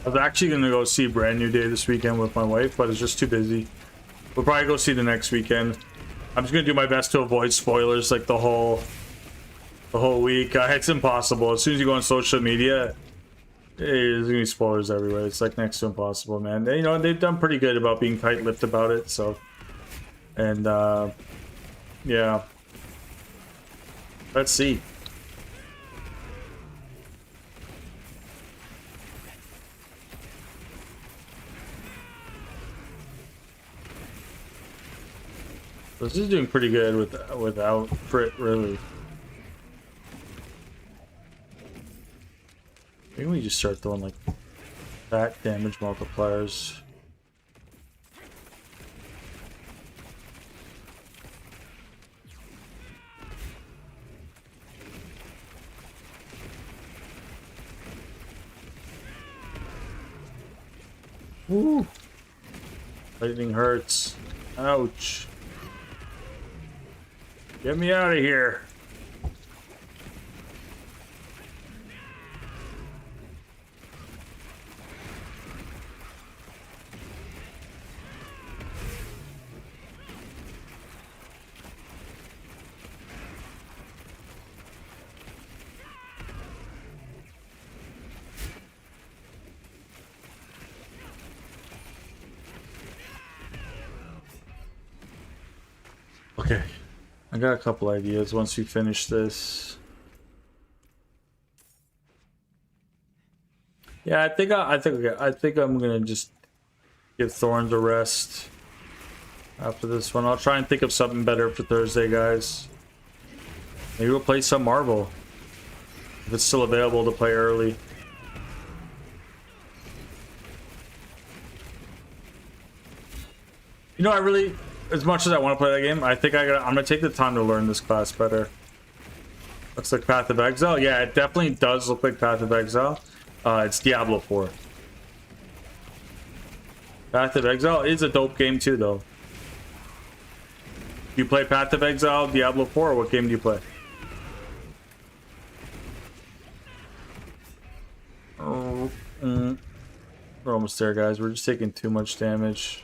I was actually gonna go see Brand New Day this weekend with my wife, but it's just too busy. We'll probably go see the next weekend. I'm just gonna do my best to avoid spoilers like the whole week. It's impossible. As soon as you go on social media, there's gonna be spoilers everywhere. It's like next to impossible, man. You know, they've done pretty good about being tight-lipped about it. So, and yeah, let's see. This is doing pretty good without crit, really. Maybe we just start throwing like back damage multipliers. Woo! Lightning hurts. Ouch. Get me out of here. Okay. I got a couple ideas once we finish this. Yeah, I think I'm gonna just give Thorns a rest after this one. I'll try and think of something better for Thursday, guys. Maybe we'll play some Marvel if it's still available to play early. You know, I really, as much as I want to play that game, I think I'm gonna take the time to learn this class better. Looks like Path of Exile. Yeah, it definitely does look like Path of Exile. It's Diablo 4. Path of Exile is a dope game too, though. You play Path of Exile, Diablo 4, or what game do you play? Oh, we're almost there, guys. We're just taking too much damage.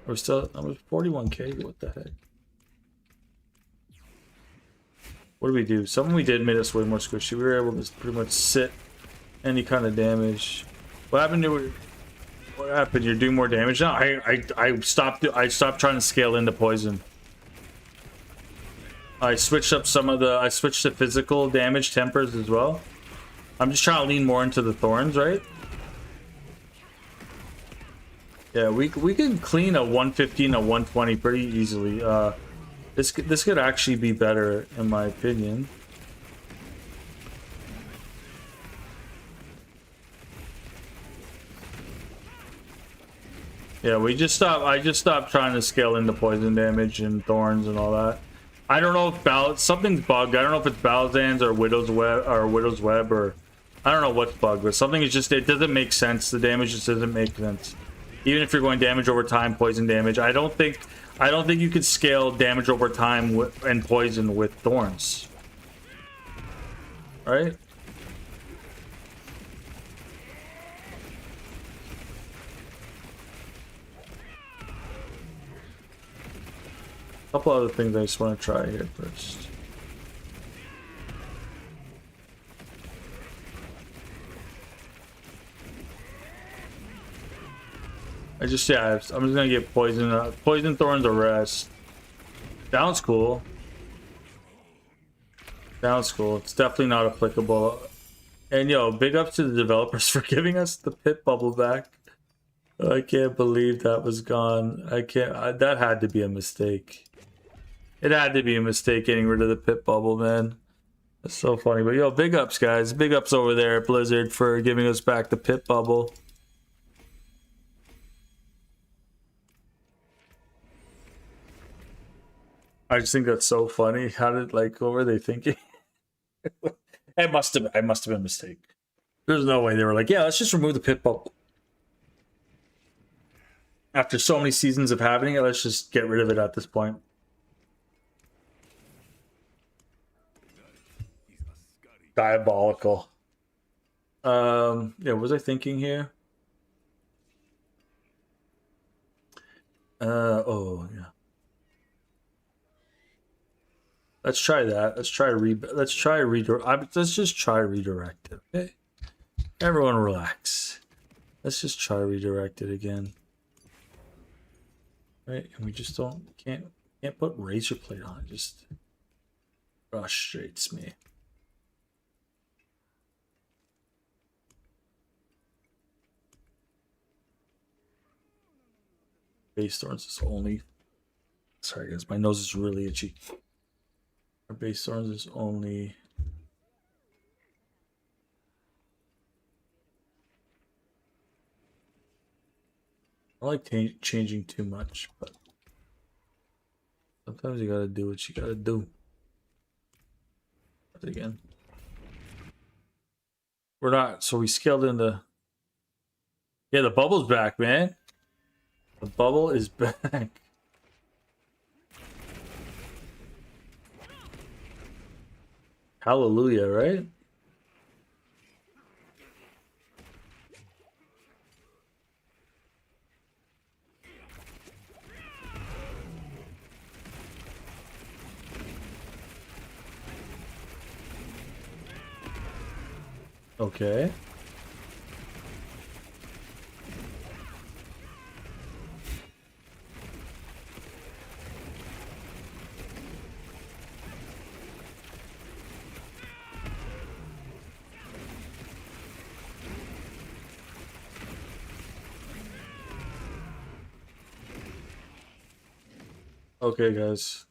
We're still, I'm 41k. What the heck? What did we do? Something we did made us way more squishy. We were able to pretty much sit any kind of damage. What happened to? What happened? You're doing more damage now. I stopped. I stopped trying to scale into poison. I switched up some of the. I switched to physical damage tempers as well. I'm just trying to lean more into the thorns, right? Yeah, we can clean a 115, a 120 pretty easily. This could actually be better in my opinion. Yeah, we just stopped. I just stopped trying to scale into poison damage and thorns and all that. I don't know if something's bugged. I don't know if it's Balazan's or Widow's Web or I don't know what's bugged, but something is just, it doesn't make sense. The damage just doesn't make sense. Even if you're going damage over time, poison damage, I don't think you could scale damage over time and poison with thorns. Right? A couple other things I just want to try here first. I'm just gonna give poison thorns a rest. Sounds cool. Sounds cool. It's definitely not applicable. And yo, big ups to the developers for giving us the pit bubble back. I can't believe that was gone. That had to be a mistake. It had to be a mistake getting rid of the pit bubble, man. That's so funny. But yo, big ups, guys. Big ups over there at Blizzard for giving us back the pit bubble. I just think that's so funny. How did, like, what were they thinking? I must have been a mistake. There's no way they were like, yeah, let's just remove the pit bubble. After so many seasons of having it, let's just get rid of it at this point. Diabolical. Yeah, what was I thinking here? Oh yeah. Let's try that. Let's try redirect. Let's just try redirect it. Okay. Everyone relax. Let's just try redirect it again. Right, and we just can't put razor plate on it. Just frustrates me. Base thorns is only. Sorry guys, my nose is really itchy. Our base thorns is only. I like changing too much, but sometimes you gotta do what you gotta do. But again, we're not. So we scaled into. Yeah, the bubble's back, man. The bubble is back. Hallelujah, right? Okay. Okay, guys.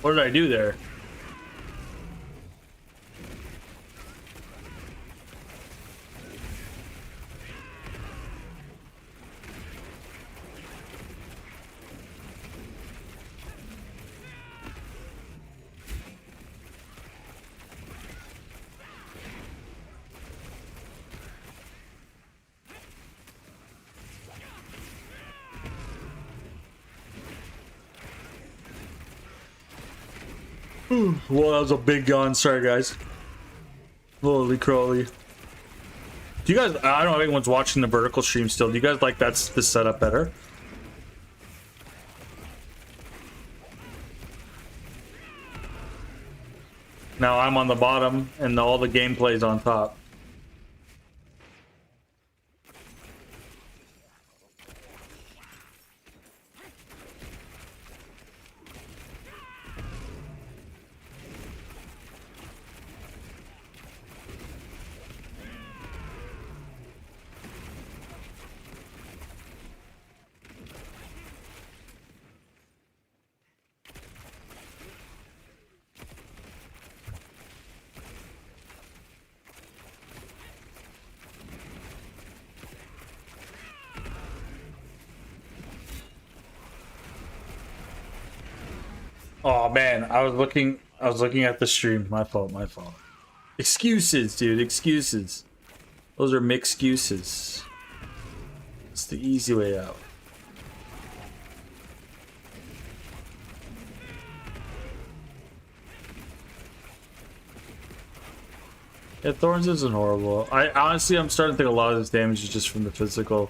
What did I do there? Well, that was a big gun. Sorry, guys. Holy crawly. Do you guys? I don't know if anyone's watching the vertical stream still. Do you guys like the setup better? Now I'm on the bottom, and all the gameplay's on top. Oh man, I was looking at the stream. My fault. Excuses, dude, excuses. Those are mixed excuses. It's the easy way out. Yeah, Thorns isn't horrible. I'm starting to think a lot of this damage is just from the physical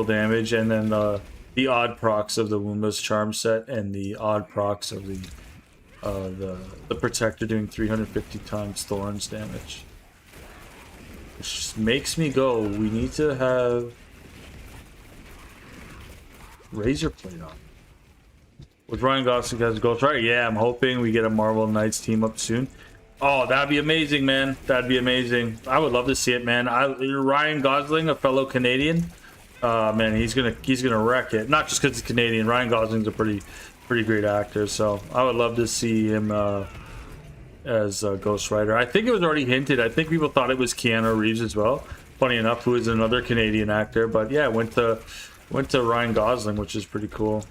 damage, and then the odd procs of the WUMBA's charm set, and the odd procs of the protector doing 350 times Thorns damage, which just makes me go, we need to have razor plate on. With Ryan Gosling as Ghost Rider, yeah, I'm hoping we get a Marvel Knights team up soon. Oh, that'd be amazing, man. That'd be amazing. I would love to see it, man. Ryan Gosling, a fellow Canadian, man, he's gonna wreck it. Not just because he's Canadian. Ryan Gosling's a pretty great actor, so I would love to see him as Ghost Rider. I think it was already hinted. I think people thought it was Keanu Reeves as well, funny enough, who is another Canadian actor. But yeah, went to Ryan Gosling, which is pretty cool.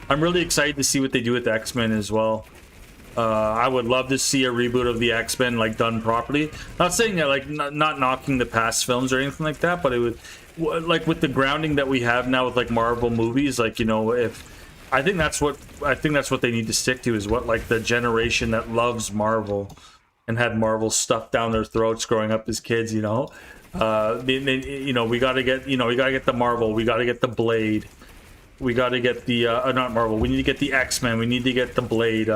I'm really excited to see what they do with the X-Men as well. I would love to see a reboot of the X-Men, like, done properly. Not saying that, like, not knocking the past films or anything like that, but it would, like, with the grounding that we have now with, like, Marvel movies, like, you know, I think that's what they need to stick to, is what, like, the generation that loves Marvel and had Marvel stuffed down their throats growing up as kids, you know. You know, we gotta get the Marvel, we gotta get the Blade, we gotta get the not Marvel, we need to get the X-Men, we need to get the Blade.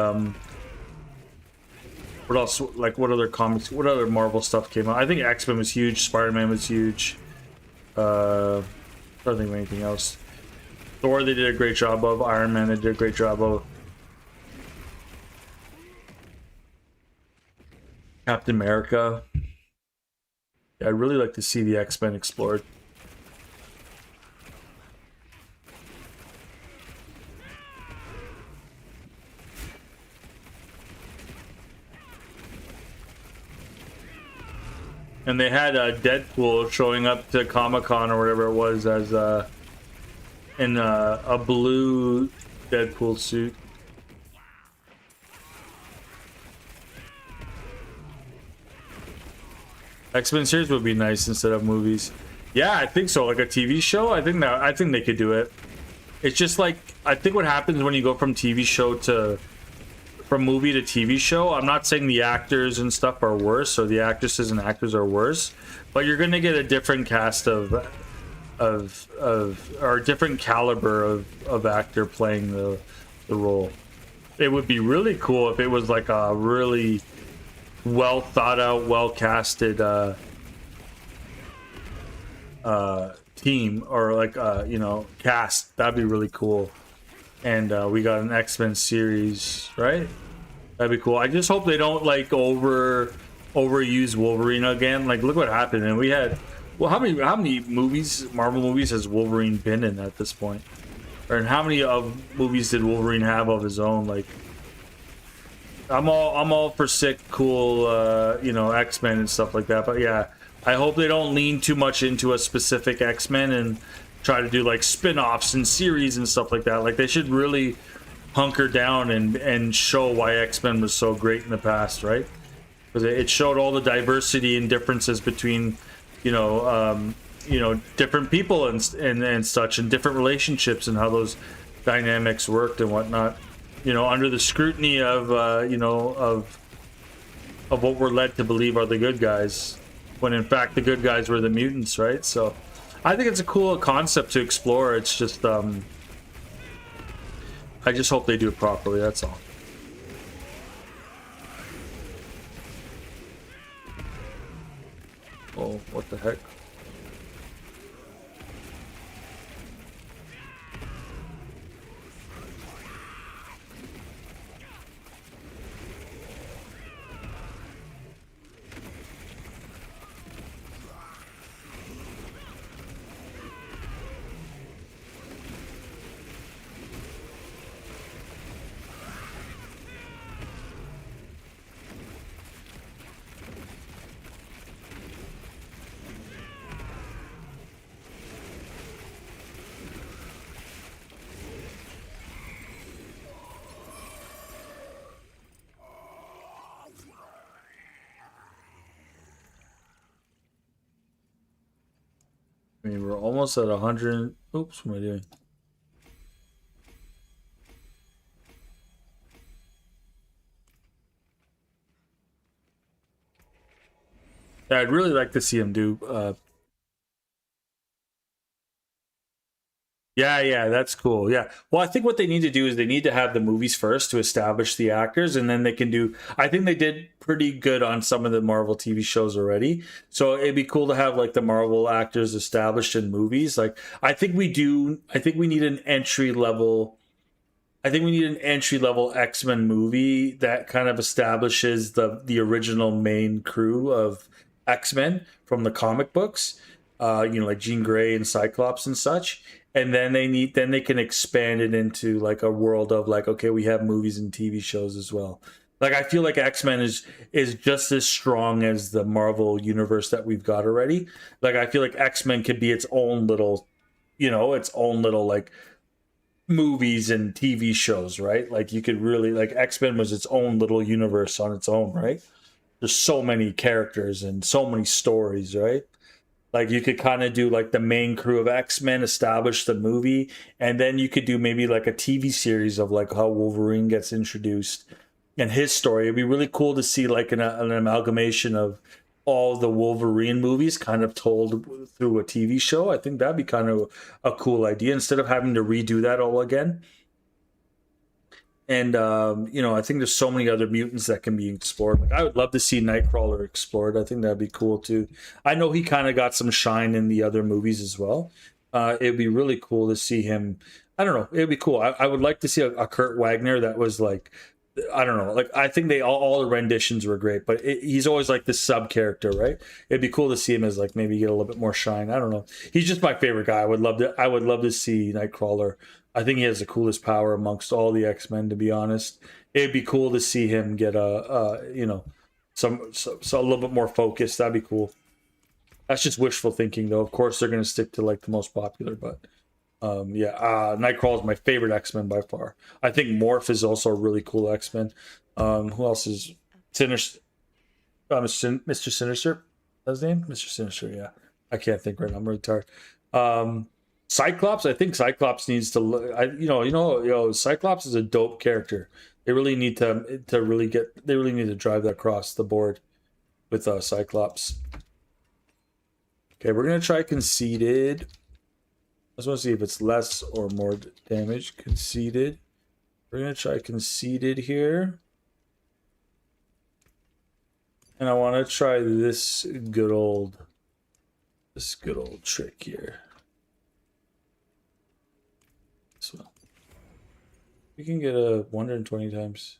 What else? Like, what other comics? What other Marvel stuff came out? I think X-Men was huge. Spider-Man was huge. I don't think of anything else. Thor, they did a great job of. Iron Man, they did a great job of. Captain America. Yeah, I'd really like to see the X-Men explored. And they had Deadpool showing up to Comic-Con or whatever it was as in a blue Deadpool suit. X-Men series would be nice instead of movies. Yeah, I think so. Like a TV show, I think they could do it. It's just like, I think what happens when you go from movie to TV show, I'm not saying the actors and stuff are worse, or the actresses and actors are worse, but you're gonna get a different cast or a different caliber of actor playing the role. It would be really cool if it was like a really well thought out, well casted team, or like you know, cast. That'd be really cool. And we got an X-Men series, right? That'd be cool. I just hope they don't like overuse Wolverine again. Like, look what happened, and we had, well, how many movies, Marvel movies, has Wolverine been in at this point? Or how many movies did Wolverine have of his own? Like, I'm all for sick, cool, you know, X-Men and stuff like that. But yeah, I hope they don't lean too much into a specific X-Men and try to do like spin-offs and series and stuff like that. Like, they should really hunker down and show why X-Men was so great in the past, right? Because it showed all the diversity and differences between, you know, different people and such, and different relationships, and how those dynamics worked and whatnot. You know, under the scrutiny of you know, of what we're led to believe are the good guys, when in fact the good guys were the mutants, right? So I think it's a cool concept to explore. It's just I just hope they do it properly, that's all. Oh, what the heck? I mean, we're almost at 100. Oops, what am I doing? Yeah, I'd really like to see him do. Yeah, that's cool. Yeah. Well, I think what they need to do is they need to have the movies first to establish the actors, and then they can do. I think they did pretty good on some of the Marvel TV shows already. So it'd be cool to have like the Marvel actors established in movies. Like, I think we do. I think we need an entry level. I think we need an entry level X-Men movie that kind of establishes the original main crew of X-Men from the comic books. You know, like Jean Grey and Cyclops and such. And then they can expand it into like a world of like, okay, we have movies and TV shows as well. Like I feel like X-Men is just as strong as the Marvel universe that we've got already. Like I feel like X-Men could be its own little, its own little like movies and TV shows, right? Like you could really like X-Men was its own little universe on its own, right? There's so many characters and so many stories, right? Like you could kind of do like the main crew of X-Men, establish the movie, and then you could do maybe like a TV series of like how Wolverine gets introduced and his story. It'd be really cool to see like an amalgamation of all the Wolverine movies kind of told through a TV show. I think that'd be kind of a cool idea instead of having to redo that all again. And I think there's so many other mutants that can be explored. Like I would love to see Nightcrawler explored. I think that'd be cool too. I know he kind of got some shine in the other movies as well. It'd be really cool to see him. I don't know. It'd be cool. I would like to see a Kurt Wagner that was like, I don't know. Like I think they all the renditions were great, but he's always like this sub character, right? It'd be cool to see him as like maybe get a little bit more shine. I don't know. He's just my favorite guy. I would love to see Nightcrawler. I think he has the coolest power amongst all the X-Men, to be honest. It'd be cool to see him get some a little bit more focused. That'd be cool. That's just wishful thinking, though. Of course, they're going to stick to like the most popular, but Nightcrawler is my favorite X-Men by far. I think Morph is also a really cool X-Men. Who else is Sinister? Mr. Sinister. That's his name, Mr. Sinister. Yeah, I can't think right now. I'm really tired. Cyclops. I think Cyclops needs to. Cyclops is a dope character. They really need to really get. They really need to drive that across the board with Cyclops. Okay, we're gonna try Conceited. I just want to see if it's less or more damage. Conceited. We're gonna try Conceited here, and I want to try this good old trick here. This one. We can get a 120 times.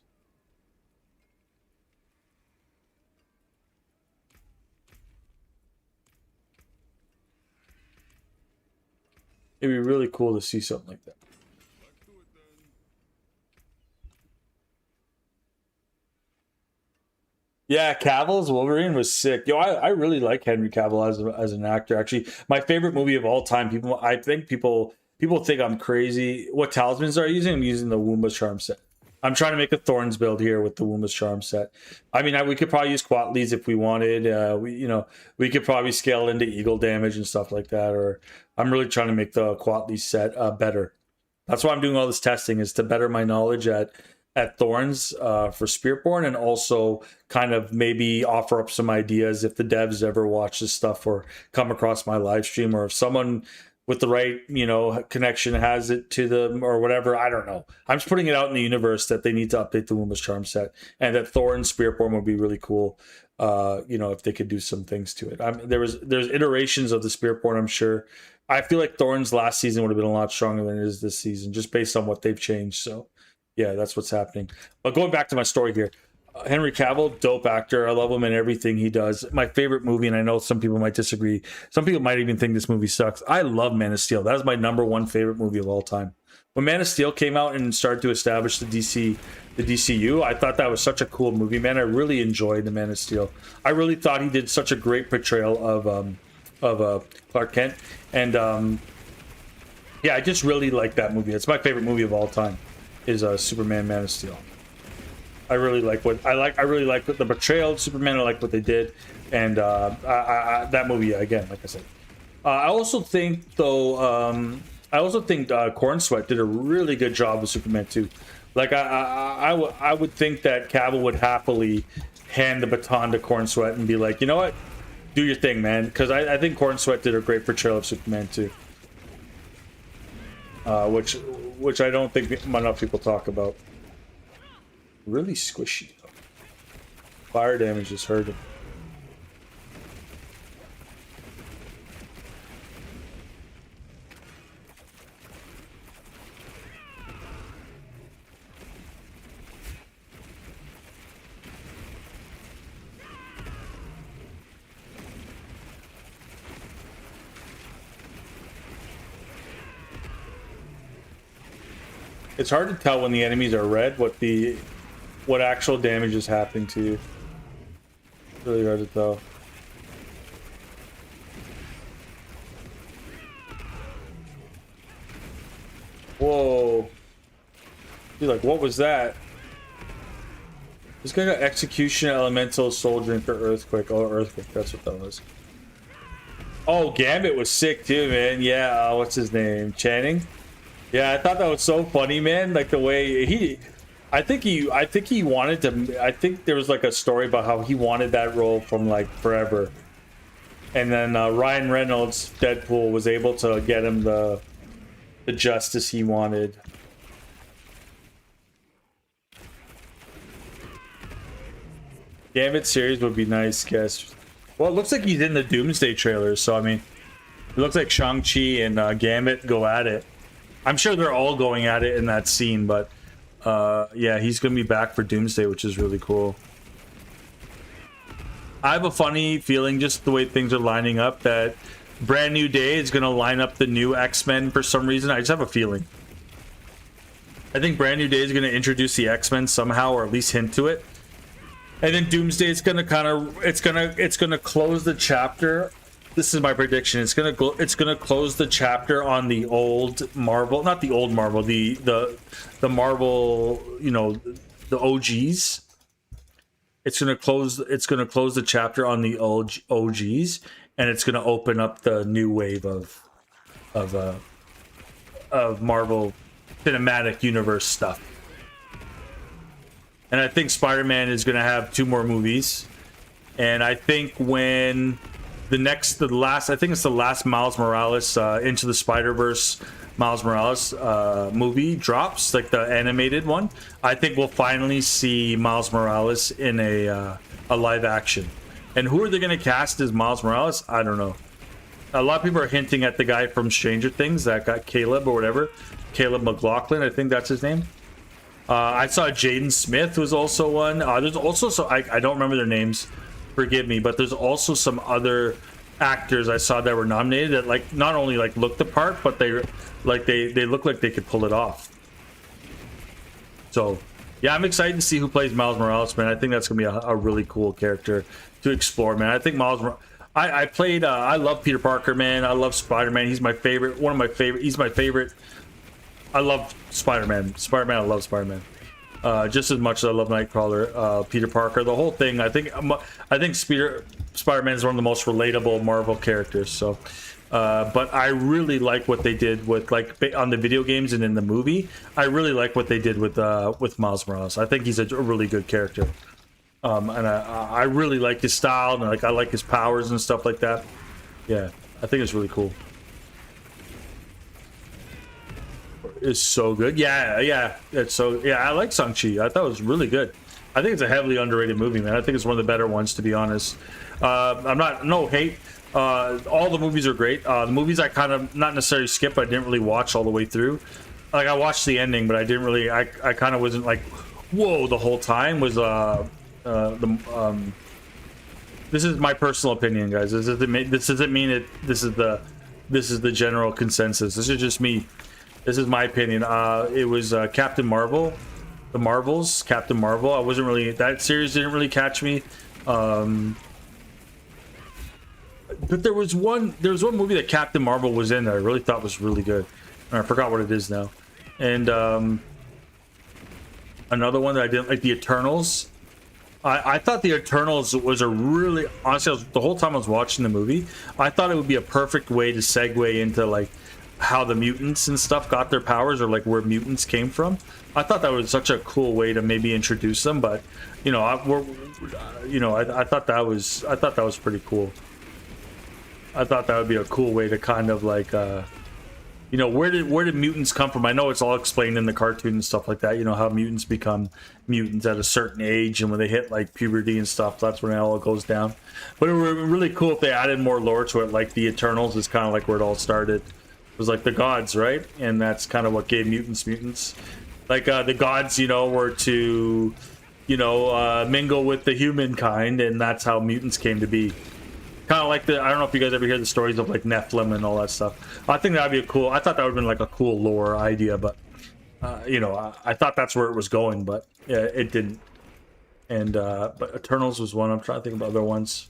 It'd be really cool to see something like that. Yeah, Cavill's Wolverine was sick. I really like Henry Cavill as an actor. Actually, my favorite movie of all time. I think people think I'm crazy. What talismans are I using? I'm using the WUMBA charm set. I'm trying to make a Thorns build here with the WUMBA charm set. I mean, we could probably use Quatleys if we wanted. We could probably scale into eagle damage and stuff like that. Or I'm really trying to make the Quatley set better. That's why I'm doing all this testing, is to better my knowledge at Thorns for Spiritborn, and also kind of maybe offer up some ideas if the devs ever watch this stuff or come across my live stream, or if someone with the right connection has it to them or whatever. I don't know. I'm just putting it out in the universe that they need to update the WUMBA's charm set, and that Thorns Spiritborn would be really cool. If they could do some things to it. There's iterations of the Spiritborn, I'm sure. I feel like Thorns last season would have been a lot stronger than it is this season, just based on what they've changed. So yeah, that's what's happening. But going back to my story here, Henry Cavill, dope actor. I love him in everything he does. My favorite movie, and I know some people might disagree. Some people might even think this movie sucks. I love Man of Steel. That is my #1 favorite movie of all time. When Man of Steel came out and started to establish the DCU, I thought that was such a cool movie, man. I really enjoyed the Man of Steel. I really thought he did such a great portrayal of Clark Kent, and I just really like that movie. It's my favorite movie of all time. Is Superman Man of Steel. I really like the portrayal of Superman. I like what they did, and that movie again, like I said. I also think Corn Sweat did a really good job with Superman too. Like I would think that Cavill would happily hand the baton to Corn Sweat and be like, you know what, do your thing, man. Because I think Corn Sweat did a great portrayal of Superman too. Which I don't think enough people talk about. Really squishy though. Fire damage is hurting. It's hard to tell when the enemies are red what the what actual damage is happening to you. It's really hard to tell. Whoa. You're like, what was that? This guy got Execution, Elemental, Soul Drinker, Earthquake. Oh, Earthquake, that's what that was. Oh, Gambit was sick too, man. Yeah, what's his name? Channing? Yeah, I thought that was so funny, man. Like the way he... I think he wanted to... I think there was like a story about how he wanted that role from like forever. And then Ryan Reynolds, Deadpool, was able to get him the justice he wanted. Gambit series would be nice, guess. Well, it looks like he's in the Doomsday trailer, so I mean, it looks like Shang-Chi and Gambit go at it. I'm sure they're all going at it in that scene, but yeah, he's gonna be back for Doomsday, which is really cool. I have a funny feeling, just the way things are lining up, that Brand New Day is gonna line up the new X-Men for some reason. I just have a feeling. I think Brand New Day is gonna introduce the X-Men somehow, or at least hint to it. And then Doomsday is gonna kind of it's gonna close the chapter. This is my prediction. It's gonna close the chapter on the old Marvel, not the old Marvel, the Marvel, you know, the OGs. It's gonna close the chapter on the old OGs, and it's gonna open up the new wave of Marvel Cinematic Universe stuff. And I think Spider-Man is going to have 2 more movies. And I think when the last Miles Morales Into the Spider-Verse Miles Morales movie drops, like the animated one, I think we'll finally see Miles Morales in a live action. And who are they going to cast as Miles Morales? I don't know. A lot of people are hinting at the guy from Stranger Things that got Caleb or whatever. Caleb McLaughlin, I think that's his name. I saw Jaden Smith was also one. There's also I don't remember their names, forgive me, but there's also some other actors I saw that were nominated that like not only like looked the part, but they look like they could pull it off. So yeah, I'm excited to see who plays Miles Morales, man. I think that's gonna be a really cool character to explore, man. I think I love Peter Parker, man. I love Spider-Man. He's my favorite, he's my favorite. I love Spider-Man. I love Spider-Man. Just as much as I love Nightcrawler, Peter Parker, the whole thing. I think Spider-Man is one of the most relatable Marvel characters. So, but I really like what they did with on the video games and in the movie. I really like what they did with Miles Morales. I think he's a really good character, and I really like his style and I like his powers and stuff like that. Yeah, I think it's really cool. Is so good. Yeah, it's so, yeah, I like Shang-Chi. I thought it was really good. I think it's a heavily underrated movie, man. I think it's one of the better ones, to be honest. No hate. All the movies are great. The movies I kind of not necessarily skip, but I didn't really watch all the way through. Like I watched the ending, but I didn't really. I kind of wasn't like, whoa, the whole time. Was this is my personal opinion, guys. This doesn't mean it. This is the general consensus. This is just me. This is my opinion. It was Captain Marvel, the Marvels, Captain Marvel. I wasn't really, that series didn't really catch me. But there was one movie that Captain Marvel was in that I really thought was really good. And I forgot what it is now. And another one that I didn't like, the Eternals. I thought the Eternals was a really, honestly, the whole time I was watching the movie, I thought it would be a perfect way to segue into like how the mutants and stuff got their powers, or like where mutants came from. I thought that was such a cool way to maybe introduce them, but you know, I thought that was pretty cool. I thought that would be a cool way to kind of like, you know, where did mutants come from? I know it's all explained in the cartoon and stuff like that. You know how mutants become mutants at a certain age, and when they hit like puberty and stuff, that's when it all goes down. But it would be really cool if they added more lore to it. Like the Eternals is kind of like where it all started. It was like the gods, right? And that's kind of what gave mutants. Like the gods, you know, were to, you know, mingle with the humankind, and that's how mutants came to be. Kind of like I don't know if you guys ever hear the stories of like Nephilim and all that stuff. I think that'd be I thought that would have been like a cool lore idea, but you know, I thought that's where it was going, but yeah, it didn't. And but Eternals was one. I'm trying to think of other ones.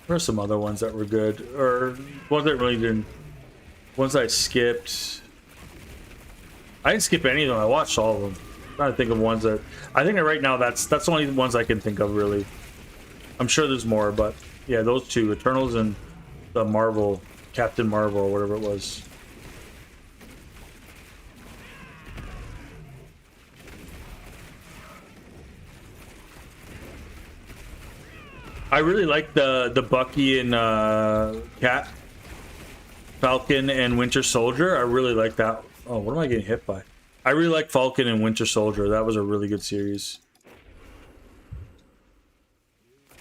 There are some other ones that were good, or ones that really didn't. Ones I skipped. I didn't skip any of them. I watched all of them. I'm trying to think of ones that I think that right now that's the only ones I can think of really. I'm sure there's more, but yeah, those two, Eternals and the Marvel, Captain Marvel or whatever it was. I really like the Bucky and Cat, Falcon and Winter Soldier. I really like that. Oh, what am I getting hit by? I really like Falcon and Winter Soldier. That was a really good series.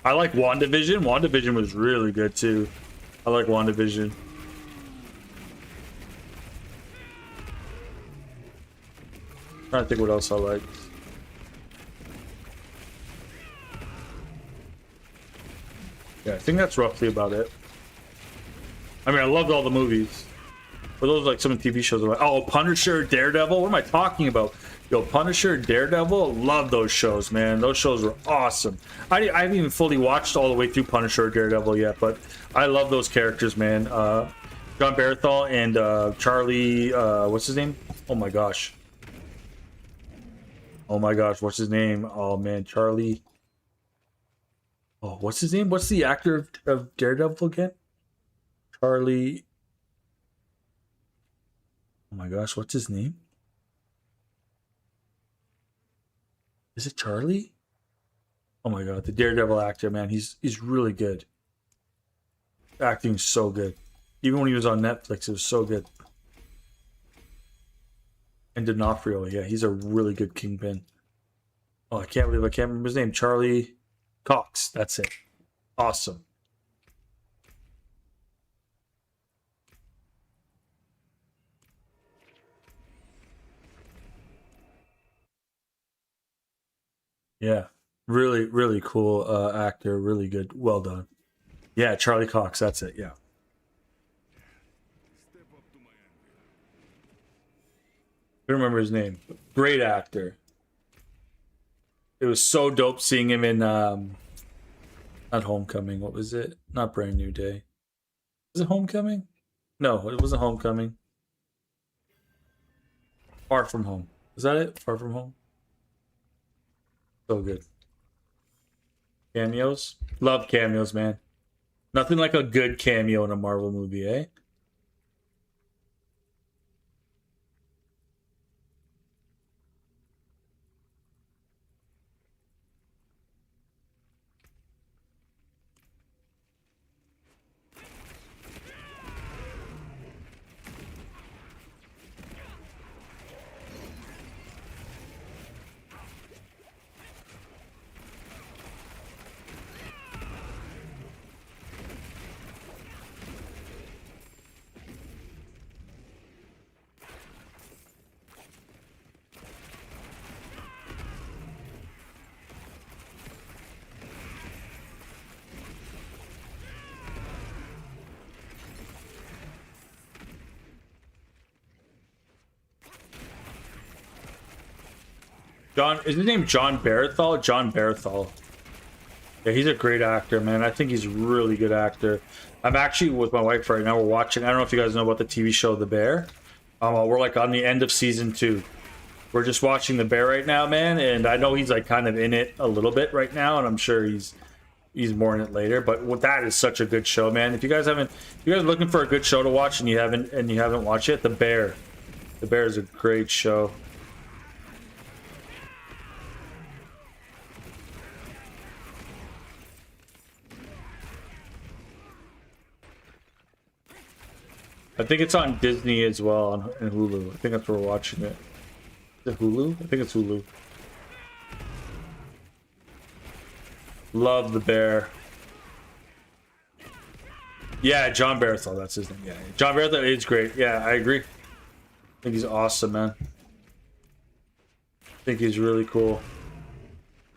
I like WandaVision. WandaVision was really good too. I like WandaVision. Trying to think what else I liked. Yeah, I think that's roughly about it. I mean, I loved all the movies. But those are like some of the TV shows. Like, oh, Punisher, Daredevil. What am I talking about? Yo, Punisher, Daredevil. Love those shows, man. Those shows were awesome. I haven't even fully watched all the way through Punisher or Daredevil yet, but I love those characters, man. John Barathol and Charlie. What's his name? Oh my gosh. Oh my gosh, what's his name? Oh man, Charlie. Oh, what's his name? What's the actor of Daredevil again? Charlie. Oh my gosh, what's his name? Is it Charlie? Oh my god, the Daredevil actor, man, he's really good. Acting so good. Even when he was on Netflix, it was so good. And D'Onofrio, yeah, he's a really good Kingpin. Oh, I can't believe I can't remember his name. Charlie Cox. That's it. Awesome. Yeah. Really, really cool actor. Really good. Well done. Yeah, Charlie Cox. That's it. Yeah. I don't remember his name. Great actor. It was so dope seeing him in not Homecoming. What was it? Not Brand New Day. Was it Homecoming? No, it wasn't Homecoming. Far From Home. Is that it? Far From Home? So good. Cameos? Love cameos, man. Nothing like a good cameo in a Marvel movie, eh? John, is his name John Barathol? John Barathol. Yeah, he's a great actor, man. I think he's a really good actor. I'm actually with my wife right now. We're watching. I don't know if you guys know about the TV show The Bear. We're like on the end of season 2. We're just watching The Bear right now, man. And I know he's like kind of in it a little bit right now, and I'm sure he's more in it later. But that is such a good show, man. If you guys are looking for a good show to watch and you haven't watched it, The Bear. The Bear is a great show. I think it's on Disney as well and Hulu. I think that's where we're watching it. Is it Hulu? I think it's Hulu. Love The Bear. Yeah, John Barathol, that's his name. Yeah, John Barathol is great. Yeah, I agree. I think he's awesome, man. I think he's really cool.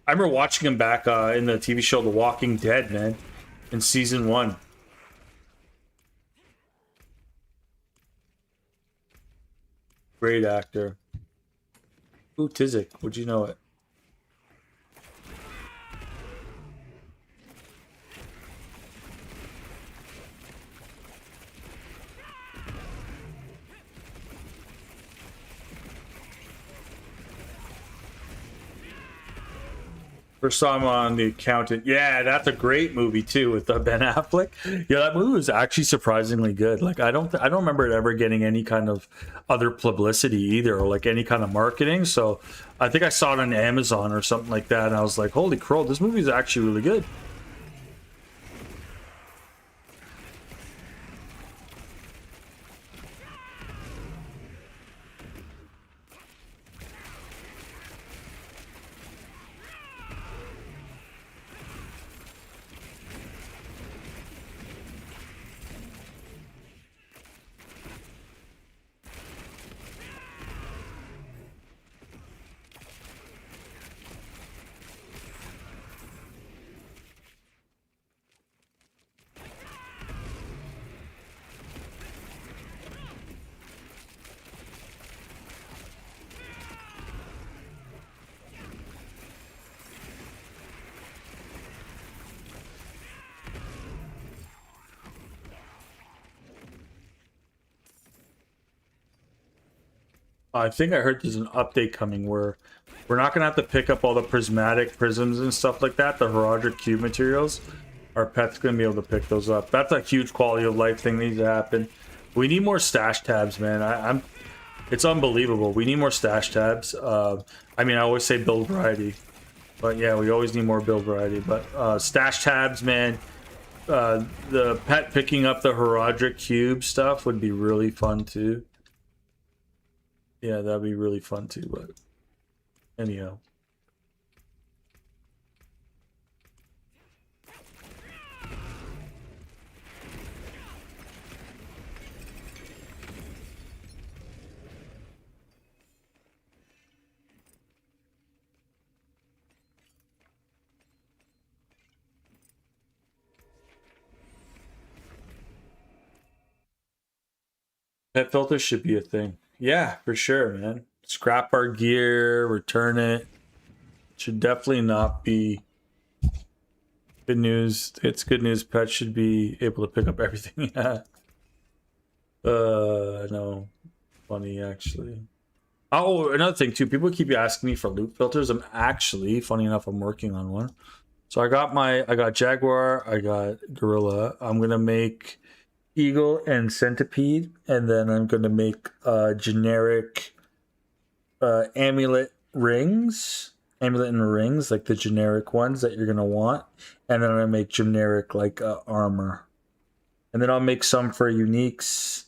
I remember watching him back in the TV show The Walking Dead, man, in season 1. Great actor. Ooh, Tizik, would you know it? First time on The Accountant. Yeah, that's a great movie too with Ben Affleck. Yeah, that movie was actually surprisingly good. Like I don't remember it ever getting any kind of other publicity either, or like any kind of marketing. So I think I saw it on Amazon or something like that, and I was like, holy crow, this movie is actually really good. I think I heard there's an update coming where we're not going to have to pick up all the prismatic prisms and stuff like that, the Heraldric Cube materials. Our pet's going to be able to pick those up. That's a huge quality of life thing that needs to happen. We need more stash tabs, man. It's unbelievable. We need more stash tabs. I mean, I always say build variety, but yeah, we always need more build variety. But stash tabs, man. The pet picking up the Heraldric Cube stuff would be really fun too. Yeah, that'd be really fun too, but anyhow. Pet filters should be a thing. Yeah, for sure, man. Scrap our gear, return it. Should definitely not be good news. It's good news. Pets should be able to pick up everything. Yeah. No. Funny, actually. Oh, another thing, too. People keep asking me for loot filters. I'm actually, funny enough, I'm working on one. So I got Jaguar, I got Gorilla. I'm going to make Eagle and Centipede, and then I'm going to make generic amulet and rings, like the generic ones that you're going to want. And then I'm going to make generic, like, armor. And then I'll make some for uniques.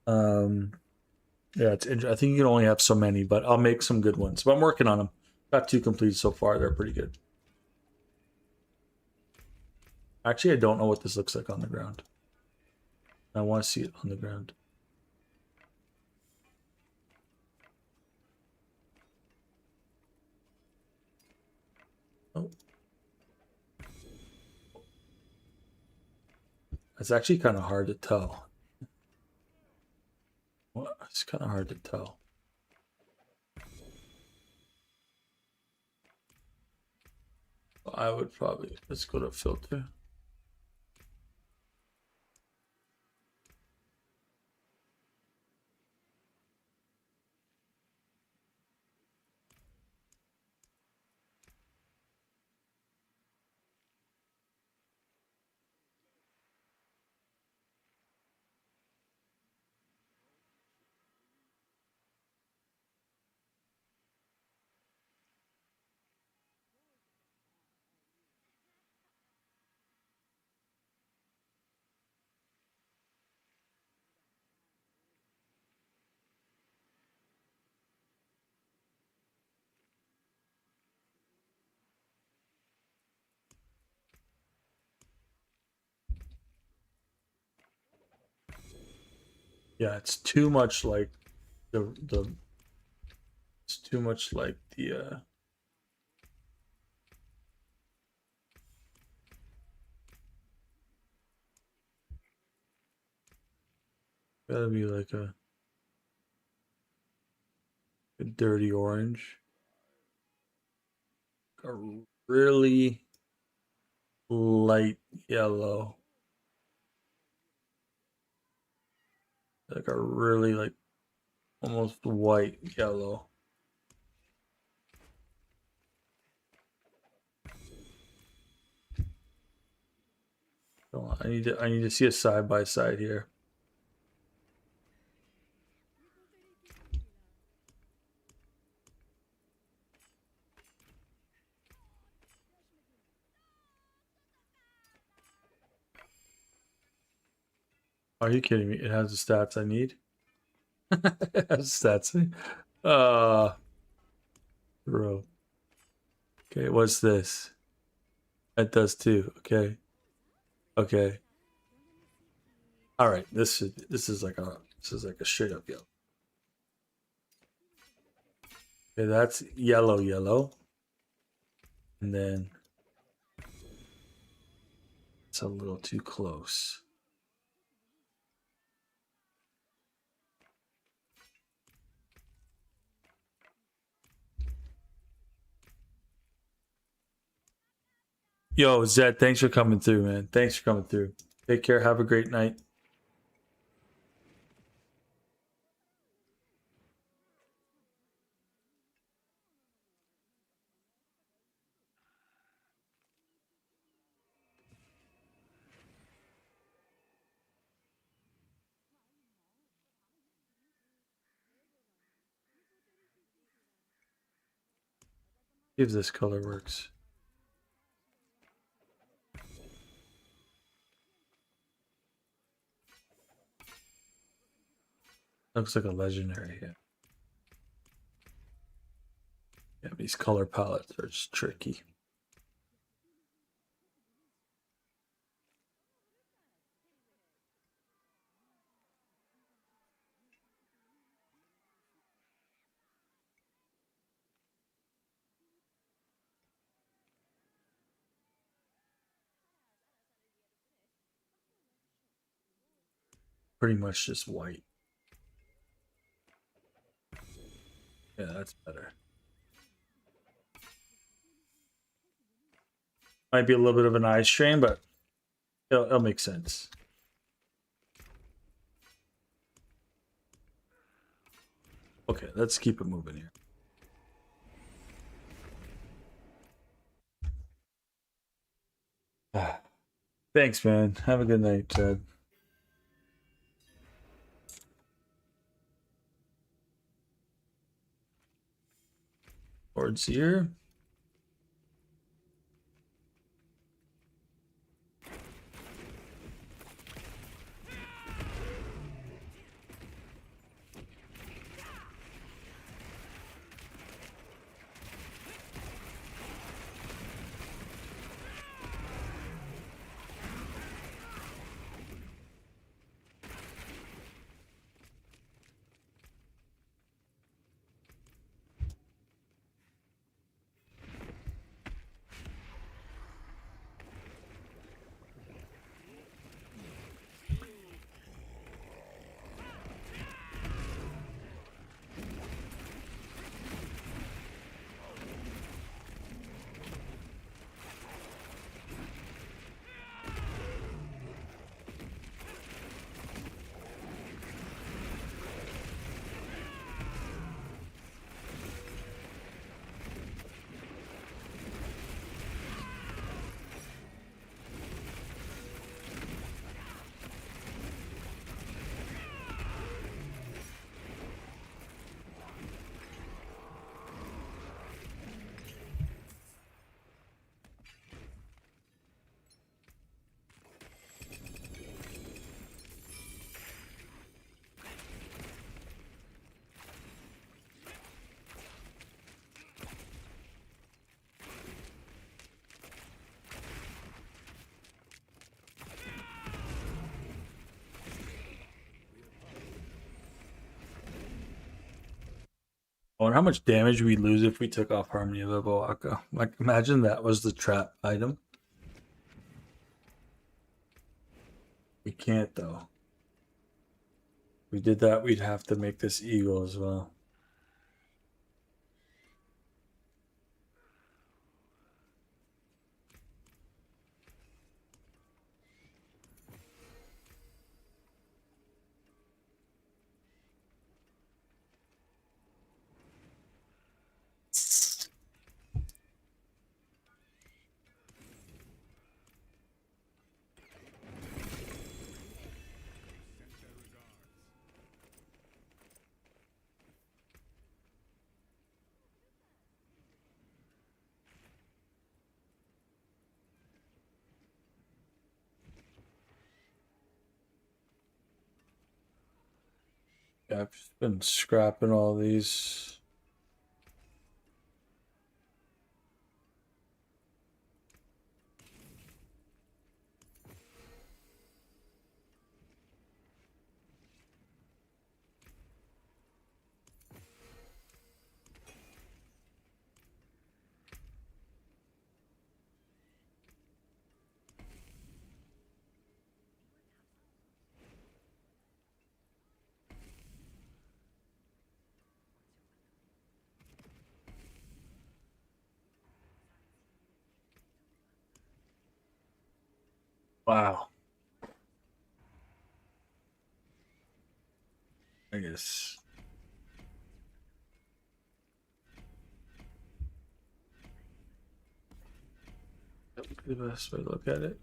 Yeah, I think you can only have so many, but I'll make some good ones. But I'm working on them. Got 2 completed so far. They're pretty good. Actually, I don't know what this looks like on the ground. I want to see it on the ground. Oh. It's actually kind of hard to tell. Well, it's kind of hard to tell. I would probably, let's go to filter. Yeah, it's too much like the it's too much like the gotta be like a dirty orange. A really light yellow. Like a really like almost white yellow. Hold on, I need to see a side by side here. Are you kidding me? It has the stats I need. It has stats. Bro. Okay, what's this? It does too. Okay. Okay. All right. This is like a straight up yellow. Okay, that's yellow. And then it's a little too close. Yo, Zed, thanks for coming through, man. Thanks for coming through. Take care. Have a great night. See if this color works. Looks like a legendary here. Yeah, these color palettes are just tricky. Pretty much just white. Yeah, that's better. Might be a little bit of an eye strain, but it'll make sense. Okay, let's keep it moving here. Thanks, man. Have a good night, Ted. Towards here. I wonder how much damage we lose if we took off Harmony of Ibawaka. Like, imagine that was the trap item. We can't, though. If we did that, we'd have to make this eagle as well. Yeah, I've just been scrapping all these. Wow. I guess that would be the best way to look at it.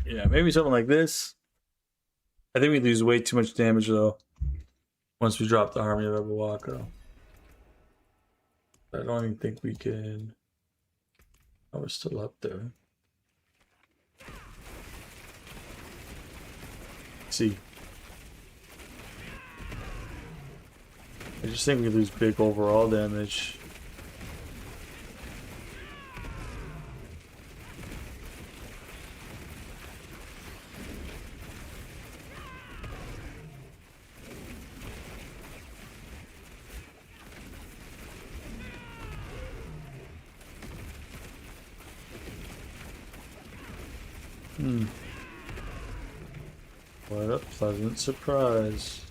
Yeah, maybe something like this. I think we lose way too much damage though once we drop the Army of Ebawaka. I don't even think we can. Oh, we're still up there. Let's see. I just think we lose big overall damage. What a pleasant surprise.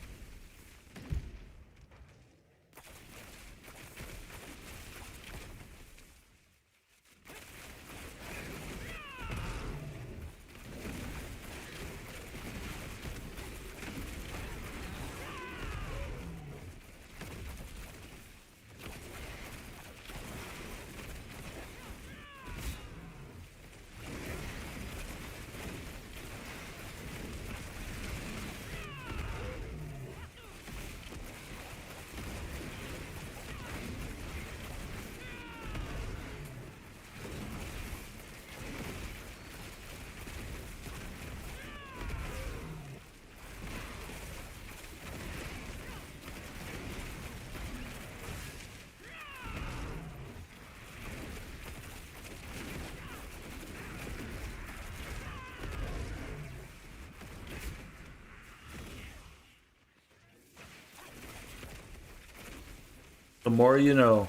The more you know.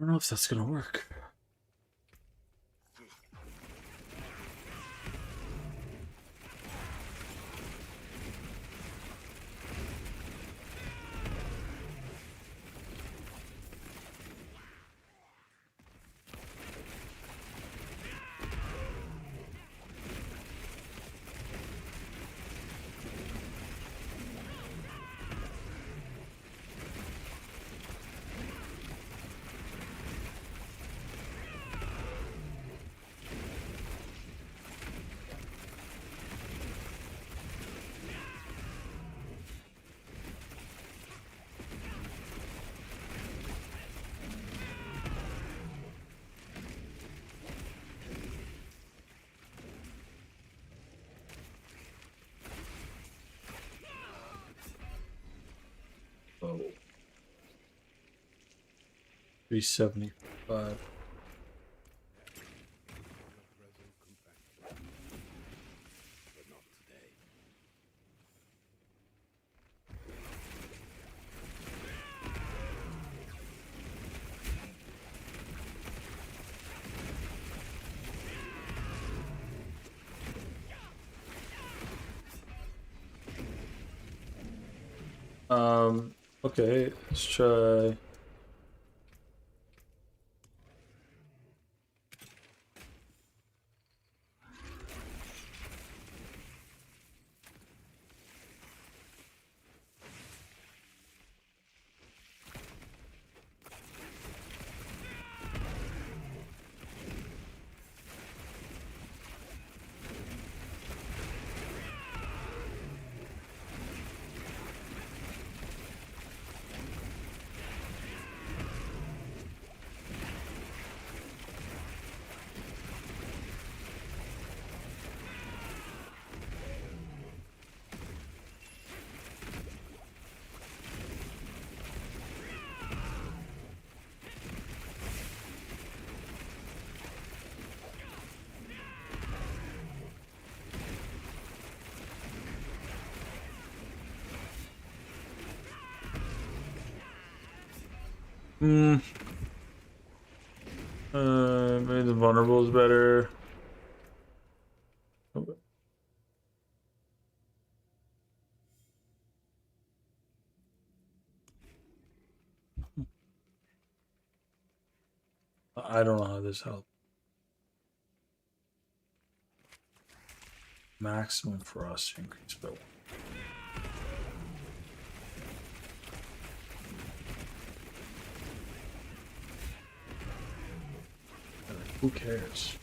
don't know if that's gonna work. Oh. 375. Okay, let's try. Maybe the vulnerable is better. I don't know how this helps. Maximum frost increase by 1. Who cares?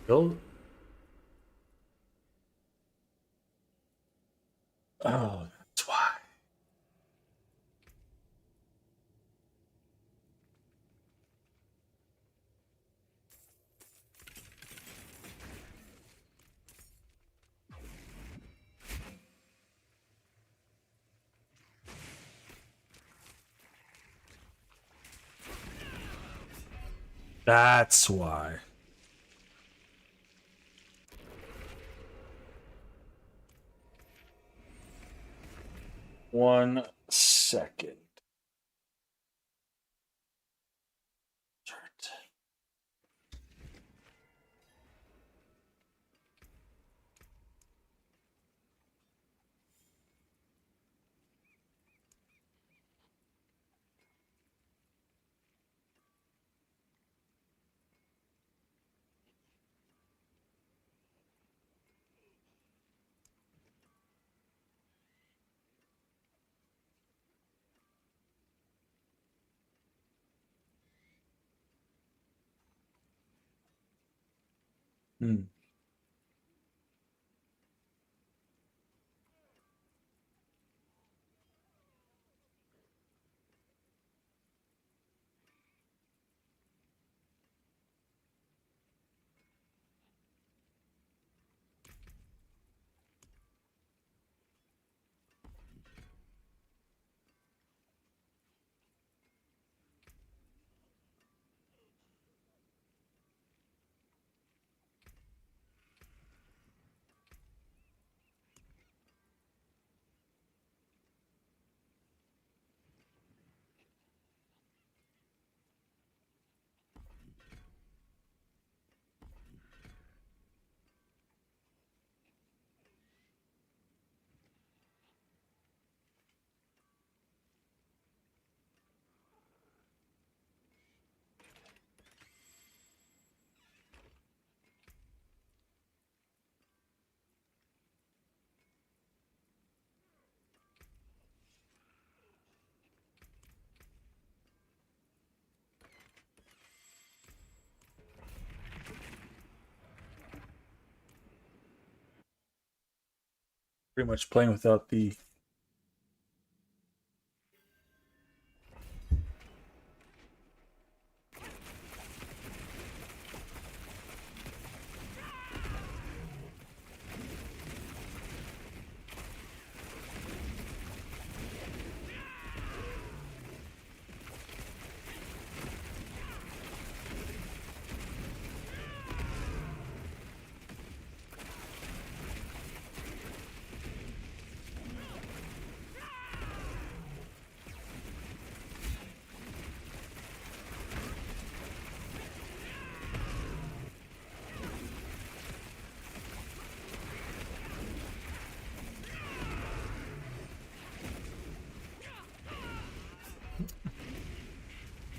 Bill? Oh, that's why. That's why. One second. Hmm. Pretty much playing without the.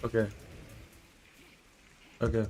Okay. Okay.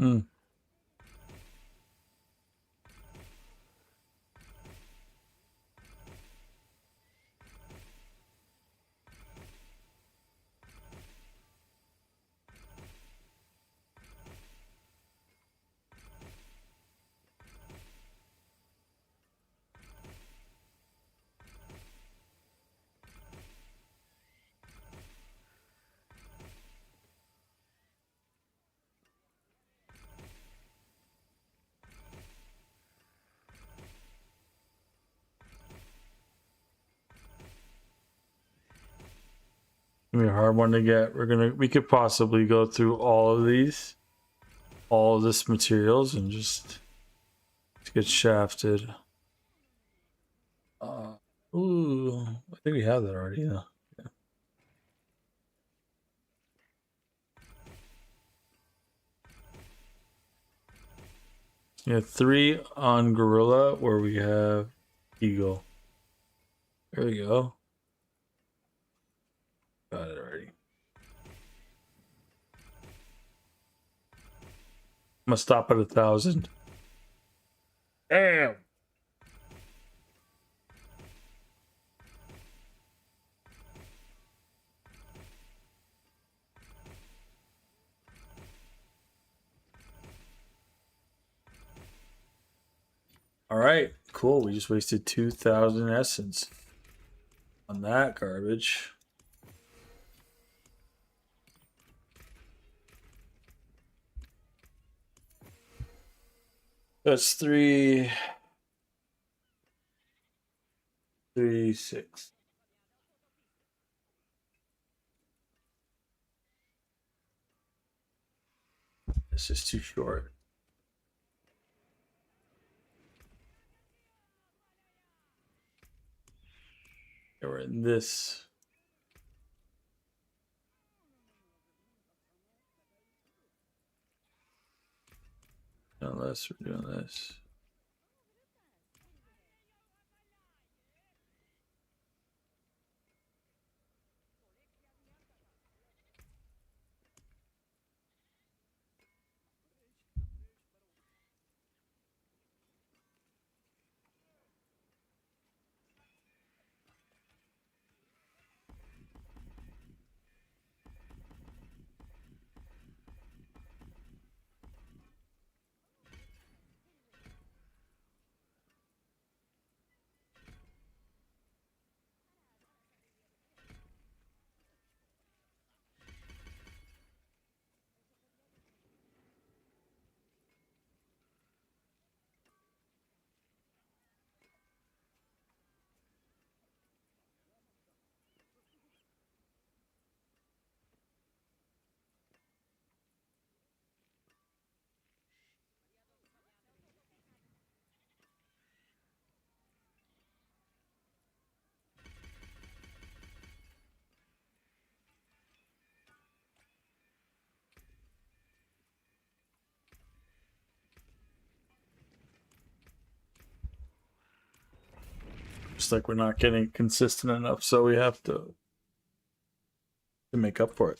Hmm. Gonna be a hard one to get. We could possibly go through all of these, all of this materials, and just get shafted. Ooh, I think we have that already. Yeah. Yeah, 3 on Gorilla where we have Eagle. There we go. Got it already. I'm gonna stop at 1,000. Damn. All right, cool. We just wasted 2,000 essence on that garbage. That's 3, 6. This is too short. Yeah, we're in this. Unless we're doing this. Just like we're not getting consistent enough, so we have to make up for it.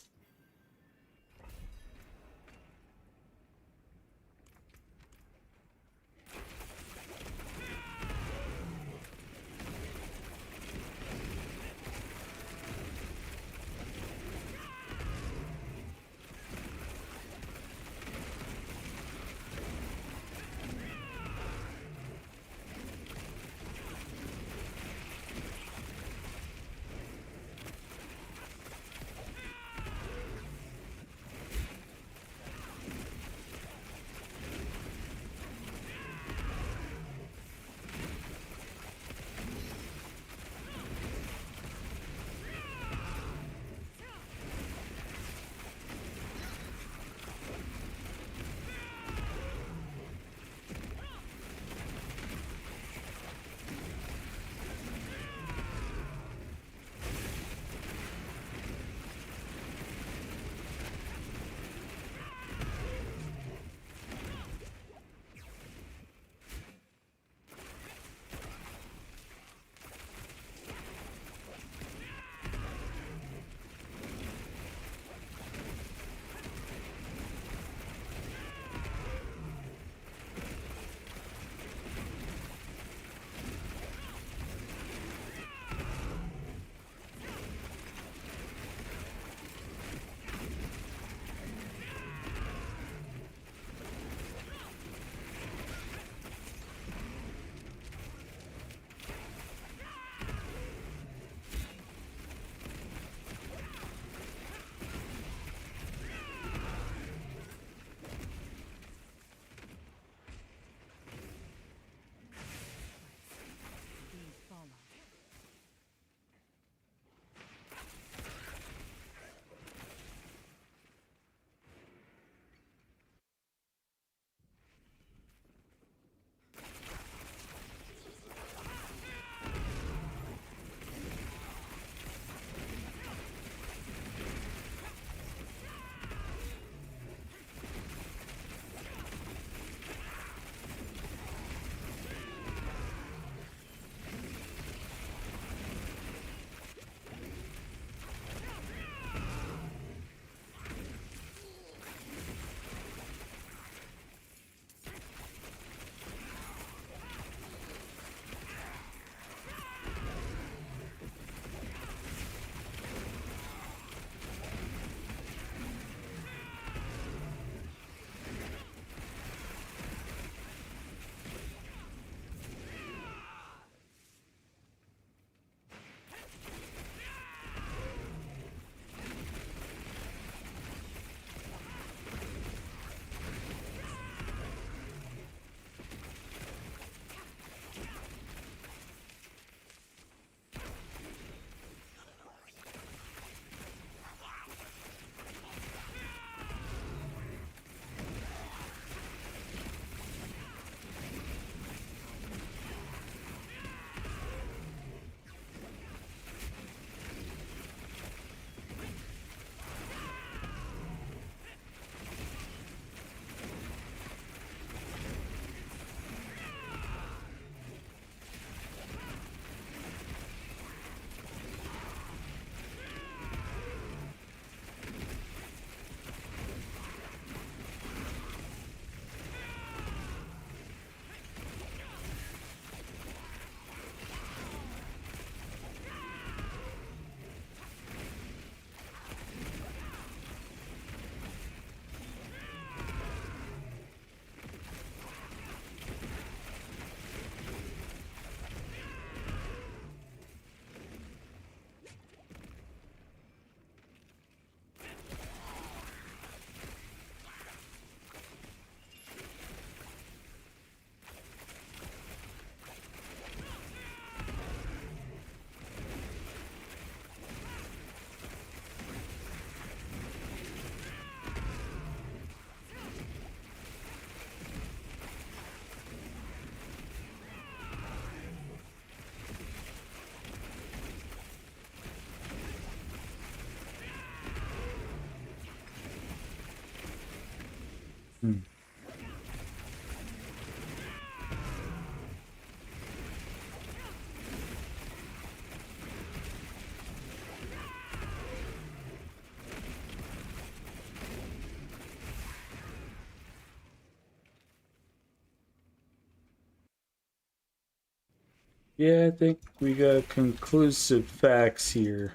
Yeah, I think we got conclusive facts here.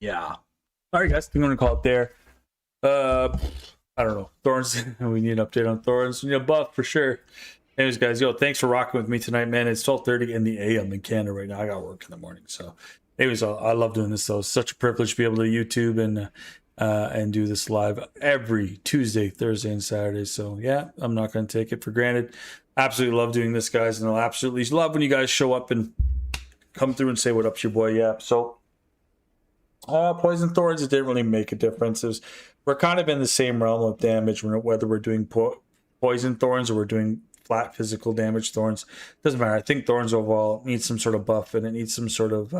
Yeah. All right, guys. I think I'm gonna call it there. I don't know. Thorns. We need an update on Thorns. Buff for sure. Anyways, guys, thanks for rocking with me tonight, man. It's 12:30 in the AM in Canada right now. I got work in the morning, so anyways, I love doing this though. It's such a privilege to be able to YouTube and do this live every Tuesday, Thursday, and Saturday. So yeah, I'm not gonna take it for granted. Absolutely love doing this, guys, and I'll absolutely love when you guys show up and come through and say what up to your boy. Yeah. So Poison Thorns, it didn't really make a difference. We're kind of in the same realm of damage, whether we're doing Poison Thorns or we're doing flat physical damage Thorns. Doesn't matter. I think Thorns overall needs some sort of buff, and it needs some sort of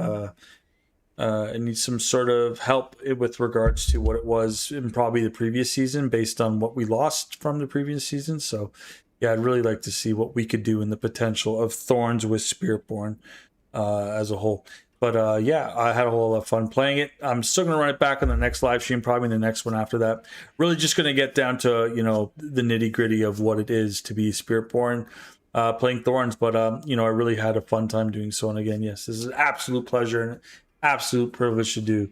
help with regards to what it was in probably the previous season, based on what we lost from the previous season. So yeah, I'd really like to see what we could do in the potential of Thorns with Spiritborn as a whole. But yeah, I had a whole lot of fun playing it. I'm still going to run it back on the next live stream, probably the next one after that. Really just going to get down to, the nitty gritty of what it is to be Spiritborn playing Thorns. But, I really had a fun time doing so. And again, yes, this is an absolute pleasure and absolute privilege to do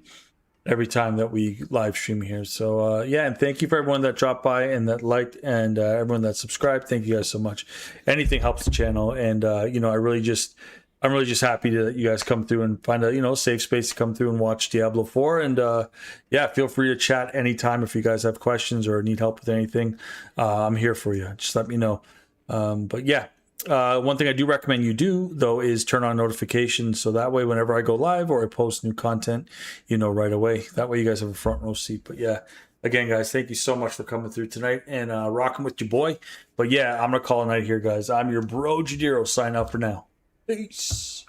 every time that we live stream here. So yeah, and thank you for everyone that dropped by and that liked, and everyone that subscribed. Thank you guys so much. Anything helps the channel. And, I'm really just happy that you guys come through and find a safe space to come through and watch Diablo 4. And yeah, feel free to chat anytime if you guys have questions or need help with anything. I'm here for you. Just let me know. But yeah, one thing I do recommend you do though is turn on notifications, so that way whenever I go live or I post new content, right away. That way you guys have a front row seat. But yeah, again, guys, thank you so much for coming through tonight and rocking with your boy. But yeah, I'm gonna call it a night here, guys. I'm your bro Jadiro. Sign out for now. Peace.